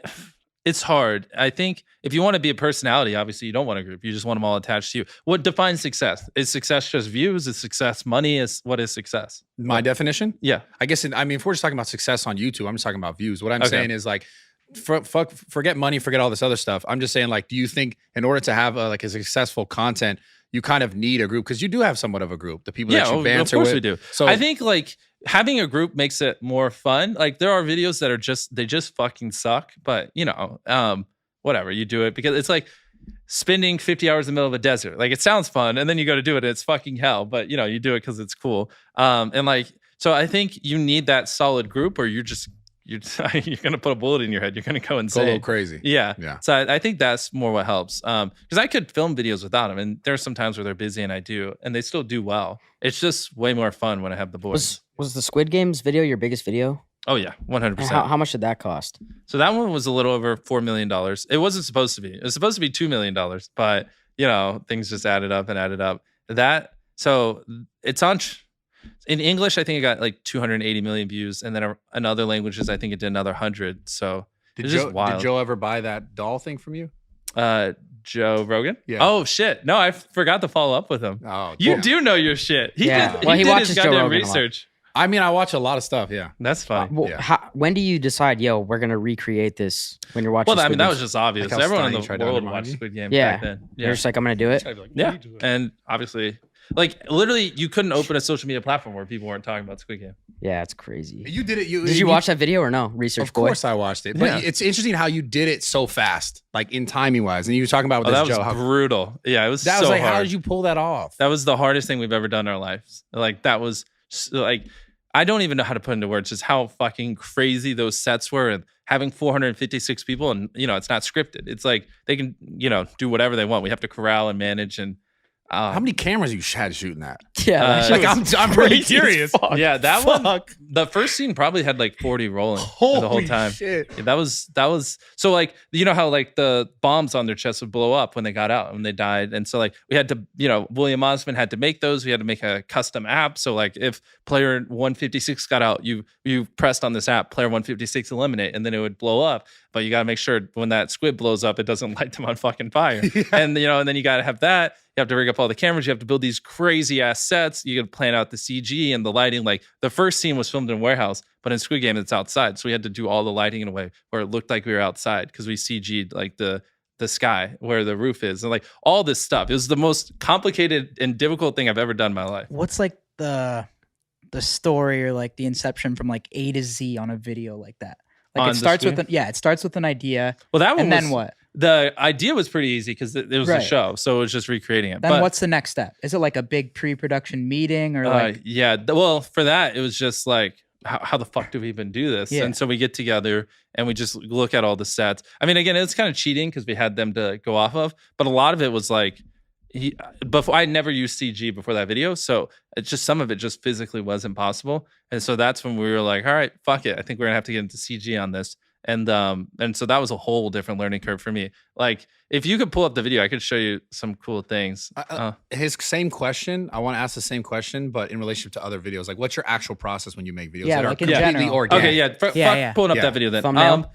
it's hard. I think if you want to be a personality, obviously you don't want a group. You just want them all attached to you. What defines success? Is success just views? Is success money? What is success? My definition? Yeah. I guess, I mean, if we're just talking about success on YouTube, I'm just talking about views. What I'm saying is like, forget money, forget all this other stuff. I'm just saying, like, do you think in order to have like a successful content, you kind of need a group? Because you do have somewhat of a group, the people that you banter with. Of course we do. So I think like having a group makes it more fun. Like there are videos that are they just fucking suck, but you know, whatever, you do it because it's like spending 50 hours in the middle of a desert. Like it sounds fun, and then you go to do it and it's fucking hell, but you know, you do it because it's cool. And like, so I think you need that solid group, or you're gonna put a bullet in your head. You're gonna go insane. Go a little crazy. Yeah. So I think that's more what helps. Because I could film videos without them, and there's some times where they're busy and I do, and they still do well. It's just way more fun when I have the boys. Was the Squid Games video your biggest video? Oh yeah, 100%. How much did that cost? So that one was a little over $4 million. It wasn't supposed to be. It was supposed to be $2 million, but you know, things just added up and added up. So it's on. In English, I think it got like 280 million views, and then in other languages, I think it did another 100. So did Joe ever buy that doll thing from you? Joe Rogan? Yeah. Oh shit! No, I forgot to follow up with him. Oh, you do know your shit. He did watches his Joe goddamn Rogan research. I mean, I watch a lot of stuff. Yeah, that's fine. When do you decide, we're gonna recreate this? When you're watching? Well, I mean, Squid that Games? was just obvious. Like everyone in the world watched Squid Game back then. Yeah. You're just like, I'm gonna do it. Yeah, and obviously. Like literally, you couldn't open a social media platform where people weren't talking about Squid Game. Yeah, it's crazy. You did it. Did you watch that video or no? Research Of course, I watched it. But it's interesting how you did it so fast, like in timing wise. And you were talking about with this Joe. That was brutal. Yeah, it was. That was like, hard. How did you pull that off? That was the hardest thing we've ever done in our lives. Like that was like, I don't even know how to put into words just how fucking crazy those sets were, and having 456 people, and you know, it's not scripted. It's like they can, you know, do whatever they want. We have to corral and manage and. How many cameras you had shooting that? Yeah, like I'm pretty curious. Yeah, that one. The first scene probably had like 40 rolling the whole time. Shit. Yeah, that was so like, you know how like the bombs on their chests would blow up when they got out, when they died, and so like we had to, you know, William Osman had to make those. We had to make a custom app. So like if player 156 got out, you pressed on this app, player 156 eliminate, and then it would blow up. But you got to make sure when that squid blows up, it doesn't light them on fucking fire. Yeah. And you know, and then you got to have that. You have to rig up all the cameras. You have to build these crazy ass sets. You got to plan out the CG and the lighting. Like the first scene was filmed in a warehouse, but in Squid Game it's outside. So we had to do all the lighting in a way where it looked like we were outside because we CG'd like the sky where the roof is, and like all this stuff. It was the most complicated and difficult thing I've ever done in my life. What's like the story or like the inception from like A to Z on a video like that? Like it starts with an idea. Well, that one. And then what? The idea was pretty easy because it was a show, so it was just recreating it. Then what's the next step? Is it like a big pre-production meeting or like? Yeah, well, for that it was just like, how the fuck do we even do this? Yeah. And so we get together and we just look at all the sets. I mean, again, it's kind of cheating because we had them to go off of, but a lot of it was like, before I never used CG before that video, so it's just some of it just physically wasn't possible, and so that's when we were like, all right, fuck it, I think we're gonna have to get into CG on this, and so that was a whole different learning curve for me. Like if you could pull up the video, I could show you some cool things. His same question, I want to ask the same question, but in relationship to other videos, like what's your actual process when you make videos that like are in completely general. organic? Okay, fuck pulling up that video then. Thumbnail.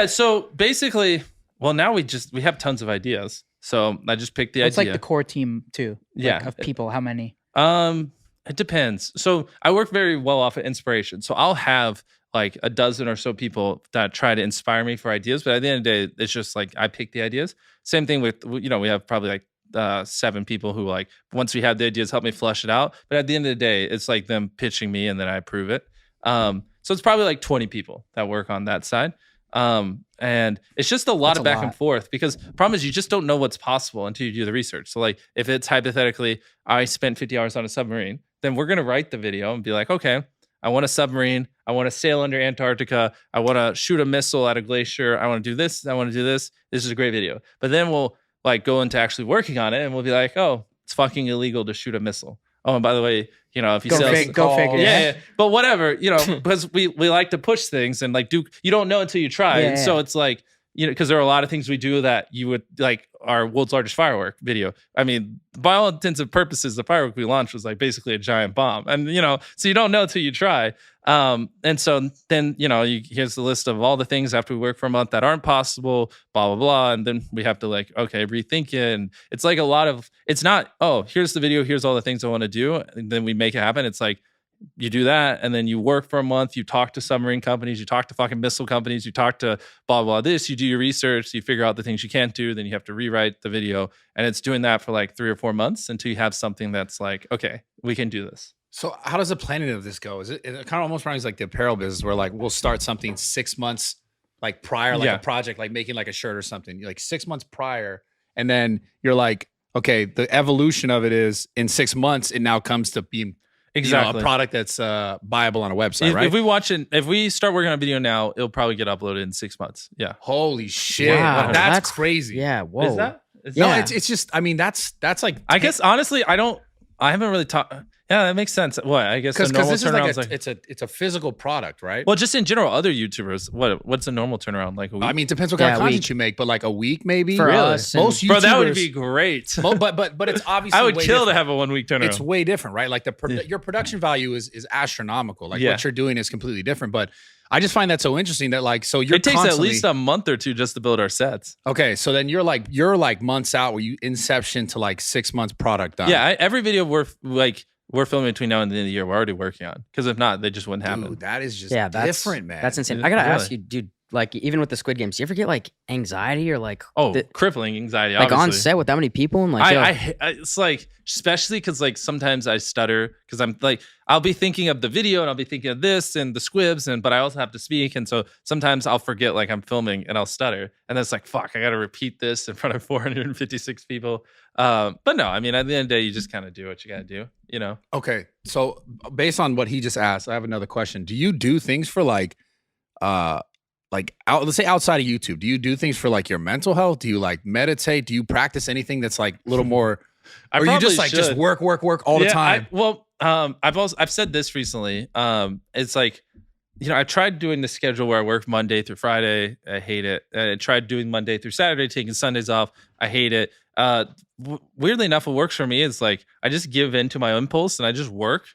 So basically, well, now we have tons of ideas. So I just picked the idea. It's like the core team too. Yeah. Of people. How many? It depends. So I work very well off of inspiration. So I'll have like a dozen or so people that try to inspire me for ideas. But at the end of the day, it's just like I pick the ideas. Same thing with, we have probably like 7 people who like, once we have the ideas, help me flush it out. But at the end of the day, it's like them pitching me and then I approve it. So it's probably like 20 people that work on that side. And it's just a lot of back and forth, because the problem is you just don't know what's possible until you do the research. So like if it's hypothetically, I spent 50 hours on a submarine, then we're going to write the video and be like, okay, I want a submarine. I want to sail under Antarctica. I want to shoot a missile at a glacier. I want to do this. I want to do this. This is a great video. But then we'll like go into actually working on it and we'll be like, oh, it's fucking illegal to shoot a missile. Oh, and by the way, if you go figure. Yeah. But whatever, because we like to push things and like you don't know until you try. And so it's like, because there are a lot of things we do that you would like our world's largest firework video. I mean, by all intents and purposes, the firework we launched was like basically a giant bomb. And, so you don't know until you try. And so then, here's the list of all the things after we work for a month that aren't possible, blah, blah, blah. And then we have to like, okay, rethink it. And it's like it's not, oh, here's the video, here's all the things I want to do. And then we make it happen. It's like, you do that, and then you work for a month, you talk to submarine companies, you talk to fucking missile companies, you talk to blah, blah, this, you do your research, you figure out the things you can't do, then you have to rewrite the video. And it's doing that for like 3 or 4 months until you have something that's like, okay, we can do this. So how does the planning of this go? It kind of almost reminds like the apparel business where like we'll start something 6 months like prior, like a project, like making like a shirt or something, like 6 months prior. And then you're like, okay, the evolution of it is in 6 months, it now comes to being a product that's buyable on a website, right? If we start working on a video now, it'll probably get uploaded in 6 months. Yeah. Holy shit. Wow, that's crazy. Yeah. Whoa. Is that? No, it's just, I mean, that's like, I guess honestly, I haven't really talked. Yeah, that makes sense. What? I guess because this is like it's a physical product, right? Well, just in general, other YouTubers, what's a normal turnaround like a week? I mean, it depends what kind of content you make, but like a week maybe for us. Most YouTubers, bro, that would be great. But it's obviously I would kill to have a 1 week turnaround. It's way different, right? Like your production value is astronomical. Like what you're doing is completely different. But I just find that so interesting that like it takes at least a month or 2 just to build our sets. Okay, so then you're like months out where you inception to like 6 months product done. Yeah, every video we're filming between now and the end of the year. We're already working on, because if not, they just wouldn't happen. Dude, that is just different, man. That's insane. I gotta ask you, dude. Like even with the Squid Games, do you ever get like anxiety or like crippling anxiety? Like obviously. on set with that many people and like it's like, especially because like sometimes I stutter because I'm like I'll be thinking of the video and I'll be thinking of this and the squibs but I also have to speak, and so sometimes I'll forget like I'm filming and I'll stutter, and then it's like fuck, I got to repeat this in front of 456 people. But no, I mean at the end of the day, you just kind of do what you got to do, Okay, so based on what he just asked, I have another question. Do you do things for like let's say outside of YouTube, do you do things for like your mental health? Do you like meditate? Do you practice anything that's like a little more, or you just like just work all the time? I've said this recently. It's like, I tried doing the schedule where I work Monday through Friday. I hate it. I tried doing Monday through Saturday, taking Sundays off. I hate it. Weirdly enough, what works for me is like, I just give in to my impulse and I just work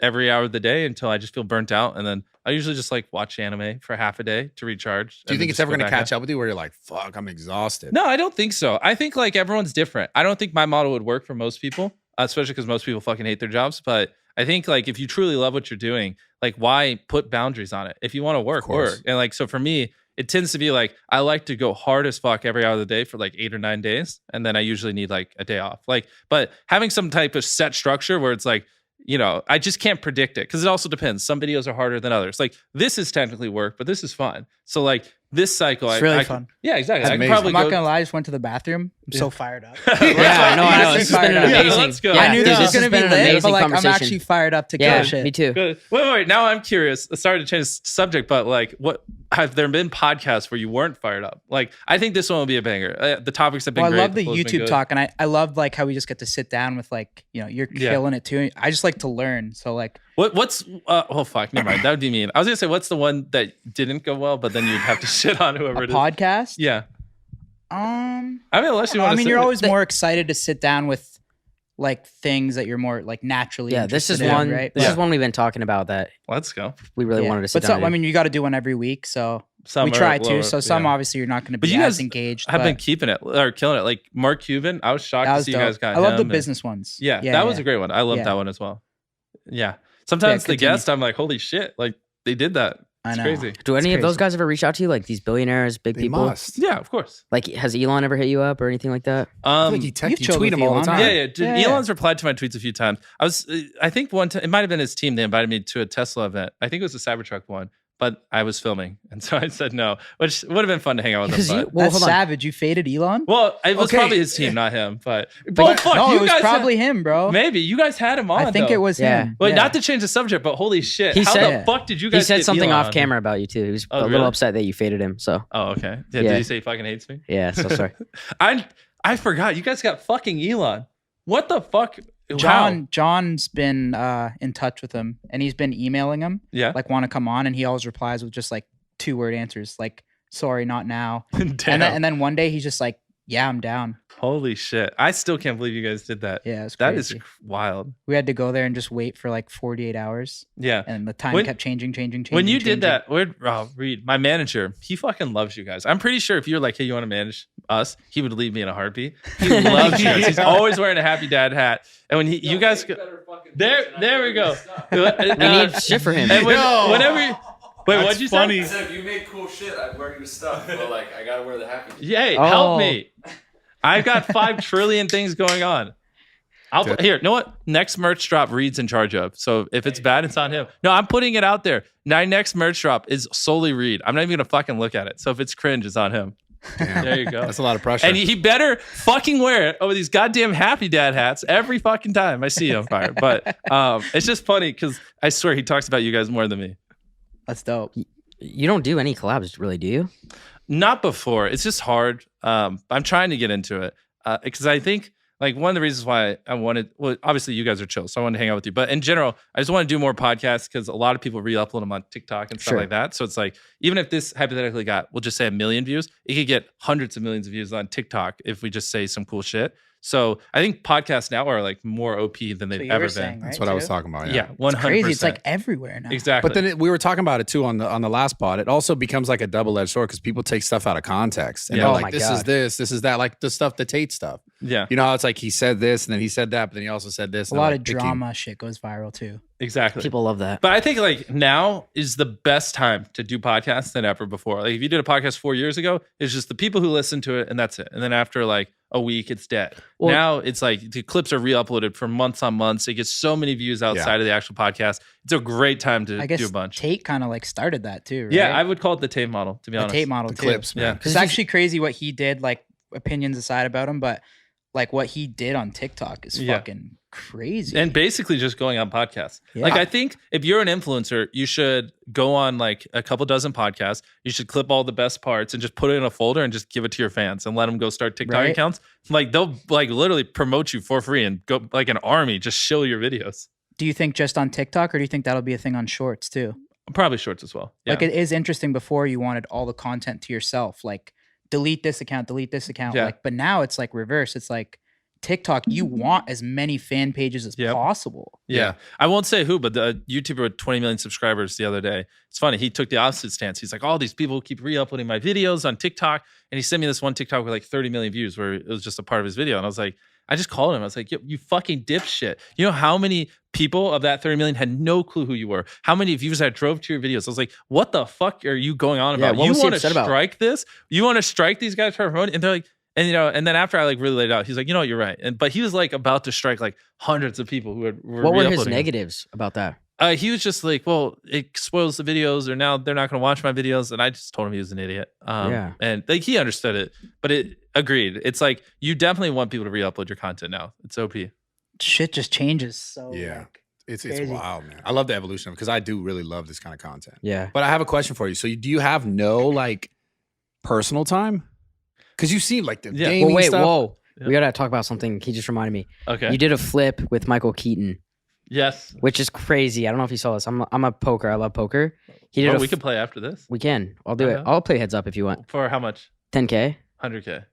every hour of the day until I just feel burnt out. And then I usually just like watch anime for half a day to recharge. Do you think it's ever going to catch up with you where you're like, fuck, I'm exhausted? No, I don't think so. I think like everyone's different. I don't think my model would work for most people, especially because most people fucking hate their jobs. But I think like if you truly love what you're doing, like why put boundaries on it? If you want to work. And like, so for me, it tends to be like, I like to go hard as fuck every hour of the day for like 8 or 9 days. And then I usually need like a day off. Like, but having some type of set structure where it's like, I just can't predict it because it also depends. Some videos are harder than others. Like this is technically work, but this is fun. So like this cycle, it's really fun. Yeah, exactly. I'm not gonna lie, I just went to the bathroom. I'm so fired up. I know. This has been an amazing. Let's go. I knew this was gonna be lit, but like I'm actually fired up to kill shit. Me too. Good. Wait. Now I'm curious. Sorry to change the subject, but like, what have there been podcasts where you weren't fired up? Like, I think this one will be a banger. The topics have been great. I love the YouTube talk, and I love like how we just get to sit down with like you're killing it too. I just like to learn. So like, what's oh fuck, never mind. That would be mean. I was gonna say what's the one that didn't go well, but then you'd have to shit on whoever it is. Podcast? Yeah. I mean, unless you want. I mean, you're always more excited to sit down with like things that you're more like naturally. Yeah, this is one. Right? This is one we've been talking about that. Let's go. We really wanted to sit down. I mean, you got to do one every week, so some we try to. So some obviously you're not going to be as engaged. Have been keeping it or killing it. Like Mark Cuban, I was shocked to see you guys got. I love the business ones. Yeah, that was a great one. I love that one as well. Yeah. Sometimes the guest, I'm like, holy shit, like they did that. I know. crazy. Do any of those crazy. guys ever reach out to you? Like these billionaires, big They people? must. Yeah, of course. Like, has Elon ever hit you up or anything like that? I think you you've chilled tweet with him all the Elon, time. Yeah. Yeah. Elon's replied to my tweets a few times. I think one time, it might have been his team. They invited me to a Tesla event. I think it was a Cybertruck one, but I was filming. And so I said no, which would have been fun to hang out with him. But, That's hold on. savage. You faded Elon? well, it was Okay. probably his team, not him. But fuck, no, you it was guys probably him, bro. maybe you guys had him on. I think though. it was Yeah. him. Well, Yeah. not to change the subject, but holy shit. He How said- the fuck did you He guys said get something Elon off on? camera about you too. He was Oh, a really? little upset that you faded him. So Oh, okay. Yeah, Yeah. did he say he fucking hates me? yeah, so sorry. I forgot. You guys got fucking Elon. What the fuck? John's been in touch with him, and he's been emailing him. Yeah. Like, want to come on, and he always replies with just like 2-word answers, like "sorry, not now." Damn. And then one day he's just like, "Yeah, I'm down." Holy shit. I still can't believe you guys did that. Yeah, it's That crazy. is wild. We had to go there and just wait for like 48 hours, Yeah. and the time When- kept changing. When you did that, Reed, my manager, he fucking loves you guys. I'm pretty sure if you're like, hey, you want to manage us, he would leave me in a heartbeat. He loves you guys. He's always wearing a happy dad hat. And when you guys go, there we go. We need shit for him. And whenever wait, That's what'd you funny. say? If you make cool shit, I'd wear your stuff. But like, I gotta wear the happy. Yay, Oh. help me. I've got 5 trillion things going on. Here, you know what? Next merch drop, Reed's in charge of. So if it's bad, it's on him. No, I'm putting it out there. My next merch drop is solely Reed. I'm not even gonna fucking look at it. So if it's cringe, it's on him. Damn. There you go. That's a lot of pressure. And he better fucking wear it over these goddamn happy dad hats every fucking time I see him fire. But it's just funny because I swear he talks about you guys more than me. That's dope. You don't do any collabs, really, do you? Not before. It's just hard. I'm trying to get into it because I think like one of the reasons why I wanted, well, obviously you guys are chill, so I wanted to hang out with you. But in general, I just want to do more podcasts because a lot of people re-upload them on TikTok and stuff Sure. like that. So it's like, even if this hypothetically got, we'll just say 1 million views, it could get hundreds of millions of views on TikTok if we just say some cool shit. So I think podcasts now are like more OP than they've What you ever were been. saying, right? That's what I was too? talking about. Yeah, 100%. Crazy. It's like everywhere now. Exactly. But then we were talking about it too on the last pod. It also becomes like a double-edged sword because people take stuff out of context and Yeah. they're Oh like, my "This is God. this is that," like the stuff, the Tate stuff. yeah, You know how it's like he said this and then he said that, but then he also said this. A and lot they're, of like, picking. drama shit goes viral too. exactly. People love that. But I think like now is the best time to do podcasts than ever before. Like if you did a podcast 4 years ago, it's just the people who listen to it and that's it. And then after like a week, it's dead. Well- now it's like the clips are re-uploaded for months on months. It gets so many views outside of the actual podcast. It's a great time to I guess do a bunch. Tate kind of like started that too, right? Yeah, I would call it the Tate model, to be the honest. Tate model The too. clips, Yeah. man. It's actually crazy what he did. Like opinions aside about him, but like what he did on TikTok is Yeah. fucking crazy. And basically just going on podcasts. Yeah. Like I think if you're an influencer, you should go on like a couple dozen podcasts. You should clip all the best parts and just put it in a folder and just give it to your fans and let them go start TikTok Right. accounts. Like they'll like literally promote you for free and go like an army, just shill your videos. Do you think just on TikTok, or do you think that'll be a thing on Shorts too? Probably shorts as well. Yeah. Like it is interesting. Before you wanted all the content to yourself, like delete this account, Yeah. like. But now it's like reverse. It's like TikTok. You want as many fan pages as Yep. possible. Yeah. I won't say who, but the YouTuber with 20 million subscribers the other day. It's funny. He took the opposite stance. He's like, all these people keep re-uploading my videos on TikTok. And he sent me this one TikTok with like 30 million views where it was just a part of his video. And I was like, I just called him. I was like, you fucking dipshit. You know how many people of that 30 million had no clue who you were? How many views that drove to your videos? I was like, what the fuck are you going on Yeah, about? what You was he want to upset about? strike this? You want to strike these guys for promoting? And they're like, and you know, and then after I like really laid it out, he's like, you know what, you're right. And but he was like about to strike like hundreds of people who were What were his re-uploading him. negatives about that? He was just like, well, it spoils the videos, or now they're not going to watch my videos. And I just told him he was an idiot. Yeah. And like he understood it, but it agreed. It's like you definitely want people to re-upload your content now. It's OP. Shit just changes. So Yeah. like, It's crazy. wild, man. I love the evolution of it because I do really love this kind of content. Yeah. But I have a question for you. So do you have no like personal time? Because you seem like the Yeah. gaming Well, wait, stuff. whoa. Yeah. We gotta talk about something. He just reminded me. Okay. You did a flip with Michael Keaton, Yes. which is crazy. I don't know if you saw this. I'm a poker. I love poker. He did Oh, a we can play after this. We can. I'll do it. Okay. I'll play heads up if you want. For how much? 10K. 100K.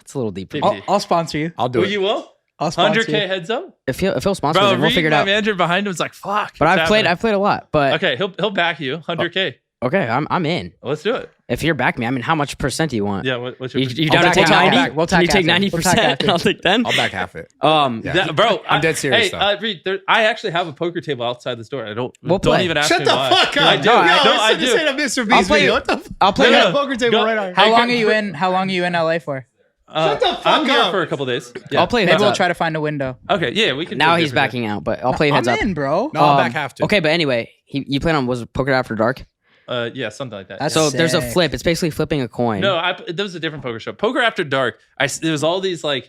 It's a little deep. for me. 50. I'll sponsor you. I'll do Oh, it. you will? I'll sponsor 100K you. heads up? If he'll sponsor Bro, it, we'll Reed, figure it my out. manager behind him was like, fuck. But what's I've played happening? a lot. But Okay, he'll back you. 100K. okay, I'm in. Let's do it. If you're back me, I mean, how much percent do you want? Yeah, what's your You down to take 90? We'll Can you take half it. 90%? I'll take 10. I'll back half it. Bro, I'm dead serious. Hey, Reed, I actually have a poker table outside this door. Don't play. even ask Shut me the why. fuck up. I do. I do. This ain't a Mr. Beast video. What the fuck? I'll play. No, Poker table right on. How long are you in? How long are you in LA for? Shut the fuck I'm here for a couple days. Yeah. I'll play Maybe heads we'll up. try to find a window. Okay, yeah, we can. Now do he's different backing out, but I'll play heads I'm up. in, bro. No, I'll back half to. Okay, but anyway, you plan on, was it Poker After Dark? Yeah, something like that. That's So there's a sick. flip. It's basically flipping a coin. No, there was a different poker show. Poker After Dark. There was all these like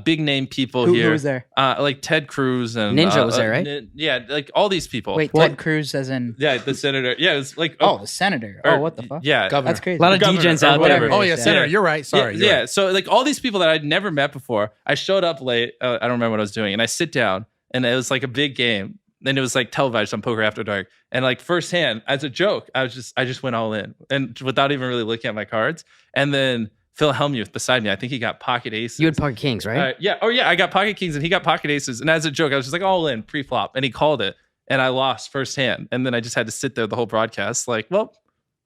big name people Who here. was there? Like Ted Cruz and Ninja was there, right? Yeah, like all these people. Wait, Ted Cruz as in? Yeah, the senator. Yeah, it was like Oh, the senator. or- Oh, what the fuck? Yeah, Governor. That's crazy. A lot of Governor DJs or out whatever. there. Oh yeah, Senator. Yeah. You're right. Sorry. Yeah, you're right. so like all these people that I'd never met before, I showed up late. I don't remember what I was doing, and I sit down, and it was like a big game. Then it was like televised on Poker After Dark, and like firsthand, as a joke, I just went all in, and without even really looking at my cards. And then Phil Hellmuth beside me, I think he got pocket aces. You had Pocket Kings, right? Yeah. Oh yeah, I got pocket kings, and he got pocket aces. And as a joke, I was just like all in pre-flop, and he called it, and I lost firsthand. And then I just had to sit there the whole broadcast, like, well,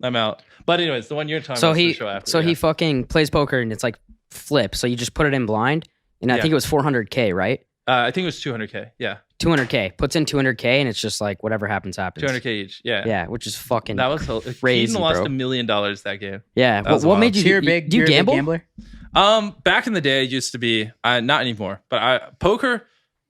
I'm out. But anyways, the one you're talking So about. he, The show after, so yeah. he fucking plays poker and it's like flip. So you just put it in blind, and I Yeah. think it was 400K, right? I think it was 200K. Yeah, 200K. Puts in 200K, and it's just like whatever happens, happens. 200K each. Yeah. Yeah, which is fucking That was crazy, Keaton lost bro. $1 million that game. Yeah. That was What wild. made you? So you're a big. Do you you're a big gamble? gambler? Back in the day, I used to be. Not anymore. But poker.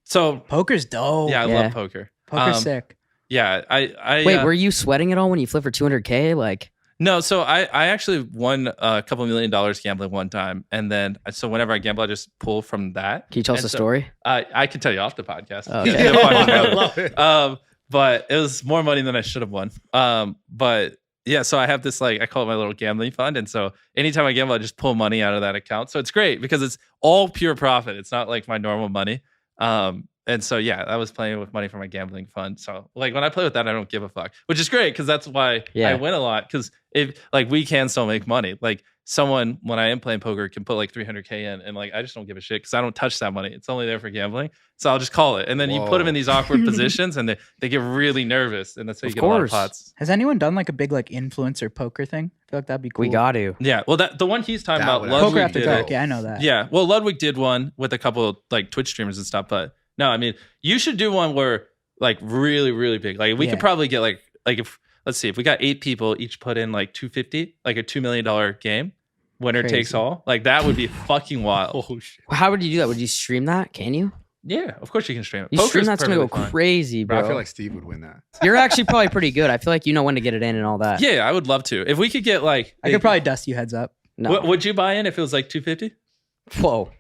So Poker's dope. yeah, I Yeah. love poker. Poker's sick. Yeah, I Wait, were you sweating at all when you flip for 200K? Like, No, so I actually won a couple $1 million gambling one time, and then so whenever I gamble, I just pull from that. can you tell us And the so- story? I can tell you off the podcast. Oh, okay. You'll fucking know. I love it. But it was more money than I should have won. But yeah, so I have this like I call it my little gambling fund, and so anytime I gamble, I just pull money out of that account. So it's great because it's all pure profit. It's not like my normal money. And so yeah, I was playing with money from my gambling fund. So like when I play with that, I don't give a fuck, which is great because that's why Yeah. I win a lot. Because if like we can still make money. Like someone when I am playing poker can put like 300K in, and like I just don't give a shit because I don't touch that money. It's only there for gambling. So I'll just call it, and then you put them in these awkward positions, and they get really nervous, and that's how you Of get a lot of course. pots. Has anyone done like a big like influencer poker thing? I feel like that'd be cool. We got to. Yeah, well, the one he's talking That about, would Ludwig Poker After did Dark. it. Yeah, I know that. Yeah, well, Ludwig did one with a couple of like Twitch streamers and stuff, but no, I mean, you should do one where like really, really big. Like we could Yeah. probably get like if let's see, if we got 8 people each put in like 250, like a $2 million game, winner takes Crazy. all. Like that would be fucking wild. Oh shit. How would you do that? Would you stream that? Can you? Yeah, of course you can stream it. You stream Poker's that's gonna go perfectly fine. crazy, Bro, bro. I feel like Steve would win that. You're actually probably pretty good. I feel like you know when to get it in and all that. Yeah, I would love to. If we could get like, I could probably dust you heads up. No. Would you buy in if it was like 250? Whoa.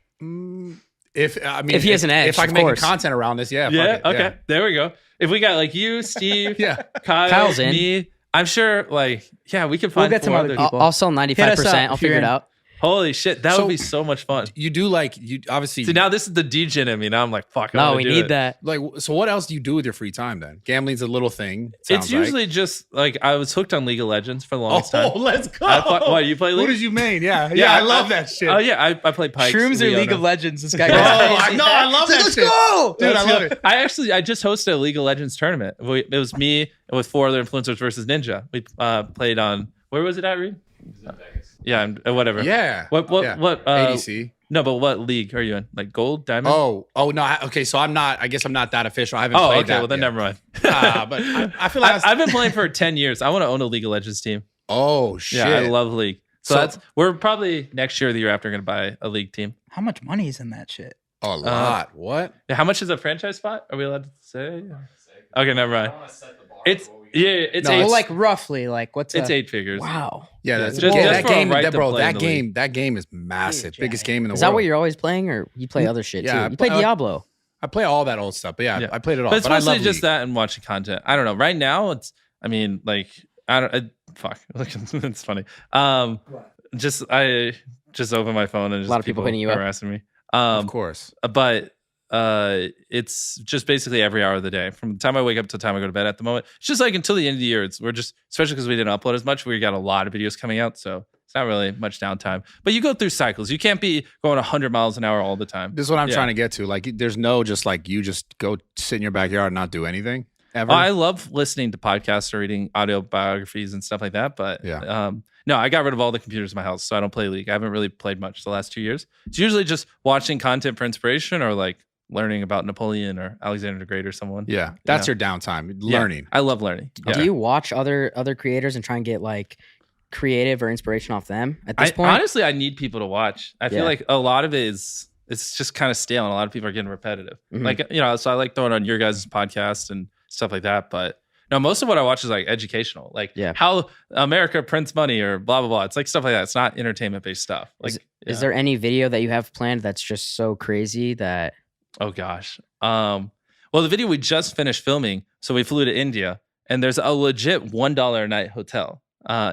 If I mean, If he has an edge, if I can of make course. content around this, yeah. Yeah. Fuck it, Okay. There we go. If we got like you, Steve, Yeah. Kyle's in. me, I'm sure. Like, yeah, we could We'll find get some 4 other other people. I'll sell Hit us 95%. up I'll if you're figure it in. out. Holy shit, that So- would be so much fun. You do like you obviously. See, now this is the DJ in me. Now I'm like, fuck. I No, wanna we do need it. that. like, so what else do you do with your free time then? Gambling's a little thing. It's sounds like. usually just like I was hooked on League of Legends for the longest time. let's go. What, you play League? What did you mean? Yeah, I love that shit. Oh yeah, I played Pikes. Shrooms or Leona. League of Legends? This guy. Oh, goes I crazy. know. I love that Let's shit. go, Dude, I love it. I just hosted a League of Legends tournament. It was me with 4 other influencers versus Ninja. We played on where was it at, Reed? Yeah, whatever. Yeah. What Yeah. ADC? No, but what league are you in? Like gold, diamond? Oh no. Okay, so I'm not. I guess I'm not that official. I haven't Oh, played okay. that. Well, then yet. never mind. But I feel like I've been playing for 10 years. I want to own a League of Legends team. oh shit. Yeah, I love League. So, So- we're probably next year or the year after going to buy a League team. How much money is in that shit? a lot. What? Yeah, how much is a franchise spot? Are we allowed to say? Okay, never mind. It's it's No, eight. Well, like roughly, like what's it's a, 8 figures. Wow. Yeah, that's just- yeah, just that for a game. right That to bro, play in that the league. game is massive. Huge, Biggest yeah. game in the Is world. that what you're always playing, or you play other shit too? Yeah, You play but, Diablo. I play all that old stuff, but yeah, Yeah. I played it all. But it's I mostly love just League. that and watching content. I don't know. Right now, it's. I mean, like I don't. Fuck. Look, it's funny. I just open my phone and just A lot of people hitting you up. harassing me. Of course. But it's just basically every hour of the day from the time I wake up to the time I go to bed at the moment. It's just like until the end of the year. We're just, especially because we didn't upload as much, we got a lot of videos coming out. So it's not really much downtime, but you go through cycles. You can't be going 100 miles an hour all the time. This is what I'm Yeah. trying to get to. Like, there's no just like you just go sit in your backyard and not do anything. ever? I love listening to podcasts or reading audio biographies and stuff like that. But no, I got rid of all the computers in my house, so I don't play League. I haven't really played much the last 2 years. It's usually just watching content for inspiration or like learning about Napoleon or Alexander the Great or someone. Yeah, that's your downtime. Learning. I love learning. Yeah. Do you watch other creators and try and get like creative or inspiration off them at this point? Honestly, I need people to watch. I feel like a lot of it is, it's just kind of stale and a lot of people are getting repetitive. Like, so I like throwing on your guys' podcast and stuff like that. But no, most of what I watch is like educational, like how America prints money or blah, blah, blah. It's like stuff like that. It's not entertainment based stuff. Like, is there any video that you have planned that's just so crazy that... Oh gosh. Well, the video we just finished filming, so we flew to India and there's a legit $1 a night hotel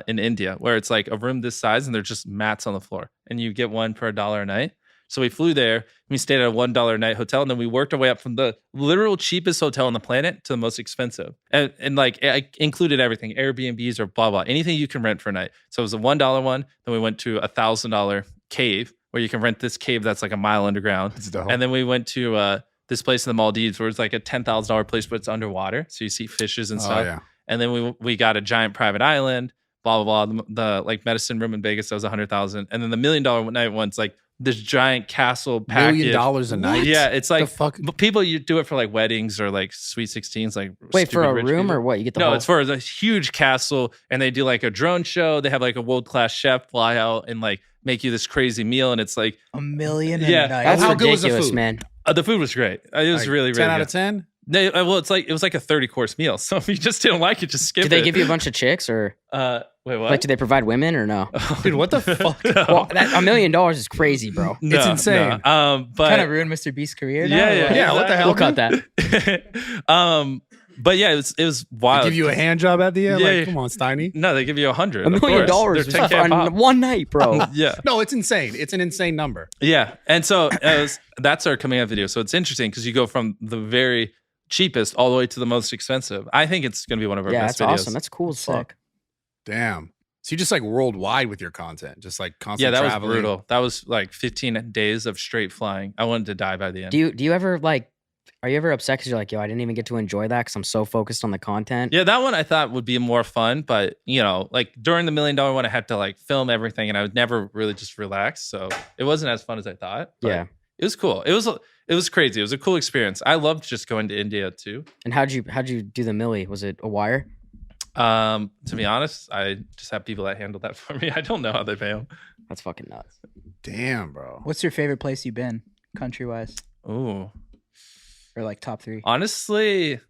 in India where it's like a room this size and there's just mats on the floor and you get one per $1 a night. So we flew there, and we stayed at a $1 a night hotel, and then we worked our way up from the literal cheapest hotel on the planet to the most expensive. And like it included everything, Airbnbs or blah, blah, anything you can rent for a night. So it was a $1 one. Then we went to a $1,000 cave where you can rent this cave that's like a mile underground. And then we went to this place in the Maldives where it's like a $10,000 place, but it's underwater. So you see fishes and stuff. Yeah. And then we got a giant private island, blah, blah, blah. The like medicine room in Vegas, that was $100,000. And then the $1 million night one's like this giant castle package. $1 million a night? Yeah, it's like people, you do it for like weddings or like sweet 16s. Like, wait, for a room or what? You get the whole... it's for a huge castle, and they do like a drone show. They have like a world-class chef fly out and like make you this crazy meal, and it's like $1 million a night. That's how ridiculous, good was the food? Man. The food was great. It was like really, really 10 out good. of 10? No, well, it was like a 30-course meal. So if you just didn't like it, just skip it. Did they give you a bunch of chicks or? Wait, what? Like, do they provide women or no? Dude, what the fuck? Well, $1 million is crazy, bro. No, it's insane. No. But kind of ruined Mr. Beast's career. Now, yeah. What the hell? We'll cut that. But yeah, it was wild. They give you a hand job at the end? Yeah, like, come on, Steiny. No, they give you $100. $1 million for one night, bro. Yeah. No, it's insane. It's an insane number. Yeah. And so that's our coming out video. So it's interesting because you go from the very cheapest all the way to the most expensive. I think it's going to be one of our best videos. Yeah, that's awesome. That's cool as fuck. Damn. So you just like worldwide with your content, just like constantly traveling. That was brutal. That was like 15 days of straight flying. I wanted to die by the end. Do you ever like, are you ever upset because you're like, yo, I didn't even get to enjoy that because I'm so focused on the content? Yeah, that one I thought would be more fun, but you know, like during the $1 million one, I had to like film everything, and I would never really just relax, so it wasn't as fun as I thought. Yeah, it was cool. It was crazy. It was a cool experience. I loved just going to India too. And how'd you do the milli? Was it a wire? To be honest, I just have people that handle that for me. I don't know how they pay them. That's fucking nuts. Damn, bro. What's your favorite place you've been, country wise? Ooh. Or like top 3? Honestly,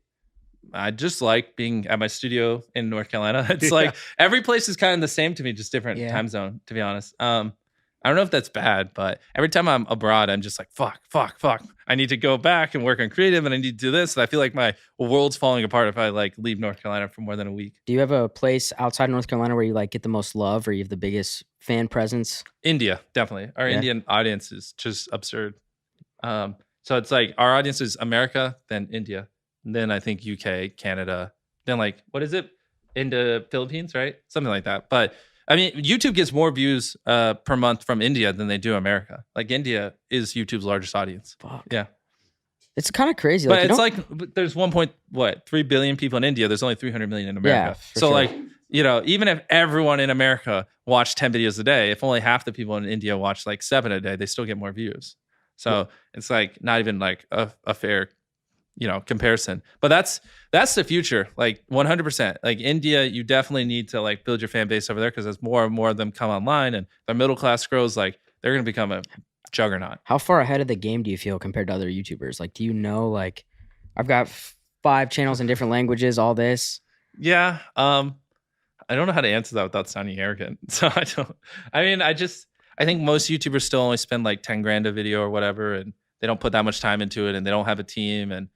I just like being at my studio in North Carolina. It's like every place is kind of the same to me, just different time zone, to be honest. I don't know if that's bad, but every time I'm abroad, I'm just like, fuck. I need to go back and work on creative, and I need to do this. And I feel like my world's falling apart if I like leave North Carolina for more than a week. Do you have a place outside North Carolina where you like get the most love or you have the biggest fan presence? India, definitely. Our Indian audience is just absurd. So it's like our audience is America, then India, and then I think UK, Canada, then like, what is it? Into Philippines, right? Something like that. But I mean, YouTube gets more views per month from India than they do America. Like India is YouTube's largest audience. Fuck. Yeah. It's kind of crazy. But it's like there's 3 billion people in India. There's only 300 million in America. Yeah, so like, you know, even if everyone in America watched 10 videos a day, if only half the people in India watch like 7 a day, they still get more views. So it's like not even like a fair, you know, comparison. But that's the future, like 100%. Like India, you definitely need to like build your fan base over there because as more and more of them come online and their middle class grows, like they're going to become a juggernaut. How far ahead of the game do you feel compared to other YouTubers? Like, do you know, like, I've got 5 channels in different languages, all this? Yeah. I don't know how to answer that without sounding arrogant. So I think most YouTubers still only spend like 10 grand a video or whatever, and they don't put that much time into it, and they don't have a team, and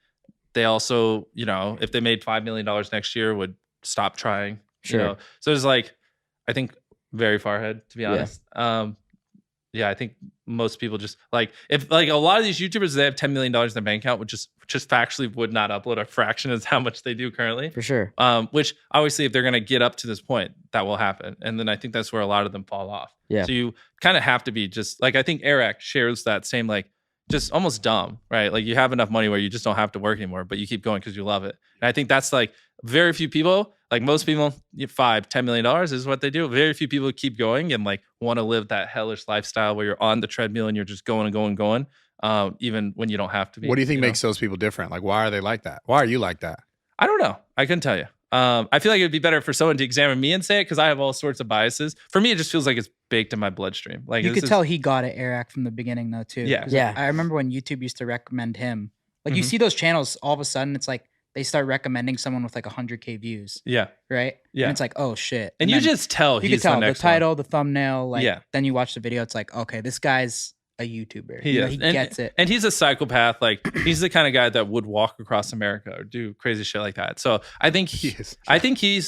they also, you know, if they made $5 million next year, would stop trying. Sure. You know? So it's like, I think very far ahead, to be honest. Yeah, I think most people just like, if like a lot of these YouTubers, they have $10 million in their bank account, which just factually would not upload a fraction of how much they do currently. For sure. Which obviously, if they're going to get up to this point, that will happen. And then I think that's where a lot of them fall off. Yeah. So you kind of have to be just like, I think Eric shares that same like just almost dumb, right? Like you have enough money where you just don't have to work anymore, but you keep going because you love it. And I think that's like very few people, like most people, $5-10 million is what they do. Very few people keep going and like want to live that hellish lifestyle where you're on the treadmill and you're just going and going and going, even when you don't have to be. What do you think makes those people different? Like, why are they like that? Why are you like that? I don't know. I couldn't tell you. I feel like it'd be better for someone to examine me and say it because I have all sorts of biases. For me, it just feels like it's baked in my bloodstream. Like you could tell he got at Eric from the beginning though too. Yeah. I remember when YouTube used to recommend him. Like you see those channels, all of a sudden it's like they start recommending someone with like 100K views. Yeah. Right? Yeah. And it's like, oh shit. And you just tell you he's could tell the the next title, one. the thumbnail, like Yeah. then you watch the video, it's like, okay, this guy's a YouTuber. He is. He gets it. And he's a psychopath. Like he's the kind of guy that would walk across America or do crazy shit like that. So I think he's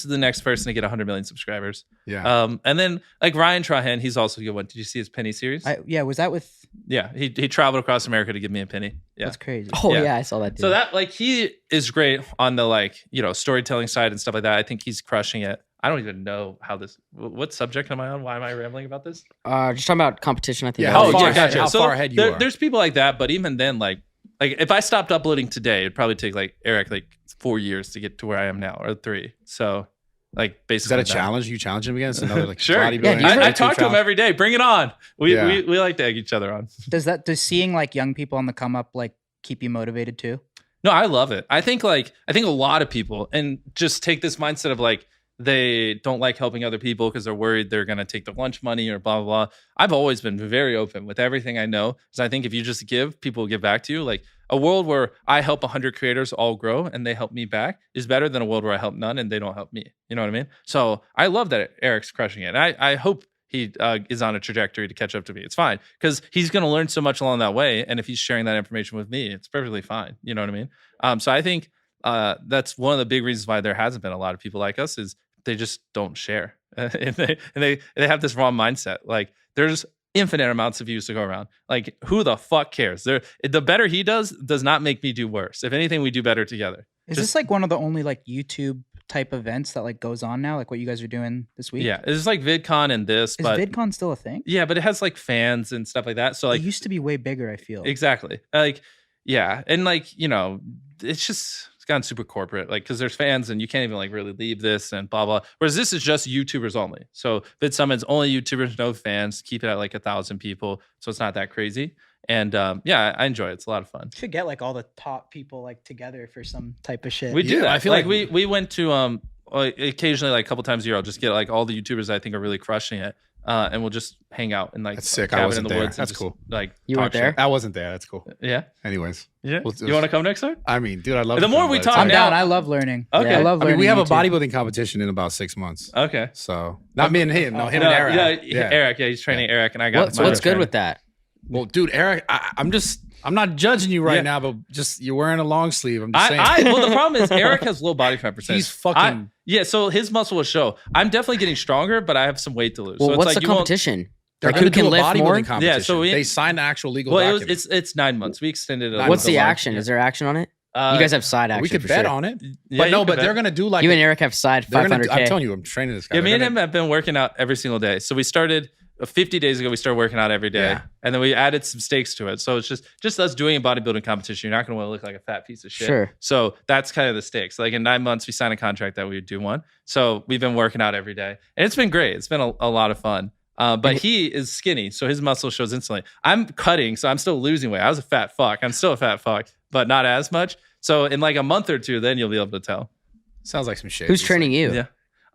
the next person to get 100 million subscribers. Yeah. And then like Ryan Trahan, he's also a good one. Did you see his penny series? Was that with? Yeah, he traveled across America to give me a penny. Yeah, that's crazy. Oh yeah, I saw that too. So that like he is great on the like storytelling side and stuff like that. I think he's crushing it. I don't even know how this. What subject am I on? Why am I rambling about this? Just talking about competition. I think. Yeah. Gotcha. How far ahead you are. There's people like that, but even then, like if I stopped uploading today, it'd probably take like Eric like 4 years to get to where I am now, or 3. So. Like basically, is that a challenge? You challenge him against another like sure. bodybuilding? I talk to him every day. Bring it on. We like to egg each other on. Does seeing like young people on the come up like keep you motivated too? No, I love it. I think a lot of people and just take this mindset of like they don't like helping other people because they're worried they're gonna take the lunch money or blah blah blah. I've always been very open with everything I know because I think if you just give, people will give back to you. Like a world where I help 100 creators all grow and they help me back is better than a world where I help none and they don't help me. You know what I mean? So I love that Eric's crushing it. And I hope he is on a trajectory to catch up to me. It's fine because he's going to learn so much along that way. And if he's sharing that information with me, it's perfectly fine. You know what I mean? So I think that's one of the big reasons why there hasn't been a lot of people like us is they just don't share. and they have this wrong mindset. Like there's infinite amounts of views to go around. Like who the fuck cares? The better he does not make me do worse. If anything, we do better together. Is this like one of the only like YouTube type events that like goes on now? Like what you guys are doing this week? Yeah, it's like VidCon and this. Is VidCon still a thing? Yeah, but it has like fans and stuff like that. So like it used to be way bigger, I feel. Exactly. Like yeah, and like it's gotten super corporate, like because there's fans and you can't even like really leave this and blah blah. Whereas this is just YouTubers only. So Vid Summit's only YouTubers, no fans. Keep it at like 1,000 people, so it's not that crazy. And yeah, I enjoy it. It's a lot of fun. Should get like all the top people like together for some type of shit. We do that. I feel like we went to occasionally like a couple times a year. I'll just get like all the YouTubers I think are really crushing it. And we'll just hang out in like that's sick. cabin I wasn't in the there. woods. That's just, cool. Like you weren't there? I wasn't there. That's cool. Yeah. Anyways. Yeah. You want to come next time? I mean, dude, I love the more we talk. I'm down. I love learning. Okay. I love learning. I mean, we have a YouTube. bodybuilding competition in about 6 months. Okay. So not me and him. No, him and Eric. Yeah, Eric. Yeah, he's training Eric, and I got. What's good with that? Well, dude, Eric, I'm not judging you right now, but just you're wearing a long sleeve. I'm just saying. Well, the problem is Eric has low body fat percentage. He's fucking. So his muscle will show. I'm definitely getting stronger, but I have some weight to lose. Well, so it's what's like the competition? They're Like, going who to do can a lift more? bodybuilding competition. Yeah, so they signed an actual legal well, document. it's 9 months. We extended it. What's the action? Is there action on it? You guys have side action. We could for bet sure. on it. Yeah, But they're going to do like You and Eric have side 500K. I'm telling you, I'm training this guy. Yeah, me and him have been working out every single day. So we started 50 days ago. We started working out every day, and then we added some stakes to it. So it's just us doing a bodybuilding competition. You're not going to want to look like a fat piece of shit. Sure. So that's kind of the stakes. Like in 9 months, we signed a contract that we would do one. So we've been working out every day, and it's been great. It's been a lot of fun. But he is skinny, so his muscle shows instantly. I'm cutting, so I'm still losing weight. I was a fat fuck. I'm still a fat fuck, but not as much. So in like a month or two, then you'll be able to tell. Sounds like some shit. Who's training you?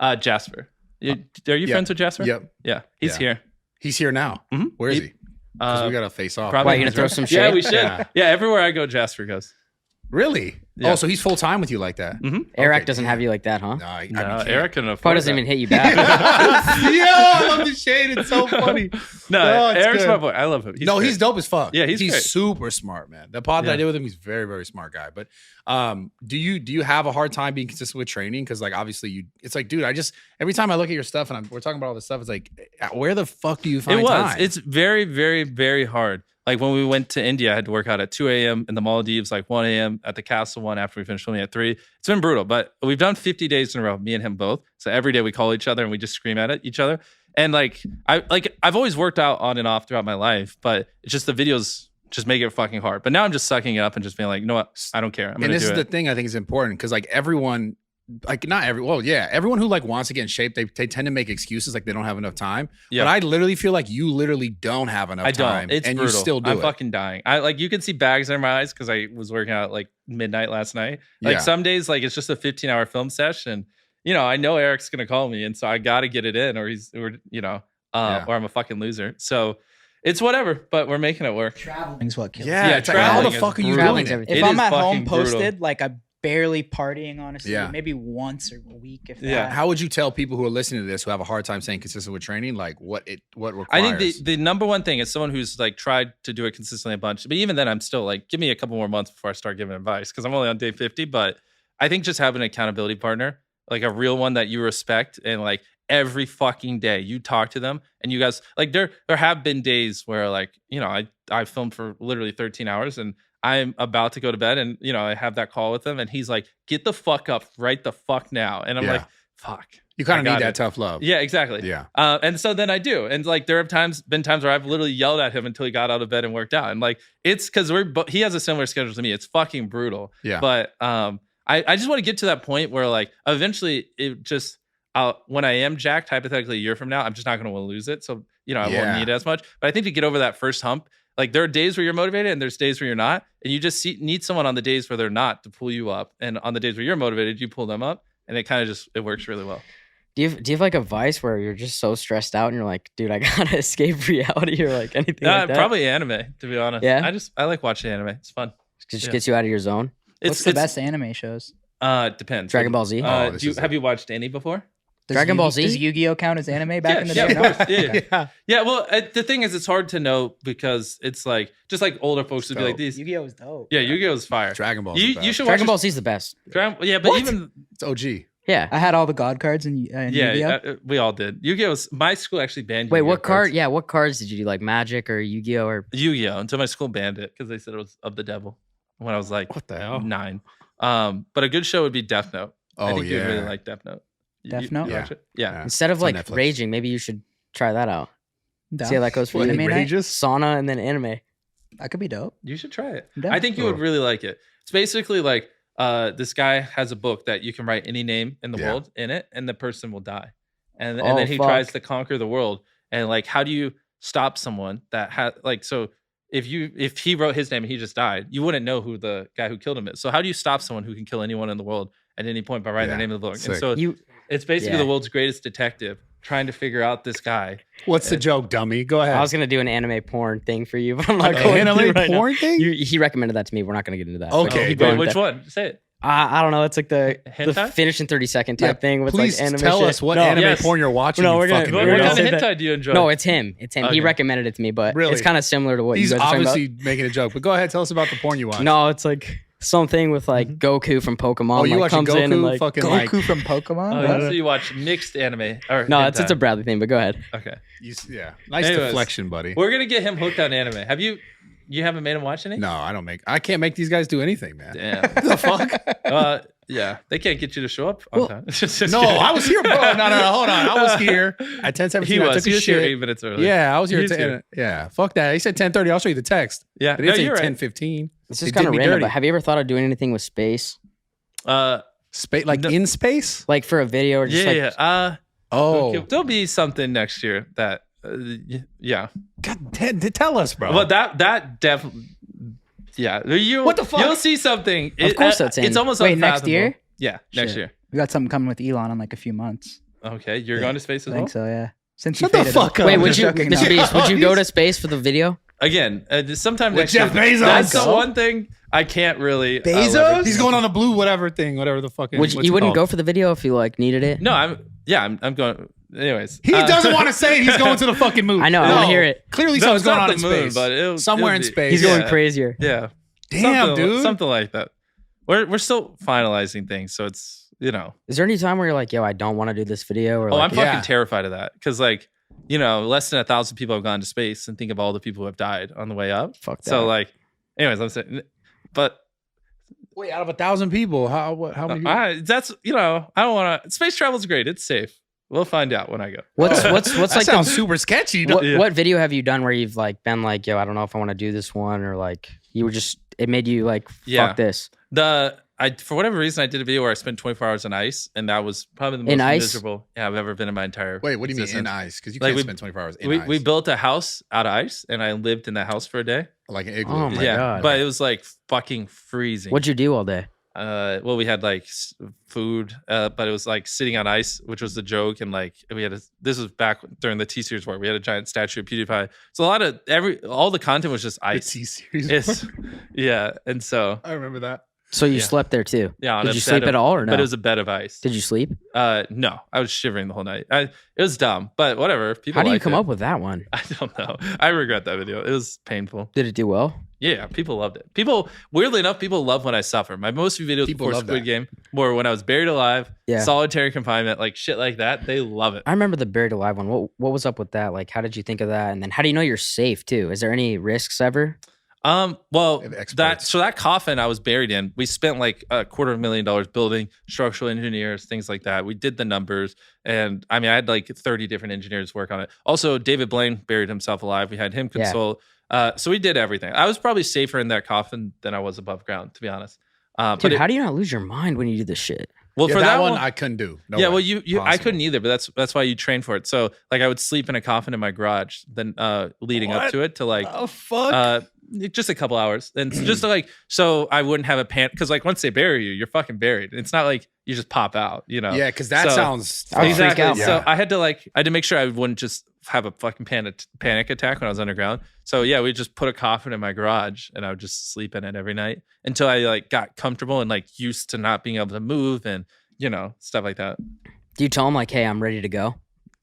Yeah, Jasper. Are you friends with Jasper? Yep. Yeah, he's here. He's here now. Mhm. Where is he? Because we got to face off. Why, you gonna throw some shade? Yeah, we should. Yeah. Yeah, everywhere I go, Jasper goes. Really? Yeah. Oh, so he's full time with you like that? Mm-hmm. Eric Okay, doesn't damn. have you like that, huh? No, Eric couldn't afford Probably doesn't that. even hit you back. Yo, I love the shade. It's so funny. No, it's Eric's good. my boy. I love him. He's great. dope as fuck. Yeah, he's great. super smart, man. The pod that I Yeah. did with him, he's a very, very smart guy. But do you have a hard time being consistent with training? Because like obviously it's like, dude, every time I look at your stuff and we're talking about all this stuff, it's like, where the fuck do you find time? It's very, very, very hard. Like when we went to India, I had to work out at 2 a.m. in the Maldives, like 1 a.m. at the castle one after we finished filming at 3. It's been brutal, but we've done 50 days in a row, me and him both. So every day we call each other and we just scream at each other. And I've always worked out on and off throughout my life, but it's just the videos just make it fucking hard. But now I'm just sucking it up and just being like, you know what? I don't care. I'm and this is the thing I think is important because like everyone, like not every, well, yeah, everyone who like wants to get in shape, they tend to make excuses like they don't have enough time. Yeah. But I literally feel like you literally don't have enough time. It's and brutal. You still do I'm fucking dying. I like you can see bags in my eyes because I was working out like midnight last night. Like some days, like it's just a 15-hour film session. You know, I know Eric's gonna call me, and so I got to get it in, or or I'm a fucking loser. So it's whatever, but we're making it work. Traveling's what kills. Yeah, how the fuck are you doing it? If I'm at home posted, like I'm barely partying, honestly. Maybe once a week, if that. Yeah. How would you tell people who are listening to this who have a hard time staying consistent with training, like what requires? I think the number one thing is someone who's like tried to do it consistently a bunch, but even then, I'm still like, give me a couple more months before I start giving advice because I'm only on day 50. But I think just having an accountability partner, like a real one that you respect, and like every fucking day you talk to them, and you guys like there have been days where like I filmed for literally 13 hours and I'm about to go to bed, and I have that call with him, and he's like, get the fuck up right the fuck now, and I'm like, fuck. You kind of need that tough love. Yeah, exactly. Yeah. And so then I do, and like there have been times where I've literally yelled at him until he got out of bed and worked out, and like it's because he has a similar schedule to me. It's fucking brutal. Yeah. But I just want to get to that point where like eventually it just when I am jacked, hypothetically a year from now, I'm just not going to want to lose it. So I won't need it as much. But I think to get over that first hump, like there are days where you're motivated and there's days where you're not, and you just need someone on the days where they're not to pull you up, and on the days where you're motivated, you pull them up, and it kind of it works really well. Do you have like a vice where you're just so stressed out and you're like, dude, I gotta escape reality, or like anything like that? Probably anime, to be honest. Yeah, I like watching anime. It's fun. It just gets you out of your zone. What's the best anime shows? Depends. Dragon Ball Z. Have you watched any before? Dragon Ball Z? Does Yu-Gi-Oh count as anime back in the day? Of course. Yeah. Well, the thing is, it's hard to know because it's like just like older folks would be like these. Yu-Gi-Oh is dope. Yeah, Yu-Gi-Oh is fire. Dragon Ball. You should watch Dragon Ball Z is the best. But even it's OG. Yeah, I had all the God cards in Yu-Gi-Oh. We all did. Yu-Gi-Oh. My school actually banned. Wait, Yu-Gi-Oh what card? Yeah, what cards did you do? Like Magic or Yu-Gi-Oh or Yu-Gi-Oh? Until my school banned it because they said it was of the devil when I was like, what the hell, 9. But a good show would be Death Note. I think you'd really like Death Note. Death Note? Yeah. Instead of like raging, maybe you should try that out. See how that goes for you. Sauna and then anime. That could be dope. You should try it. I think you would really like it. It's basically like this guy has a book that you can write any name in the world in it, and the person will die. And then he tries to conquer the world. And like, how do you stop someone that has like, so if he wrote his name and he just died, you wouldn't know who the guy who killed him is. So how do you stop someone who can kill anyone in the world at any point by writing their name in the book? Sick. And so it's basically the world's greatest detective trying to figure out this guy. What's the joke, dummy? Go ahead. I was gonna do an anime porn thing for you, but I'm not going to anime right porn now. thing. He recommended that to me. We're not gonna get into that. Okay, wait, which one? Say it. I don't know. It's like the Hentai? finish in 30 second type thing with please like anime. tell shit. us what anime porn you're watching. No, we're what kind of hentai do you enjoy? No, it's him. It's him. Okay. He recommended it to me, but Really? it's kind of similar to what He's you guys are talking obviously making a joke. But go ahead, tell us about the porn you watch. No, it's like something with like Goku from Pokemon. Oh, you like, watching comes in and Goku? like Fucking Goku from Pokemon? So you watch mixed anime? Or no, hentai? it's a Bradley thing. But go ahead. Okay. Nice Anyways, deflection, buddy. We're gonna get him hooked on anime. Have you? You haven't made him watch any? No, I can't make these guys do anything, man. Damn. The fuck? Yeah, they can't get you to show up on time. No, I was here, bro. No, hold on. I was here at 10:17. He was. I took He a was here shit. 8 minutes early. Yeah, I was here. He's here. Yeah, fuck that. He said 10:30. I'll show you the text. Yeah, But it didn't say you're right. 10:15. This is kind of random. But have you ever thought of doing anything with space, Space, like in space, like for a video or just like? Okay, there'll be something next year that. Yeah. God, tell us, bro. Well, that definitely. Yeah, what the fuck? You'll see something. Of course, that's it's almost wait unfathomable. next year. Yeah, next year. We got something coming with Elon in like a few months. Okay, you're going to space as I well. think so. Yeah. Since Shut you the faded fuck up. Wait, would you, Joking, Mr. no. Beast? Would you go to space for the video? Again, sometime With next Jeff year. Bezos? That's the Go. one thing I can't really. Bezos? He's going on the blue whatever thing, whatever the fuck. Would you wouldn't go for the video if you like needed it? No, I'm going. Anyways, He doesn't want to say it. He's going to the fucking moon. I know. I want to hear it. Clearly, No, something's it's going not on in the moon, space. but Somewhere it'll in be- space. He's Yeah. going crazier. Yeah. Damn, dude. Something like that. We're still finalizing things, so it's Is there any time where you're like, yo, I don't want to do this video? Or Oh, like, I'm fucking terrified of that because less than 1,000 people have gone to space, and think of all the people who have died on the way up. Fuck that. So anyways, I'm saying, but Wait, out of 1,000 people, how many? People? that's I don't want to. Space travel's great. It's safe. We'll find out when I go. What's That like sounds super sketchy. what video have you done where you've like been like, yo, I don't know if I want to do this one, or like you were just it made you like fuck this. For whatever reason, I did a video where I spent 24 hours on ice, and that was probably the most miserable I've ever been in my entire. Wait, what do you mean in ice? Because you can't spend 24 hours in ice. We built a house out of ice, and I lived in that house for a day. Like an igloo. Oh my god! But it was like fucking freezing. What'd you do all day? Well, we had like food, but it was like sitting on ice, which was the joke. And like we had this was back during the T-Series war. We had a giant statue of PewDiePie. So a lot of all the content was just ice. The T-Series. Yeah, and so I remember that. So you slept there too? Yeah. Did you sleep at all or no? But it was a bed of ice. Did you sleep? No, I was shivering the whole night. It was dumb, but whatever. People. How do you come up with that one? I don't know. I regret that video. It was painful. Did it do well? Yeah, people loved it. People, weirdly enough, people love when I suffer. My most viewed videos before Squid Game were when I was buried alive, solitary confinement, like shit like that. They love it. I remember the buried alive one. What was up with that? Like, how did you think of that? And then how do you know you're safe too? Is there any risks ever? Well, that coffin I was buried in, we spent like $250,000 building, structural engineers, things like that. We did the numbers, and I mean, I had like 30 different engineers work on it. Also, David Blaine buried himself alive. We had him consult. So we did everything. I was probably safer in that coffin than I was above ground, to be honest. Dude, how do you not lose your mind when you do this shit? Well, for that one, I couldn't do. Well, I couldn't either, but that's why you train for it. So, like, I would sleep in a coffin in my garage, then leading up to it to like, oh fuck, just a couple hours, and just like, so I wouldn't have a panic because like once they bury you, you're fucking buried. It's not like you just pop out, you know? Yeah, because that sounds exactly. Out. So I had to make sure I wouldn't just have a fucking panic attack when I was underground. So yeah, we just put a coffin in my garage, and I would just sleep in it every night until I like got comfortable and like used to not being able to move and stuff like that. Do you tell them like, hey, I'm ready to go?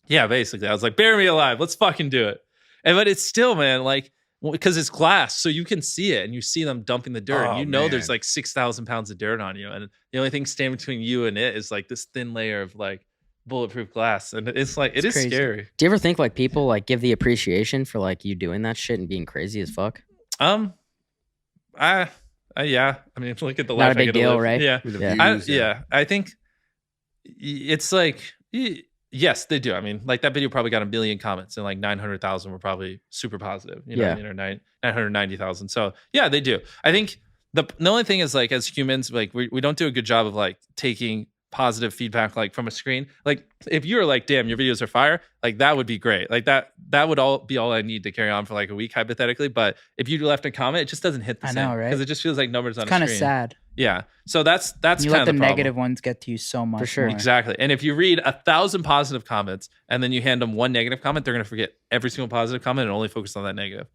Yeah, basically. I was like, bury me alive. Let's fucking do it. But it's still, man, like, because it's glass, so you can see it, and you see them dumping the dirt. And there's like 6,000 pounds of dirt on you, and the only thing standing between you and it is like this thin layer of like bulletproof glass, and it's like it's crazy. Scary. Do you ever think like people like give the appreciation for like you doing that shit and being crazy as fuck? Yeah. I mean, look at the not life a big deal, right? Yeah. I think it's like. Yes, they do. I mean, like that video probably got 1 million comments, and like 900,000 were probably super positive. You know what I mean? Or 990,000. So yeah, they do. I think the only thing is like as humans, like we don't do a good job of like taking positive feedback like from a screen. Like if you're like, damn, your videos are fire, like that would be great. Like that would all I need to carry on for like a week hypothetically. But if you left a comment, it just doesn't hit the same. I know, right? Because it just feels like numbers on a screen. Kind of sad. Yeah. So that's you kind let of the the negative ones get to you so much. For sure. More. Exactly. And if you read 1,000 positive comments and then you hand them one negative comment, they're gonna forget every single positive comment and only focus on that negative.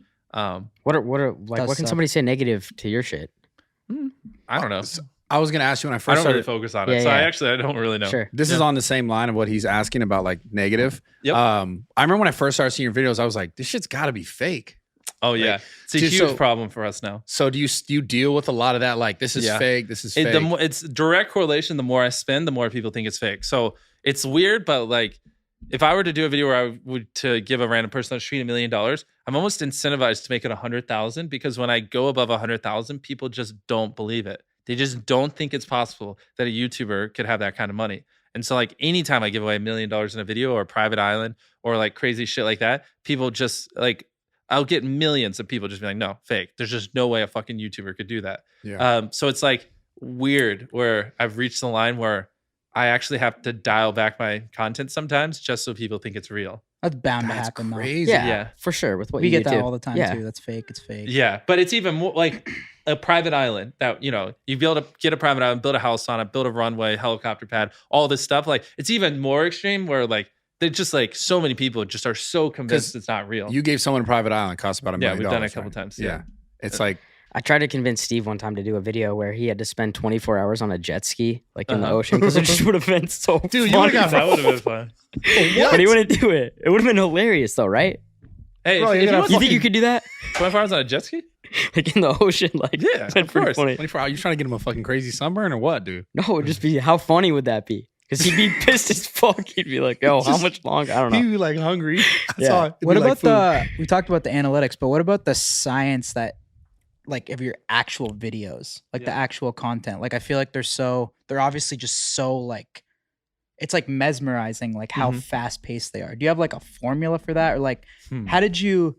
What can somebody say negative to your shit? I don't know. I was gonna ask you when I I first don't really started. focus on it. So I don't really know. Sure. This is on the same line of what he's asking about, like negative. Yep. I remember when I first started seeing your videos, I was like, this shit's got to be fake. Oh yeah, Like, it's a huge problem for us now. So do you deal with a lot of that? Like, this is fake. This is fake. It's direct correlation. The more I spend, the more people think it's fake. So it's weird, but like, if I were to do a video where I would to give a random person on the street $1 million, I'm almost incentivized to make it 100,000 because when I go above 100,000, people just don't believe it. They just don't think it's possible that a YouTuber could have that kind of money. And so like anytime I give away $1 million in a video or a private island or like crazy shit like that, people just like, I'll get millions of people just be like, no, fake. There's just no way a fucking YouTuber could do that. Yeah. So it's like weird where I've reached the line where I actually have to dial back my content sometimes just so people think it's real. That's bound to That's happen. crazy. Yeah, for sure. With what We you get do that too. all the time too. That's fake. It's fake. Yeah, but it's even more like a private island that, you be able to get a private island, build a house on it, build a runway, helicopter pad, all this stuff. Like it's even more extreme where like they're just like so many people just are so convinced it's not real. You gave someone a private island, cost about $1 million. Yeah, we've done it a couple times. Yeah. It's like, I tried to convince Steve one time to do a video where he had to spend 24 hours on a jet ski, like in the ocean, because it just would have been so dude, funny. That would have been fun. But he wouldn't do it. It would have been hilarious though, right? Hey, Bro, You think you could do that? 24 hours on a jet ski? Like in the ocean, like Yeah, that'd of pretty course. funny. 24 hours. You trying to get him a fucking crazy sunburn or what, dude? No, it would just be how funny would that be? Because he'd be pissed as fuck. He'd be like, "Yo, how much longer?" I don't know. He'd be like hungry. That's Yeah. all. It'd What be like about food. we talked about the analytics, but what about the science that, like, of your actual videos, like the actual content? Like, I feel like they're obviously just so like it's like mesmerizing, like how fast paced they are. Do you have like a formula for that, or like how did you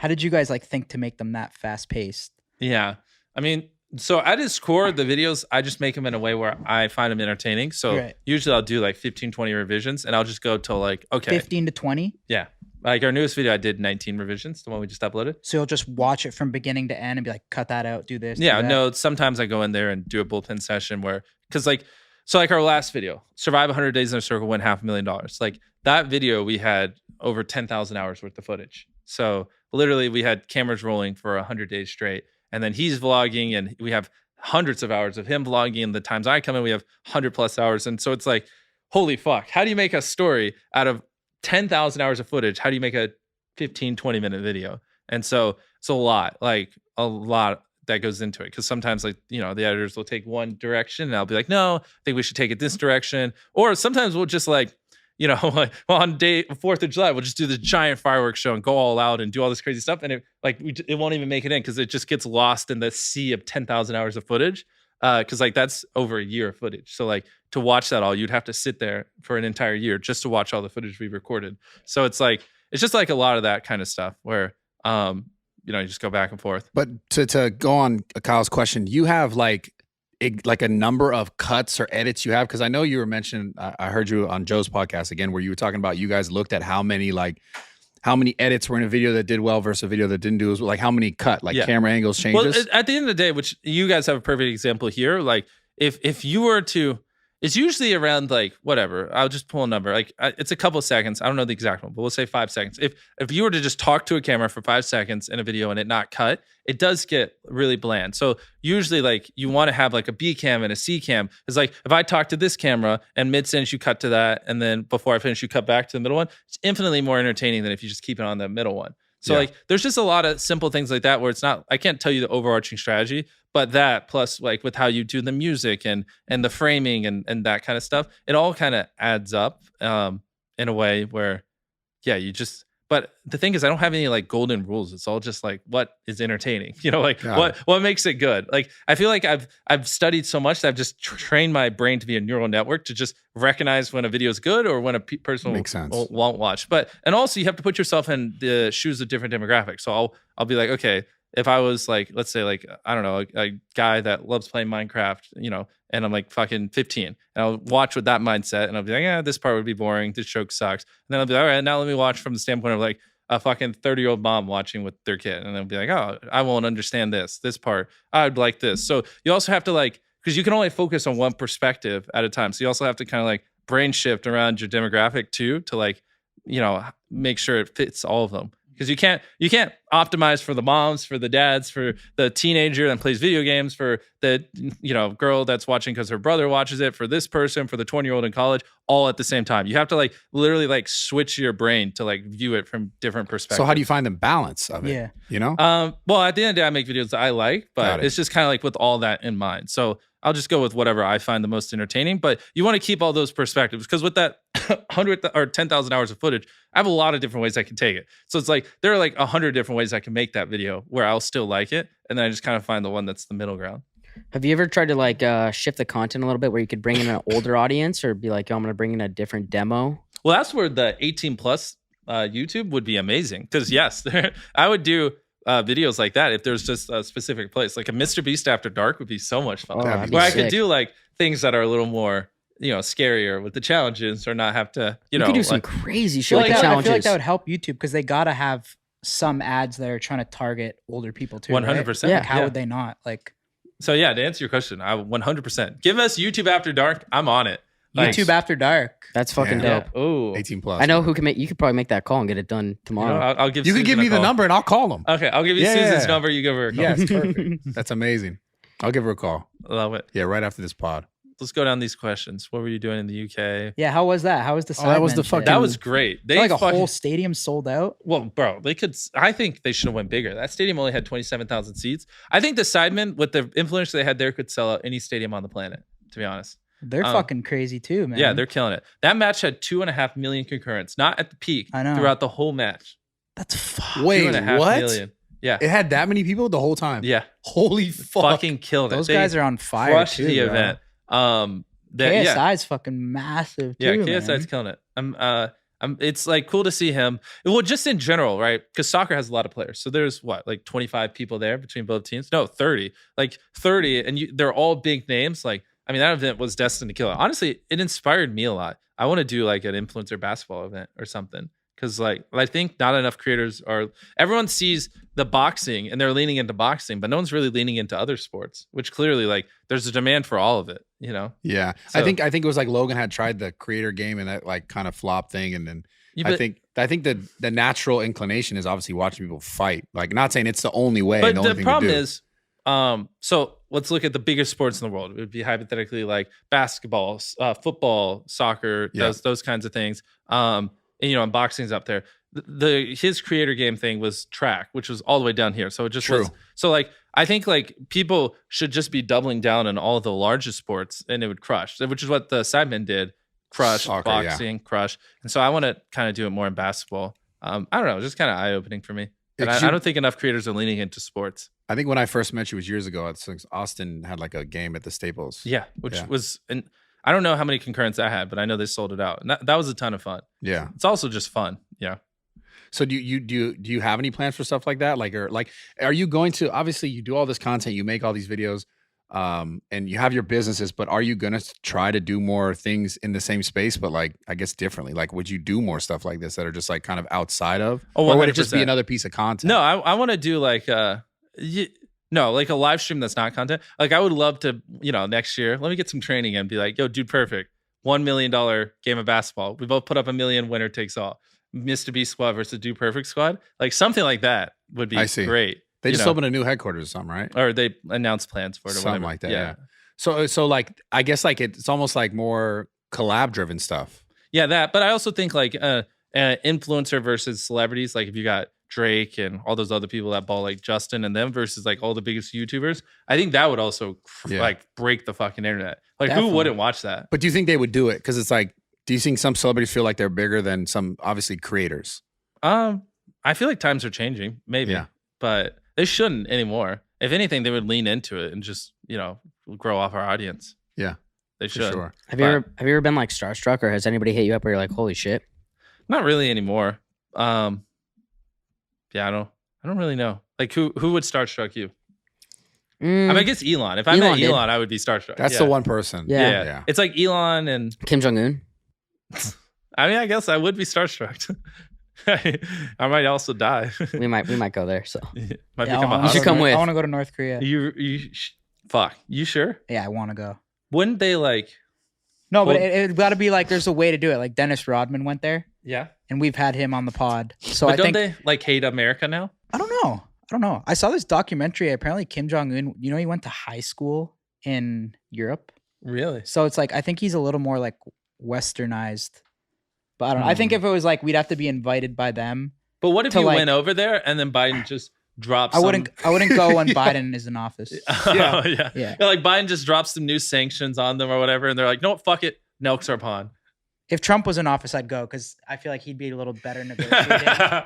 guys like think to make them that fast paced? Yeah, I mean, so at its core, the videos, I just make them in a way where I find them entertaining. So usually I'll do like 15, 20 revisions, and I'll just go till like, okay. 15 to 20? Yeah. Like our newest video, I did 19 revisions, the one we just uploaded. So you'll just watch it from beginning to end and be like, cut that out, do this. Yeah, do that. no, sometimes I go in there and do a bullpen session where, because like, so like our last video, Survive 100 Days in a Circle, win $500,000. Like that video, we had over 10,000 hours worth of footage. So literally we had cameras rolling for 100 days straight. And then he's vlogging, and we have hundreds of hours of him vlogging. And the times I come in, we have 100+ hours. And so it's like, holy fuck, how do you make a story out of 10,000 hours of footage? How do you make a 15, 20-minute video? And so it's a lot that goes into it. Because sometimes, like, you know, the editors will take one direction, and I'll be like, no, I think we should take it this direction. Or sometimes we'll just like, you know, like, well, on day 4th of July, we'll just do this giant fireworks show and go all out and do all this crazy stuff. And it won't even make it in because it just gets lost in the sea of 10,000 hours of footage. Because like that's over a year of footage. So like to watch that all, you'd have to sit there for an entire year just to watch all the footage we recorded. So it's just like a lot of that kind of stuff where, you know, you just go back and forth. But to go on Kyle's question, you have like a number of cuts or edits you have? Because I know you were mentioning, I heard you on Joe's podcast again, where you were talking about you guys looked at how many edits were in a video that did well versus a video that didn't do as well, like how many camera angles changes. Well, at the end of the day, which you guys have a perfect example here, like if you were to, it's usually around like whatever. I'll just pull a number. Like it's a couple of seconds. I don't know the exact one, but we'll say 5 seconds. If you were to just talk to a camera for 5 seconds in a video and it not cut, it does get really bland. So usually like you want to have like a B cam and a C cam. It's like if I talk to this camera and mid-sentence you cut to that, and then before I finish you cut back to the middle one, it's infinitely more entertaining than if you just keep it on the middle one. So like there's just a lot of simple things like that where it's not, I can't tell you the overarching strategy, but that plus like with how you do the music and the framing and that kind of stuff, it all kind of adds up in a way where, but the thing is, I don't have any like golden rules. It's all just like what is entertaining, you know, like what makes it good. Like I feel like I've studied so much that I've just trained my brain to be a neural network to just recognize when a video is good or when a person won't watch. But and also you have to put yourself in the shoes of different demographics. So I'll be like, okay, if I was like, let's say like, I don't know, a guy that loves playing Minecraft, you know, and I'm like fucking 15 and I'll watch with that mindset and I'll be like, yeah, this part would be boring. This joke sucks. And then I'll be like, all right, now let me watch from the standpoint of like a fucking 30-year-old mom watching with their kid. And they'll be like, oh, I won't understand this part. I'd like this. So you also have to like, because you can only focus on one perspective at a time. So you also have to kind of like brain shift around your demographic too, to like, you know, make sure it fits all of them. Because you can't optimize for the moms, for the dads, for the teenager that plays video games, for the, you know, girl that's watching because her brother watches it, for this person, for the 20-year-old in college, all at the same time. You have to like literally like switch your brain to like view it from different perspectives. So how do you find the balance of it? Yeah. You know? Well, at the end of the day, I make videos that I like, but it's just kind of like with all that in mind. So I'll just go with whatever I find the most entertaining. But you want to keep all those perspectives because with that 100 or 10,000 hours of footage, I have a lot of different ways I can take it. So it's like there are like 100 different ways I can make that video where I'll still like it, and then I just kind of find the one that's the middle ground. Have you ever tried to like shift the content a little bit where you could bring in an older audience or be like, oh, I'm going to bring in a different demo? Well, that's where the 18 plus YouTube would be amazing because yes, I would do videos like that if there's just a specific place. Like a MRBEAST After Dark would be so much fun. Where I could do like things that are a little more, you know, scarier with the challenges or not have to, you know. You could do like, some crazy shit like like that. challenges. I feel like that would help YouTube because they got to have some ads that are trying to target older people too. 100%. Right? Like, how would they not? Like, so yeah, to answer your question, I 100%. Give us YouTube After Dark. I'm on it. YouTube After Dark. That's fucking dope. Oh, 18 plus. I know who can make. You could probably make that call and get it done tomorrow. You know, I'll give. You Susan could give me the number and I'll call them. Okay, I'll give you Susan's number. You give her a call. Yes, perfect. That's amazing. I'll give her a call. Love it. Yeah, right after this pod. Let's go down these questions. What were you doing in the UK? Yeah, how was that? How was the Sidemen that was the fucking. That was great. They like a whole stadium sold out. Well, bro, they could. I think they should have went bigger. That stadium only had 27,000 seats. I think the Sidemen, with the influence they had there, could sell out any stadium on the planet. To be honest. They're fucking crazy too, man. Yeah, they're killing it. That match had 2.5 million concurrents, not at the peak. I know. Throughout the whole match. That's fuck. Wait, 2.5 what? million. Yeah. It had that many people the whole time. Yeah. Holy fuck. Fucking killed it. Those guys are on fire. Crushed too, the bro. event. KSI is fucking massive too. Yeah, KSI's killing it. It's like cool to see him. Well, just in general, right? Because soccer has a lot of players. So there's like 25 people there between both teams. No, 30. Like 30, and they're all big names. Like, I mean, that event was destined to kill it. Honestly, it inspired me a lot. I want to do like an influencer basketball event or something. Because like I think not enough creators are. Everyone sees the boxing and they're leaning into boxing, but no one's really leaning into other sports. Which clearly, like, there's a demand for all of it. You know? Yeah, so, I think it was like Logan had tried the creator game and that like kind of flop thing, and then I think the natural inclination is obviously watching people fight. Like, not saying it's the only way. But the only the problem is, so let's look at the biggest sports in the world. It would be hypothetically like basketball, football, soccer, those kinds of things. And, and boxing's up there. His creator game thing was track, which was all the way down here. So it just was. So like, I think like people should just be doubling down on all of the largest sports, and it would crush. Which is what the Sidemen did. Crush soccer, boxing, crush. And so I want to kind of do it more in basketball. I don't know, just kind of eye opening for me. And I don't think enough creators are leaning into sports. I think when I first met you was years ago. Austin had like a game at the Staples. Yeah, which was and I don't know how many concurrents I had, but I know they sold it out. And that was a ton of fun. Yeah. It's also just fun. Yeah. So do you have any plans for stuff like that? Like, are you going to, obviously you do all this content, you make all these videos, and you have your businesses, but are you going to try to do more things in the same space, but like, I guess differently? Like, would you do more stuff like this that are just like kind of outside of, or would it just be another piece of content? No, I want to do like, no, like a live stream that's not content. Like, I would love to, next year, let me get some training and be like, yo, Dude Perfect, $1 million game of basketball. We both put up $1 million, winner takes all. Mr. Beast squad versus Dude Perfect squad. Like, something like that would be great. They just opened a new headquarters or something, right? Or they announced plans for it or something whatever. Like that, yeah. So like, I guess like it's almost like more collab driven stuff. Yeah, that. But I also think like influencer versus celebrities. Like, if you got Drake and all those other people that ball like Justin and them versus like all the biggest YouTubers, I think that would also like break the fucking internet. Like, who wouldn't watch that? But do you think they would do it? Because it's like, do you think some celebrities feel like they're bigger than some obviously creators? I feel like times are changing, maybe, but they shouldn't anymore. If anything, they would lean into it and just grow off our audience. Yeah, they should. Sure. Have you ever been like starstruck, or has anybody hit you up where you're like, holy shit? Not really anymore. Yeah, I don't really know. Like, who would starstruck you? I mean, I guess Elon. If I met Elon, I would be starstruck. That's the one person. Yeah. It's like Elon and Kim Jong-un. I mean, I guess I would be starstruck. I might also die. we might go there. So might become a you should come with. I want to go to North Korea. Fuck. You sure? Yeah, I want to go. Wouldn't they like? No, but it got to be like there's a way to do it. Like Dennis Rodman went there. Yeah. And we've had him on the pod. So but don't they like hate America now? I don't know. I saw this documentary. Apparently, Kim Jong-un, he went to high school in Europe. Really? So it's like, I think he's a little more like westernized. But I don't know. I think if it was like, we'd have to be invited by them. But what if you went over there and then Biden just drops? I wouldn't go when Biden is in office. Yeah. Like Biden just drops some new sanctions on them or whatever, and they're like, no, fuck it, Nelks are pawn. If Trump was in office, I'd go because I feel like he'd be a little better negotiating.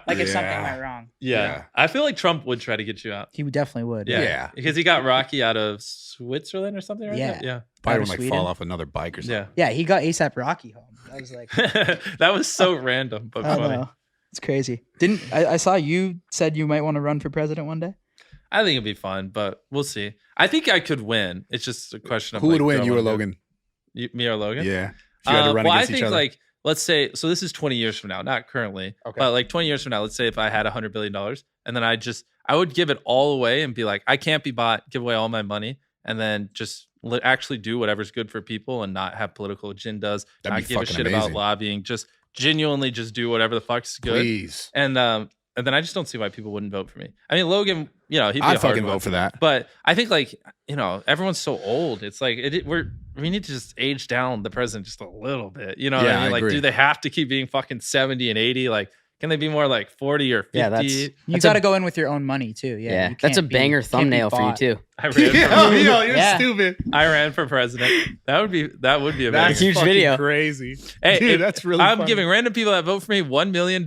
Like if something went wrong. Yeah. I feel like Trump would try to get you out. He definitely would. Yeah. Because he got Rocky out of Switzerland or something, right? Yeah. Biden would like fall off another bike or something. Yeah, he got ASAP Rocky home. I was like, that was so random, but funny. Know. It's crazy. I saw you said you might want to run for president one day? I think it'd be fun, but we'll see. I think I could win. It's just a question of who would win, you or Logan? Me or Logan? Yeah. If you had to run against each other. Like, let's say, so this is 20 years from now, not currently, but like 20 years from now, let's say if I had $100 billion and then I would give it all away and be like, I can't be bought, give away all my money, and then just actually do whatever's good for people and not have political agendas, not give a shit about lobbying, just genuinely just do whatever the fuck's good. Please. And then I just don't see why people wouldn't vote for me. I mean, Logan, he'd be a hard fucking vote for that. But I think like, everyone's so old. It's like we need to just age down the president just a little bit. You know what I mean? Like, do they have to keep being fucking 70 and 80? Like, Can they be more like 40 or 50? Yeah, you got to go in with your own money too. Yeah, that's a banger thumbnail for you too. I ran you're stupid. I ran for president. That would be a That's huge fucking video. Crazy. Hey, dude, that's really. I'm funny. giving random people that vote for me $1 million.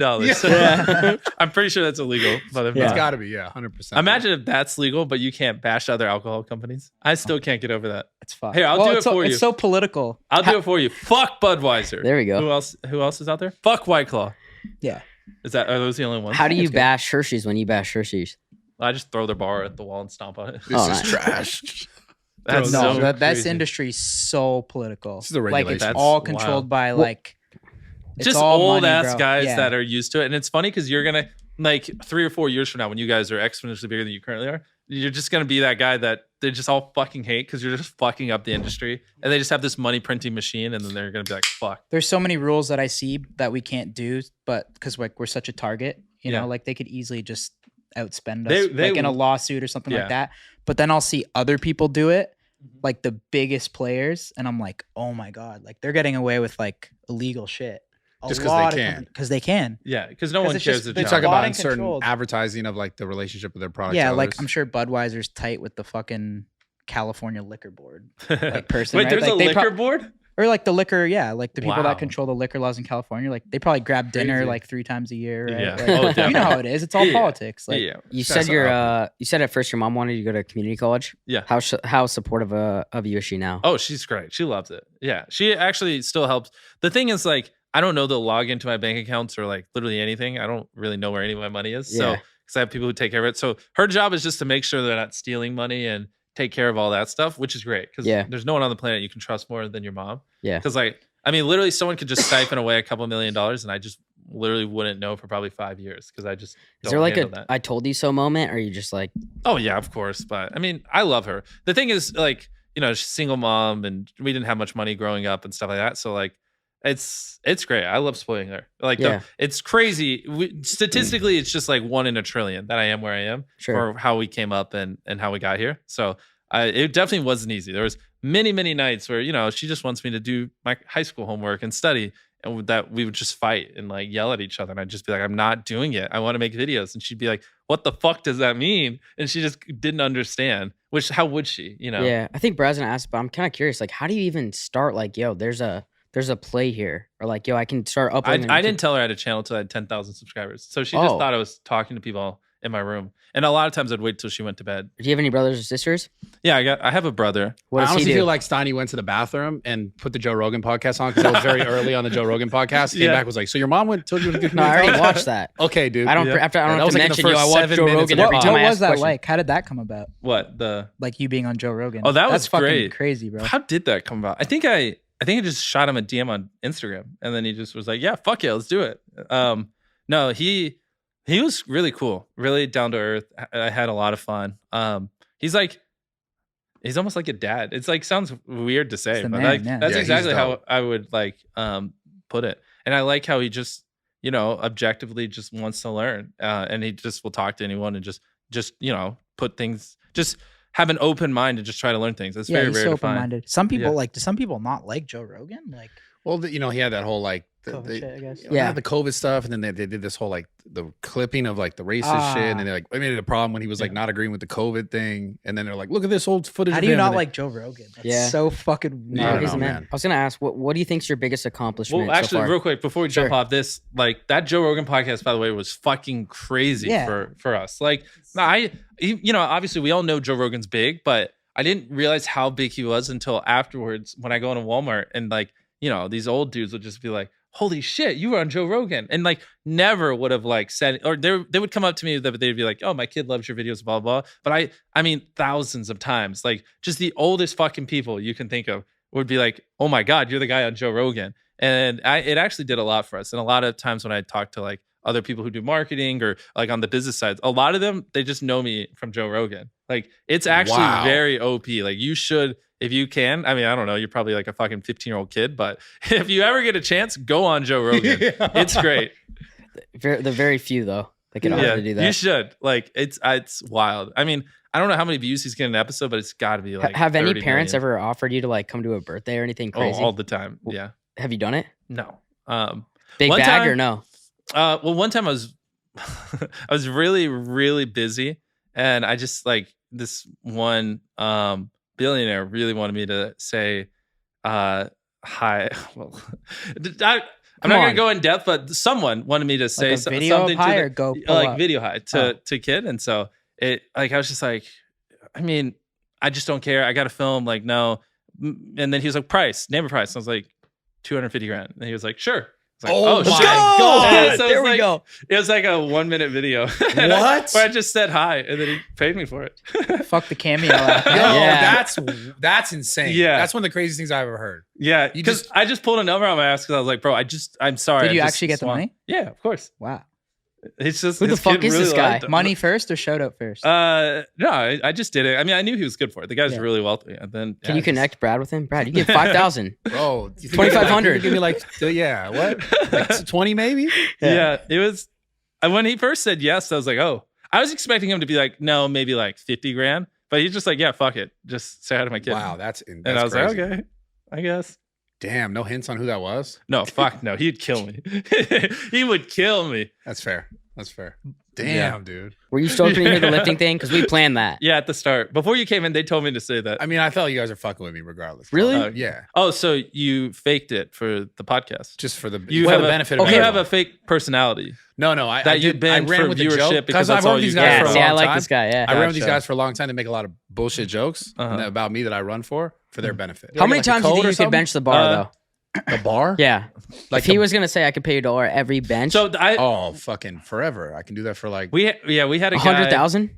I'm pretty sure that's illegal. But if It's not, got to be 100%. imagine if that's legal, but you can't bash other alcohol companies. I still can't get over that. It's fine. Here, I'll do it for you. It's so political. I'll do it for you. Fuck Budweiser. There we go. Who else is out there? Fuck White Claw. Yeah. Are those the only ones? How do you bash Hershey's when you bash Hershey's? I just throw their bar at the wall and stomp on it. This nice. is trash. That's No, so that's crazy. industry is so political. This is the like regulation. it's That's all controlled wild. by like it's Just all old money, ass bro. guys Yeah. that are used to it. And it's funny because you're gonna like 3 or 4 years from now when you guys are exponentially bigger than you currently are, you're just gonna be that guy that they just all fucking hate because you're just fucking up the industry. And they just have this money printing machine and then they're gonna be like, fuck. There's so many rules that I see that we can't do, but because like we're such a target, you Yeah. know, like they could easily just outspend They- us they like in a will- lawsuit or something Yeah. like that. But then I'll see other people do it, like the biggest players, and I'm like, oh my god, like they're getting away with like illegal shit. Just 'cause they can. Because they can. Yeah, because no 'Cause one it's cares just- a they They job. talk bought about and certain controlled. advertising of like the relationship with their product. Yeah, to like others. I'm sure Budweiser's tight with the fucking California liquor board, like person. Wait, right? there's Like, a they liquor board? or like the liquor, yeah, like the people Wow. that control the liquor laws in California, like they probably grab dinner Crazy. like 3 times a year, right? Yeah. Like, Oh, you know definitely. how it is. It's all Yeah. politics. Like, Yeah. You That's said you said at first your mom wanted you to go to community college. Yeah. How supportive of you is she now? Oh, she's great. She loves it. Yeah. She actually still helps. The thing is, like, I don't know the login to my bank accounts or like literally anything. I don't really know where any of my money is. So, Yeah. because I have people who take care of it. So her job is just to make sure they're not stealing money and take care of all that stuff, which is great. Because Yeah. there's no one on the planet you can trust more than your mom. Yeah. Because, like, I mean, literally someone could just siphon away a couple $1 million and I just literally wouldn't know for probably 5 years because I just Is don't there like handle a that. I told you so moment, or are you just like Oh yeah, of course. But I mean, I love her. The thing is, like, you know, she's a single mom, and we didn't have much money growing up and stuff like that. So like, it's great. I love spoiling her. Like, Yeah. it's crazy. Statistically, it's just like 1 in a trillion that I am where I am Sure. for how we came up and how we got here. So it definitely wasn't easy. There was many nights where, you know, she just wants me to do my high school homework and study. And that we would just fight and like yell at each other. And I'd just be like, I'm not doing it. I want to make videos. And she'd be like, what the fuck does that mean? And she just didn't understand, which how would she, you know? Yeah, I think Brad's gonna ask, but I'm kind of curious. Like, how do you even start? Like, yo, there's a play here, or like, yo, I can start uploading. I didn't tell her I had a channel till I had 10,000 subscribers. So she just Oh. thought I was talking to people in my room. And a lot of times I'd wait till she went to bed. Do you have any brothers or sisters? Yeah, I have a brother. What I does he honestly do? feel like Steiny went to the bathroom and put the Joe Rogan podcast on because it was very early on the Joe Rogan podcast. Came Yeah. back, was like, so your mom told you to do No, I already watched that. Okay, dude. I don't. Yeah. After I don't That have was to like in the mention you. I first watch 7 Joe minutes Rogan of the every podcast. time what I was ask a that question. like? How did that come about? What the Like you being on Joe Rogan? Oh, that That's was fucking great. crazy, bro. How did that come about? I think I just shot him a DM on Instagram, and then he just was like, "Yeah, fuck yeah, let's do it." No, he was really cool, really down to earth. I had a lot of fun. He's almost like a dad. It's like sounds weird to say, the but man, like yeah. that's Yeah, he's exactly how dope. I would like put it. And I like how he just, you know, objectively just wants to learn, and he just will talk to anyone and just you know put things just. Have an open mind and just try to learn things. It's Yeah, very he's rare so to find. open-minded. Some people Yeah. like. Do some people not like Joe Rogan? Like Well, you know, he had that whole like COVID shit, I guess. Yeah. the COVID stuff, and then they did this whole like the clipping of like the racist shit, and then I made it a problem when he was like not agreeing with the COVID thing, and then they're like, look at this old footage. How of do you him, not and like Joe Rogan? That's Yeah. so fucking No, I don't he's know, the man. man. I was gonna ask, what do you think's your biggest accomplishment? Well, actually, so far? real quick before we jump Sure. off this, like that Joe Rogan podcast, by the way, was fucking crazy Yeah. for us. Like, you know, obviously we all know Joe Rogan's big, but I didn't realize how big he was until afterwards when I go into Walmart and like, you know, these old dudes would just be like, "Holy shit, you were on Joe Rogan," and like never would have like said, or they would come up to me, they'd be like, "Oh, my kid loves your videos," blah blah. But I mean, thousands of times, like just the oldest fucking people you can think of would be like, "Oh my god, you're the guy on Joe Rogan," and it actually did a lot for us. And a lot of times when I talk to like other people who do marketing or like on the business side, a lot of them, they just know me from Joe Rogan. Like it's actually Wow. very OP. Like you should, if you can, I mean, I don't know, you're probably like a fucking 15-year-old kid, but if you ever get a chance, go on Joe Rogan. It's great. The very few though that can offer Yeah, to do that. you should. Like it's wild. I mean, I don't know how many views he's getting an episode, but it's got to be like Have any 30 parents million. ever offered you to like come to a birthday or anything Oh, crazy? all the time. Yeah. Have you done it? No. Big One bag time- or no? Well, one time I was really, really busy, and I just like this one billionaire really wanted me to say hi. Well, I'm not gonna go in depth, but someone wanted me to say like video something hi to or go video hi to kid, and so it like I was just like, I mean, I just don't care. I got to film. Like no, and then he was like, name a price. I was like, $250,000, and he was like, sure. Like, oh shit. my God. So there we go. It was like a 1 minute video. What? Where I just said hi, and then he paid me for it. Fuck the cameo. app. Yo, that's insane. Yeah. That's one of the craziest things I've ever heard. Yeah, because I just pulled a number on my ass because I was like, bro, I'm sorry. Did you I just actually get the want- money? Yeah, of course. Wow. It's just Who the his fuck kid is really this guy? liked it. Money first or shout out first? No, I just did it. I mean, I knew he was good for it. The guy's Yeah. really wealthy. And then Can you connect Brad with him? Brad, you get 5,000. Bro, 2,500. Give me like, yeah, what? Like 20 maybe? Yeah, it was. When he first said yes, I was like, oh. I was expecting him to be like, no, maybe like 50 grand. But he's just like, yeah, fuck it. Just say hi to my kid. Wow, that's and I was crazy. like, okay, I guess. Damn, no hints on who that was? No, fuck no. He'd kill me. He would kill me. That's fair. That's fair. Damn, Yeah. dude. Were you stoked when you heard the lifting thing? Because we planned that. Yeah, at the start. Before you came in, they told me to say that. I mean, I felt you guys are fucking with me regardless. Really? Yeah. Oh, so you faked it for the podcast. Just for the, You for have the a, benefit of you have everyone. a fake personality. No, I you've been ran for with the viewership joke because I've that's worked all with you these get. guys Yeah, for a see, long I like time. this guy. Yeah. I ran with these Gotcha. guys for a long time to make a lot of bullshit jokes about me that I run for their benefit. How many Like a times do you code think or you could something? bench the bar, though? The bar? Yeah. Like if he the- was going to say, I could pay you $1 every bench, So Oh, fucking forever. I can do that for like. we had a guy. 100,000?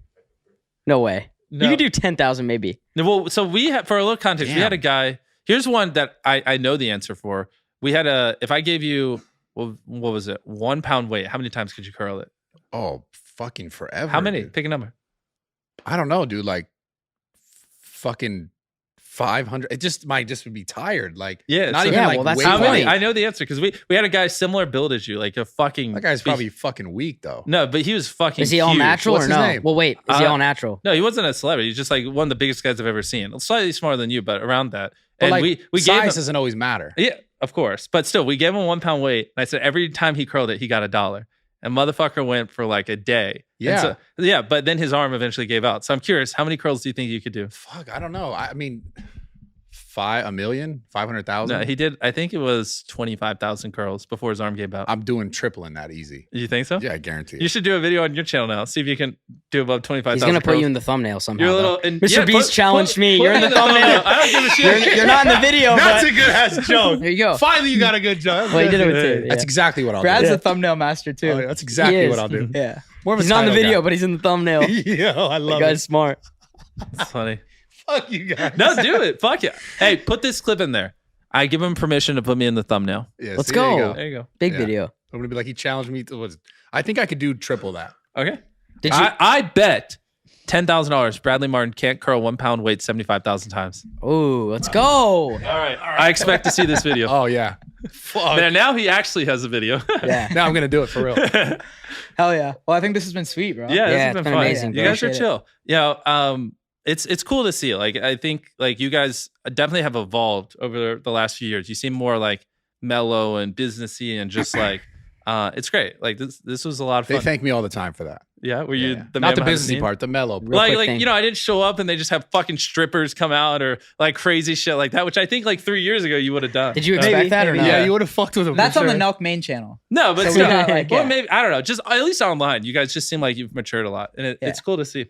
No way. No. You could do 10,000 maybe. Well, so we had, for a little context, we Damn. had a guy. Here's one that I know the answer for. We had if I gave you, what was it? 1 pound weight, how many times could you curl it? Oh, fucking forever. How many? dude. Pick a number. I don't know, dude. Like fucking 500. It just would be tired. Like, Yeah, not so- even Yeah, like well, that's weight How many? wise. I know the answer because we had a guy similar build as you, like a fucking. That guy's beast. probably fucking weak though. No, but he was fucking. Is he all huge. natural What's or his no? name? Well, wait. Is he Uh, all natural? No, he wasn't a celebrity. He's just like one of the biggest guys I've ever seen. Slightly smaller than you, but around that. But And like, we gave size him, doesn't always matter. yeah, of course, but still, we gave him 1 pound weight. And I said every time he curled it, he got $1. And motherfucker went for like a day. Yeah. And so, yeah, but then his arm eventually gave out. So I'm curious, how many curls do you think you could do? Fuck, I don't know. I mean, 500,000. No, he did. I think it was 25,000 curls before his arm gave out. I'm doing tripling that easy. You think so? Yeah, I guarantee You it. should do a video on your channel now. See if you can do above 25,000. He's going to put curls. you in the thumbnail somehow. You're a though. little. And, Mr. yeah, Beast challenged me. You're in the thumbnail. I don't give a shit. You're not in the video, That's but a good ass joke. there you go. Finally, you got a good joke. Well, he did it with two. That's Yeah. exactly what I'll Brad's do. a thumbnail master too. Oh, yeah, that's exactly He what is. I'll do. Yeah. More of a He's not in the title video, guy. but he's in the thumbnail. Yo, I The love guy's it. smart. That's funny. Fuck you guys. No, do it. Fuck yeah. Hey, put this clip in there. I give him permission to put me in the thumbnail. Yeah, Let's see, there you go. There you go. Big Yeah. video. I'm gonna be like, he challenged me to I think I could do triple that. Okay. Did you? I bet $10,000 Bradley Martin can't curl 1 pound weight 75,000 times. Oh, let's go. All right. I expect to see this video. Oh yeah. Fuck. Now he actually has a video. Yeah. Now I'm gonna do it for real. Hell yeah. Well, I think this has been sweet, bro. Yeah, this Yeah, has it's been been fun. amazing, You bro. guys are Appreciate chill. Yeah, it's cool to see. Like I think like you guys definitely have evolved over the last few years. You seem more like mellow and businessy and just like it's great. Like this was a lot of They fun. thank me all the time for that. Yeah, were you Yeah. the Not man the behind businessy scene? part, the mellow. Real Like quick thing. you know, I didn't show up and they just have fucking strippers come out or like crazy shit like that, which I think like 3 years ago you would have done. Did you expect that or maybe. not? Yeah, you would have fucked with him. That's for on the sure. Nelk main channel. No, but So we still, got, like, well, yeah. maybe I don't know. Just at least online, you guys just seem like you've matured a lot, and it's cool to see.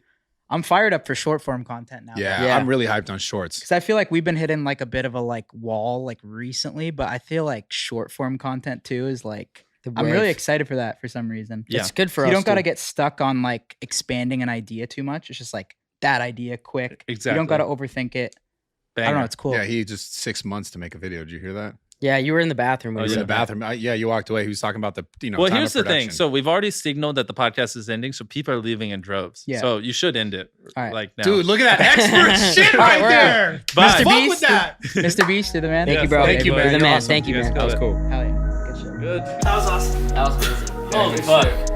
I'm fired up for short form content now. Yeah, Yeah. I'm really hyped on shorts. Because I feel like we've been hitting like a bit of a like wall like recently, but I feel like short form content too is like I'm really excited for that for some reason. Yeah. It's good for us. You don't got to to get stuck on like expanding an idea too much. It's just like that idea quick. Exactly. You don't got to overthink it. I don't know. Banger. It's cool. Yeah, he just 6 months to make a video. Did you hear that? Yeah, you were in the bathroom. Oh, when He we was in were the bathroom. Yeah, you walked away. He was talking about the Well, time here's of the thing. production. So we've already signaled that the podcast is ending, so people are leaving in droves. Yeah. So you should end it All right. like now. Dude, look at that expert shit All right, right we're there. Bye. Mr. Fuck Beast, with that. Mr. Beast, you're the man. Thank Yes, you, bro. thank you, You're man. the You're man. awesome. Thank you, You guys man. killed That was it. cool. Hell yeah. Good shit. Good. That was awesome. That was amazing. Holy fuck.